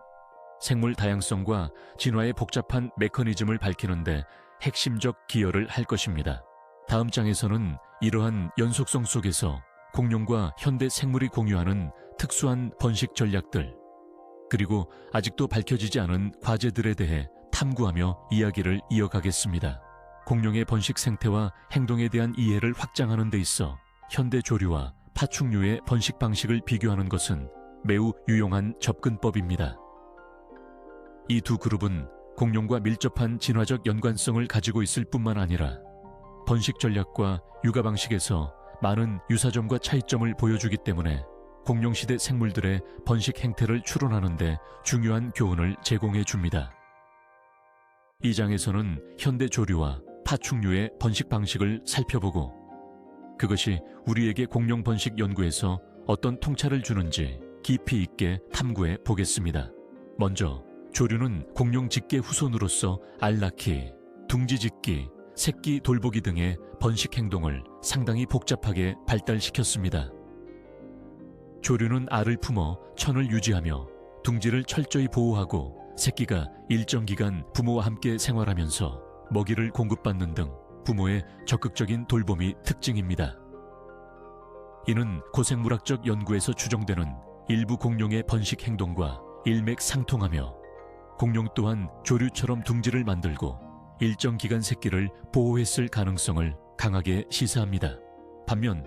생물 다양성과 진화의 복잡한 메커니즘을 밝히는데 핵심적 기여를 할 것입니다. 다음 장에서는 이러한 연속성 속에서 공룡과 현대 생물이 공유하는 특수한 번식 전략들, 그리고 아직도 밝혀지지 않은 과제들에 대해 탐구하며 이야기를 이어가겠습니다. 공룡의 번식 생태와 행동에 대한 이해를 확장하는 데 있어 현대 조류와 파충류의 번식 방식을 비교하는 것은 매우 유용한 접근법입니다. 이 두 그룹은 공룡과 밀접한 진화적 연관성을 가지고 있을 뿐만 아니라 번식 전략과 육아 방식에서 많은 유사점과 차이점을 보여주기 때문에 공룡시대 생물들의 번식 행태를 추론하는 데 중요한 교훈을 제공해 줍니다. 이 장에서는 현대 조류와 파충류의 번식 방식을 살펴보고 그것이 우리에게 공룡 번식 연구에서 어떤 통찰을 주는지 깊이 있게 탐구해 보겠습니다. 먼저 조류는 공룡 직계 후손으로서 알 낳기, 둥지 짓기, 새끼 돌보기 등의 번식 행동을 상당히 복잡하게 발달시켰습니다. 조류는 알을 품어 천을 유지하며 둥지를 철저히 보호하고 새끼가 일정 기간 부모와 함께 생활하면서 먹이를 공급받는 등 부모의 적극적인 돌봄이 특징입니다. 이는 고생물학적 연구에서 추정되는 일부 공룡의 번식 행동과 일맥상통하며 공룡 또한 조류처럼 둥지를 만들고 일정 기간 새끼를 보호했을 가능성을 강하게 시사합니다. 반면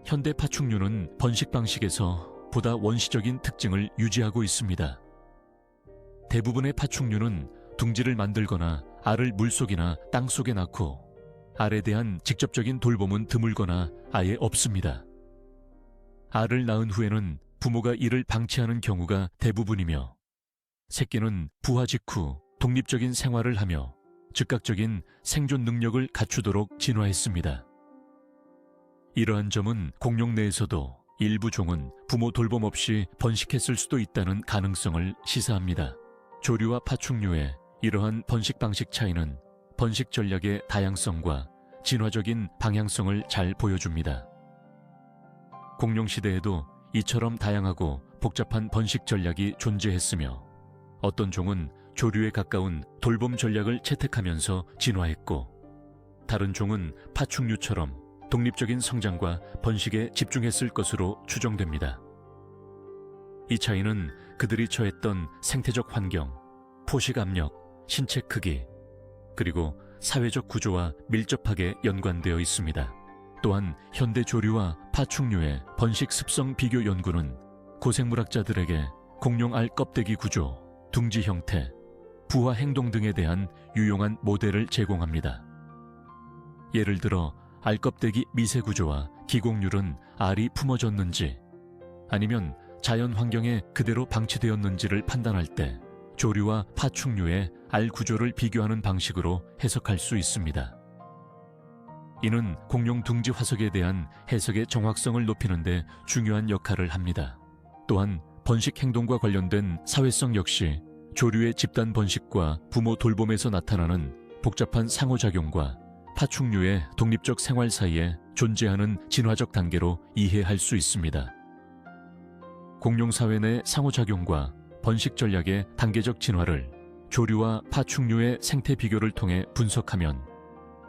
현대 파충류는 번식 방식에서 보다 원시적인 특징을 유지하고 있습니다. 대부분의 파충류는 둥지를 만들거나 알을 물속이나 땅속에 낳고 알에 대한 직접적인 돌봄은 드물거나 아예 없습니다. 알을 낳은 후에는 부모가 이를 방치하는 경우가 대부분이며 새끼는 부화 직후 독립적인 생활을 하며 즉각적인 생존 능력을 갖추도록 진화했습니다. 이러한 점은 공룡 내에서도 일부 종은 부모 돌봄 없이 번식했을 수도 있다는 가능성을 시사합니다. 조류와 파충류의 이러한 번식 방식 차이는 번식 전략의 다양성과 진화적인 방향성을 잘 보여줍니다. 공룡 시대에도 이처럼 다양하고 복잡한 번식 전략이 존재했으며 어떤 종은 조류에 가까운 돌봄 전략을 채택하면서 진화했고 다른 종은 파충류처럼 독립적인 성장과 번식에 집중했을 것으로 추정됩니다. 이 차이는 그들이 처했던 생태적 환경, 포식 압력, 신체 크기, 그리고 사회적 구조와 밀접하게 연관되어 있습니다. 또한 현대 조류와 파충류의 번식 습성 비교 연구는 고생물학자들에게 공룡 알 껍데기 구조, 둥지 형태, 부화 행동 등에 대한 유용한 모델을 제공합니다. 예를 들어 알 껍데기 미세 구조와 기공률은 알이 품어졌는지 아니면 자연 환경에 그대로 방치되었는지를 판단할 때 조류와 파충류의 알 구조를 비교하는 방식으로 해석할 수 있습니다. 이는 공룡 둥지 화석에 대한 해석의 정확성을 높이는 데 중요한 역할을 합니다. 또한 번식 행동과 관련된 사회성 역시 조류의 집단 번식과 부모 돌봄에서 나타나는 복잡한 상호작용과 파충류의 독립적 생활 사이에 존재하는 진화적 단계로 이해할 수 있습니다. 공룡 사회 내 상호작용과 번식 전략의 단계적 진화를 조류와 파충류의 생태 비교를 통해 분석하면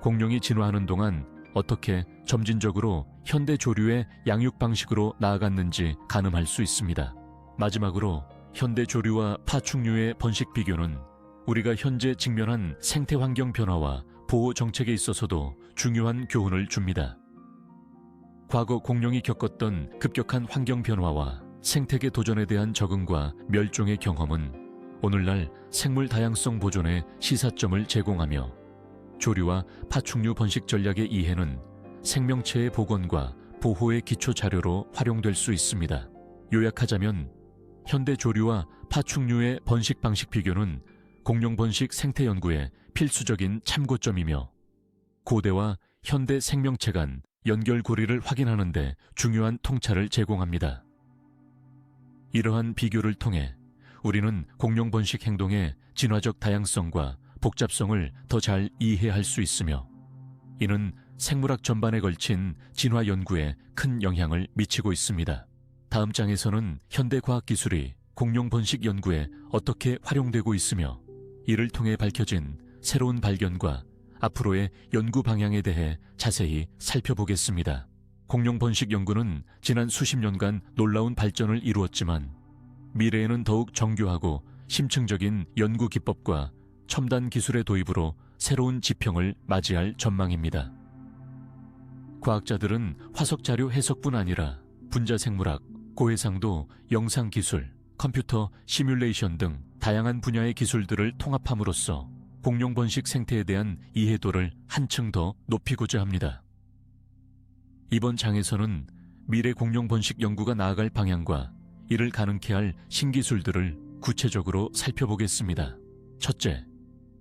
공룡이 진화하는 동안 어떻게 점진적으로 현대 조류의 양육 방식으로 나아갔는지 가늠할 수 있습니다. 마지막으로 현대 조류와 파충류의 번식 비교는 우리가 현재 직면한 생태 환경 변화와 보호 정책에 있어서도 중요한 교훈을 줍니다. 과거 공룡이 겪었던 급격한 환경 변화와 생태계 도전에 대한 적응과 멸종의 경험은 오늘날 생물 다양성 보존에 시사점을 제공하며 조류와 파충류 번식 전략의 이해는 생명체의 복원과 보호의 기초 자료로 활용될 수 있습니다. 요약하자면 현대 조류와 파충류의 번식 방식 비교는 공룡 번식 생태 연구의 필수적인 참고점이며 고대와 현대 생명체 간 연결고리를 확인하는 데 중요한 통찰을 제공합니다. 이러한 비교를 통해 우리는 공룡 번식 행동의 진화적 다양성과 복잡성을 더 잘 이해할 수 있으며 이는 생물학 전반에 걸친 진화 연구에 큰 영향을 미치고 있습니다. 다음 장에서는 현대 과학 기술이 공룡 번식 연구에 어떻게 활용되고 있으며 이를 통해 밝혀진 새로운 발견과 앞으로의 연구 방향에 대해 자세히 살펴보겠습니다. 공룡 번식 연구는 지난 수십 년간 놀라운 발전을 이루었지만 미래에는 더욱 정교하고 심층적인 연구 기법과 첨단 기술의 도입으로 새로운 지평을 맞이할 전망입니다. 과학자들은 화석 자료 해석뿐 아니라 분자생물학, 고해상도, 영상기술, 컴퓨터, 시뮬레이션 등 다양한 분야의 기술들을 통합함으로써 공룡 번식 생태에 대한 이해도를 한층 더 높이고자 합니다. 이번 장에서는 미래 공룡 번식 연구가 나아갈 방향과 이를 가능케 할 신기술들을 구체적으로 살펴보겠습니다. 첫째,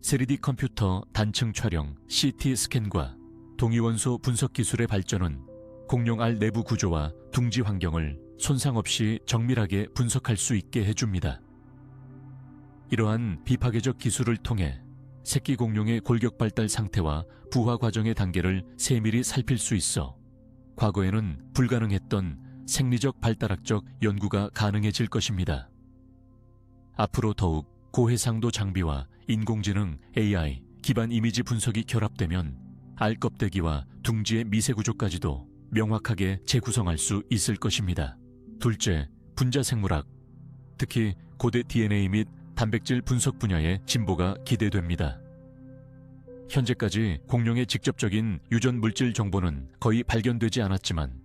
3D 컴퓨터 단층 촬영, CT 스캔과 동위원소 분석 기술의 발전은 공룡 알 내부 구조와 둥지 환경을 손상 없이 정밀하게 분석할 수 있게 해줍니다. 이러한 비파괴적 기술을 통해 새끼 공룡의 골격 발달 상태와 부화 과정의 단계를 세밀히 살필 수 있어 과거에는 불가능했던 생리적 발달학적 연구가 가능해질 것입니다. 앞으로 더욱 고해상도 장비와 인공지능 AI 기반 이미지 분석이 결합되면 알 껍데기와 둥지의 미세 구조까지도 명확하게 재구성할 수 있을 것입니다. 둘째, 분자생물학, 특히 고대 DNA 및 단백질 분석 분야의 진보가 기대됩니다. 현재까지 공룡의 직접적인 유전 물질 정보는 거의 발견되지 않았지만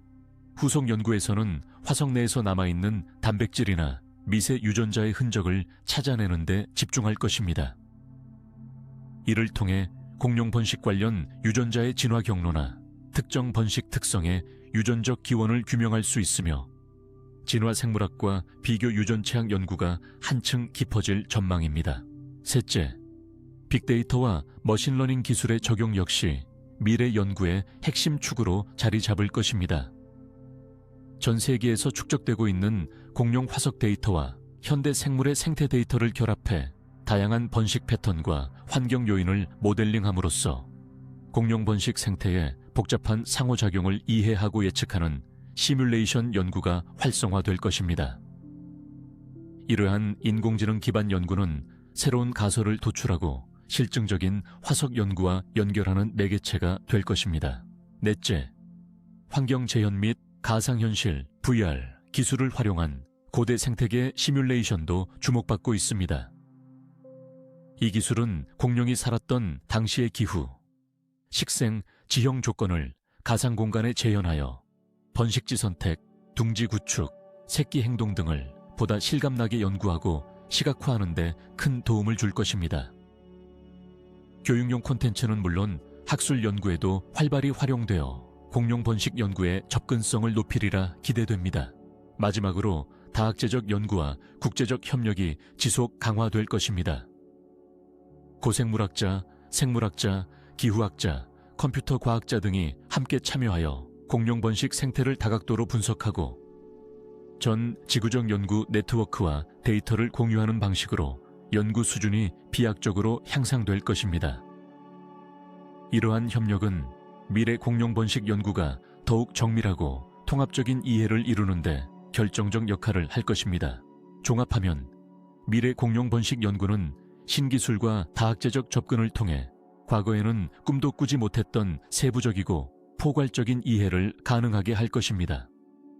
후속 연구에서는 화석 내에서 남아있는 단백질이나 미세 유전자의 흔적을 찾아내는 데 집중할 것입니다. 이를 통해 공룡 번식 관련 유전자의 진화 경로나 특정 번식 특성의 유전적 기원을 규명할 수 있으며 진화 생물학과 비교 유전 체학 연구가 한층 깊어질 전망입니다. 셋째, 빅데이터와 머신러닝 기술의 적용 역시 미래 연구의 핵심 축으로 자리 잡을 것입니다. 전 세계에서 축적되고 있는 공룡 화석 데이터와 현대 생물의 생태 데이터를 결합해 다양한 번식 패턴과 환경 요인을 모델링함으로써 공룡 번식 생태의 복잡한 상호작용을 이해하고 예측하는 시뮬레이션 연구가 활성화될 것입니다. 이러한 인공지능 기반 연구는 새로운 가설을 도출하고 실증적인 화석 연구와 연결하는 매개체가 될 것입니다. 넷째, 환경 재현 및 가상현실 VR 기술을 활용한 고대 생태계 시뮬레이션도 주목받고 있습니다. 이 기술은 공룡이 살았던 당시의 기후, 식생, 지형 조건을 가상 공간에 재현하여 번식지 선택, 둥지 구축, 새끼 행동 등을 보다 실감나게 연구하고 시각화하는 데 큰 도움을 줄 것입니다. 교육용 콘텐츠는 물론 학술 연구에도 활발히 활용되어 공룡 번식 연구의 접근성을 높이리라 기대됩니다. 마지막으로 다학제적 연구와 국제적 협력이 지속 강화될 것입니다. 고생물학자, 생물학자, 기후학자, 컴퓨터 과학자 등이 함께 참여하여 공룡 번식 생태를 다각도로 분석하고 전 지구적 연구 네트워크와 데이터를 공유하는 방식으로 연구 수준이 비약적으로 향상될 것입니다. 이러한 협력은 미래 공룡 번식 연구가 더욱 정밀하고 통합적인 이해를 이루는데 결정적 역할을 할 것입니다. 종합하면 미래 공룡 번식 연구는 신기술과 다학제적 접근을 통해 과거에는 꿈도 꾸지 못했던 세부적이고 포괄적인 이해를 가능하게 할 것입니다.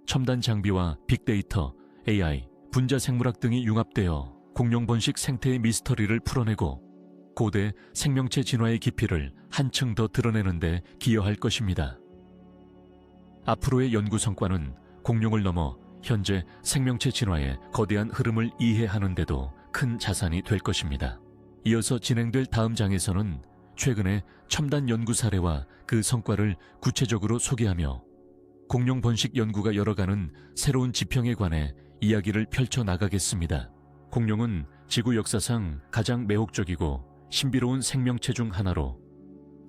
첨단 장비와 빅데이터, AI, 분자생물학 등이 융합되어 공룡 번식 생태의 미스터리를 풀어내고 고대 생명체 진화의 깊이를 한층 더 드러내는 데 기여할 것입니다. 앞으로의 연구 성과는 공룡을 넘어 현재 생명체 진화의 거대한 흐름을 이해하는 데도 큰 자산이 될 것입니다. 이어서 진행될 다음 장에서는 최근의 첨단 연구 사례와 그 성과를 구체적으로 소개하며 공룡 번식 연구가 열어가는 새로운 지평에 관해 이야기를 펼쳐나가겠습니다. 공룡은 지구 역사상 가장 매혹적이고 신비로운 생명체 중 하나로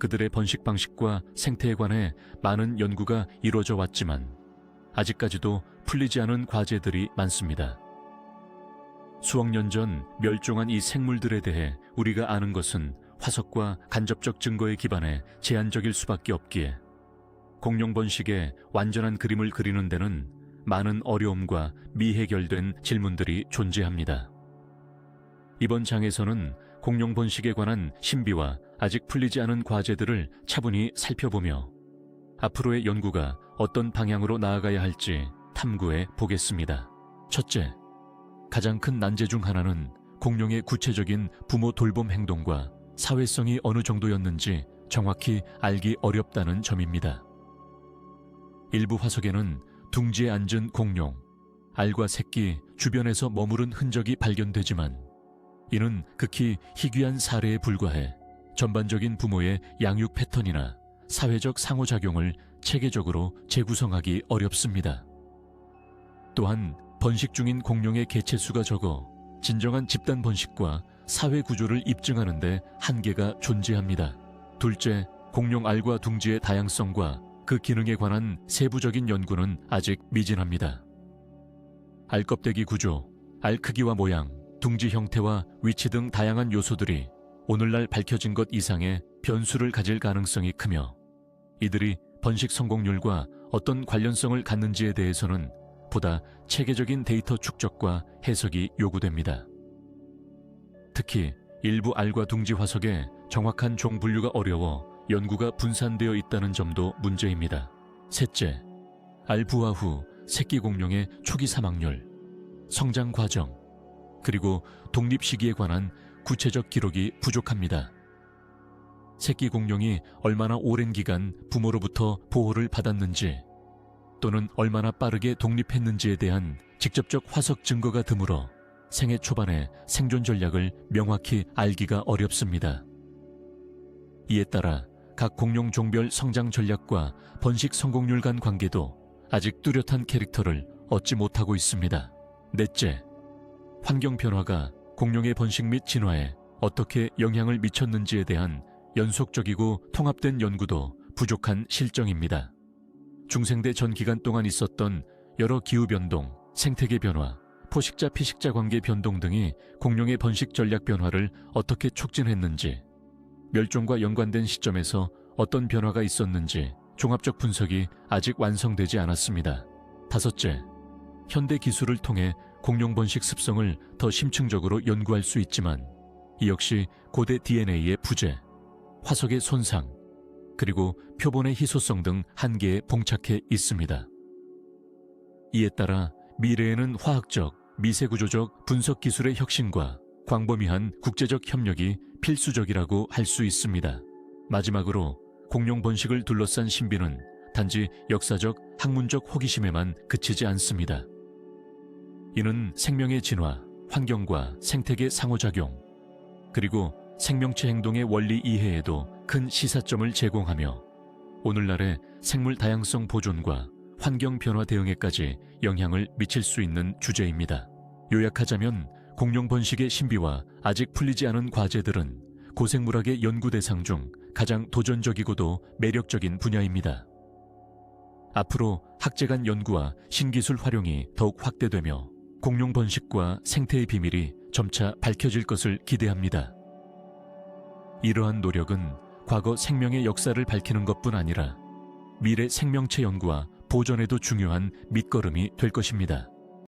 그들의 번식 방식과 생태에 관해 많은 연구가 이루어져 왔지만 아직까지도 풀리지 않은 과제들이 많습니다. 수억 년 전 멸종한 이 생물들에 대해 우리가 아는 것은 화석과 간접적 증거에 기반해 제한적일 수밖에 없기에 공룡 번식의 완전한 그림을 그리는 데는 많은 어려움과 미해결된 질문들이 존재합니다. 이번 장에서는 공룡 번식에 관한 신비와 아직 풀리지 않은 과제들을 차분히 살펴보며 앞으로의 연구가 어떤 방향으로 나아가야 할지 탐구해 보겠습니다. 첫째, 가장 큰 난제 중 하나는 공룡의 구체적인 부모 돌봄 행동과 사회성이 어느 정도였는지 정확히 알기 어렵다는 점입니다. 일부 화석에는 둥지에 앉은 공룡, 알과 새끼 주변에서 머무른 흔적이 발견되지만 이는 극히 희귀한 사례에 불과해 전반적인 부모의 양육 패턴이나 사회적 상호작용을 체계적으로 재구성하기 어렵습니다. 또한 번식 중인 공룡의 개체수가 적어 진정한 집단 번식과 사회 구조를 입증하는 데 한계가 존재합니다. 둘째, 공룡 알과 둥지의 다양성과 그 기능에 관한 세부적인 연구는 아직 미진합니다. 알 껍데기 구조, 알 크기와 모양, 둥지 형태와 위치 등 다양한 요소들이 오늘날 밝혀진 것 이상의 변수를 가질 가능성이 크며 이들이 번식 성공률과 어떤 관련성을 갖는지에 대해서는 보다 체계적인 데이터 축적과 해석이 요구됩니다. 특히 일부 알과 둥지 화석의 정확한 종 분류가 어려워 연구가 분산되어 있다는 점도 문제입니다. 셋째, 알 부화 후 새끼 공룡의 초기 사망률, 성장 과정, 그리고 독립 시기에 관한 구체적 기록이 부족합니다. 새끼 공룡이 얼마나 오랜 기간 부모로부터 보호를 받았는지 또는 얼마나 빠르게 독립했는지에 대한 직접적 화석 증거가 드물어 생애 초반의 생존 전략을 명확히 알기가 어렵습니다. 이에 따라 각 공룡 종별 성장 전략과 번식 성공률 간 관계도 아직 뚜렷한 캐릭터를 얻지 못하고 있습니다. 넷째, 환경 변화가 공룡의 번식 및 진화에 어떻게 영향을 미쳤는지에 대한 연속적이고 통합된 연구도 부족한 실정입니다. 중생대 전 기간 동안 있었던 여러 기후변동, 생태계 변화, 포식자 피식자 관계 변동 등이 공룡의 번식 전략 변화를 어떻게 촉진했는지, 멸종과 연관된 시점에서 어떤 변화가 있었는지 종합적 분석이 아직 완성되지 않았습니다. 다섯째, 현대 기술을 통해 공룡 번식 습성을 더 심층적으로 연구할 수 있지만 이 역시 고대 DNA의 부재, 화석의 손상, 그리고 표본의 희소성 등 한계에 봉착해 있습니다. 이에 따라 미래에는 화학적, 미세구조적 분석 기술의 혁신과 광범위한 국제적 협력이 필수적이라고 할 수 있습니다. 마지막으로 공룡 번식을 둘러싼 신비는 단지 역사적, 학문적 호기심에만 그치지 않습니다. 이는 생명의 진화, 환경과 생태계 상호작용, 그리고 생명체 행동의 원리 이해에도 큰 시사점을 제공하며 오늘날의 생물 다양성 보존과 환경 변화 대응에까지 영향을 미칠 수 있는 주제입니다. 요약하자면 공룡 번식의 신비와 아직 풀리지 않은 과제들은 고생물학의 연구 대상 중 가장 도전적이고도 매력적인 분야입니다. 앞으로 학제 간 연구와 신기술 활용이 더욱 확대되며 공룡 번식과 생태의 비밀이 점차 밝혀질 것을 기대합니다. 이러한 노력은 과거 생명의 역사를 밝히는 것뿐 아니라 미래 생명체 연구와 보존에도 중요한 밑거름이 될 것입니다.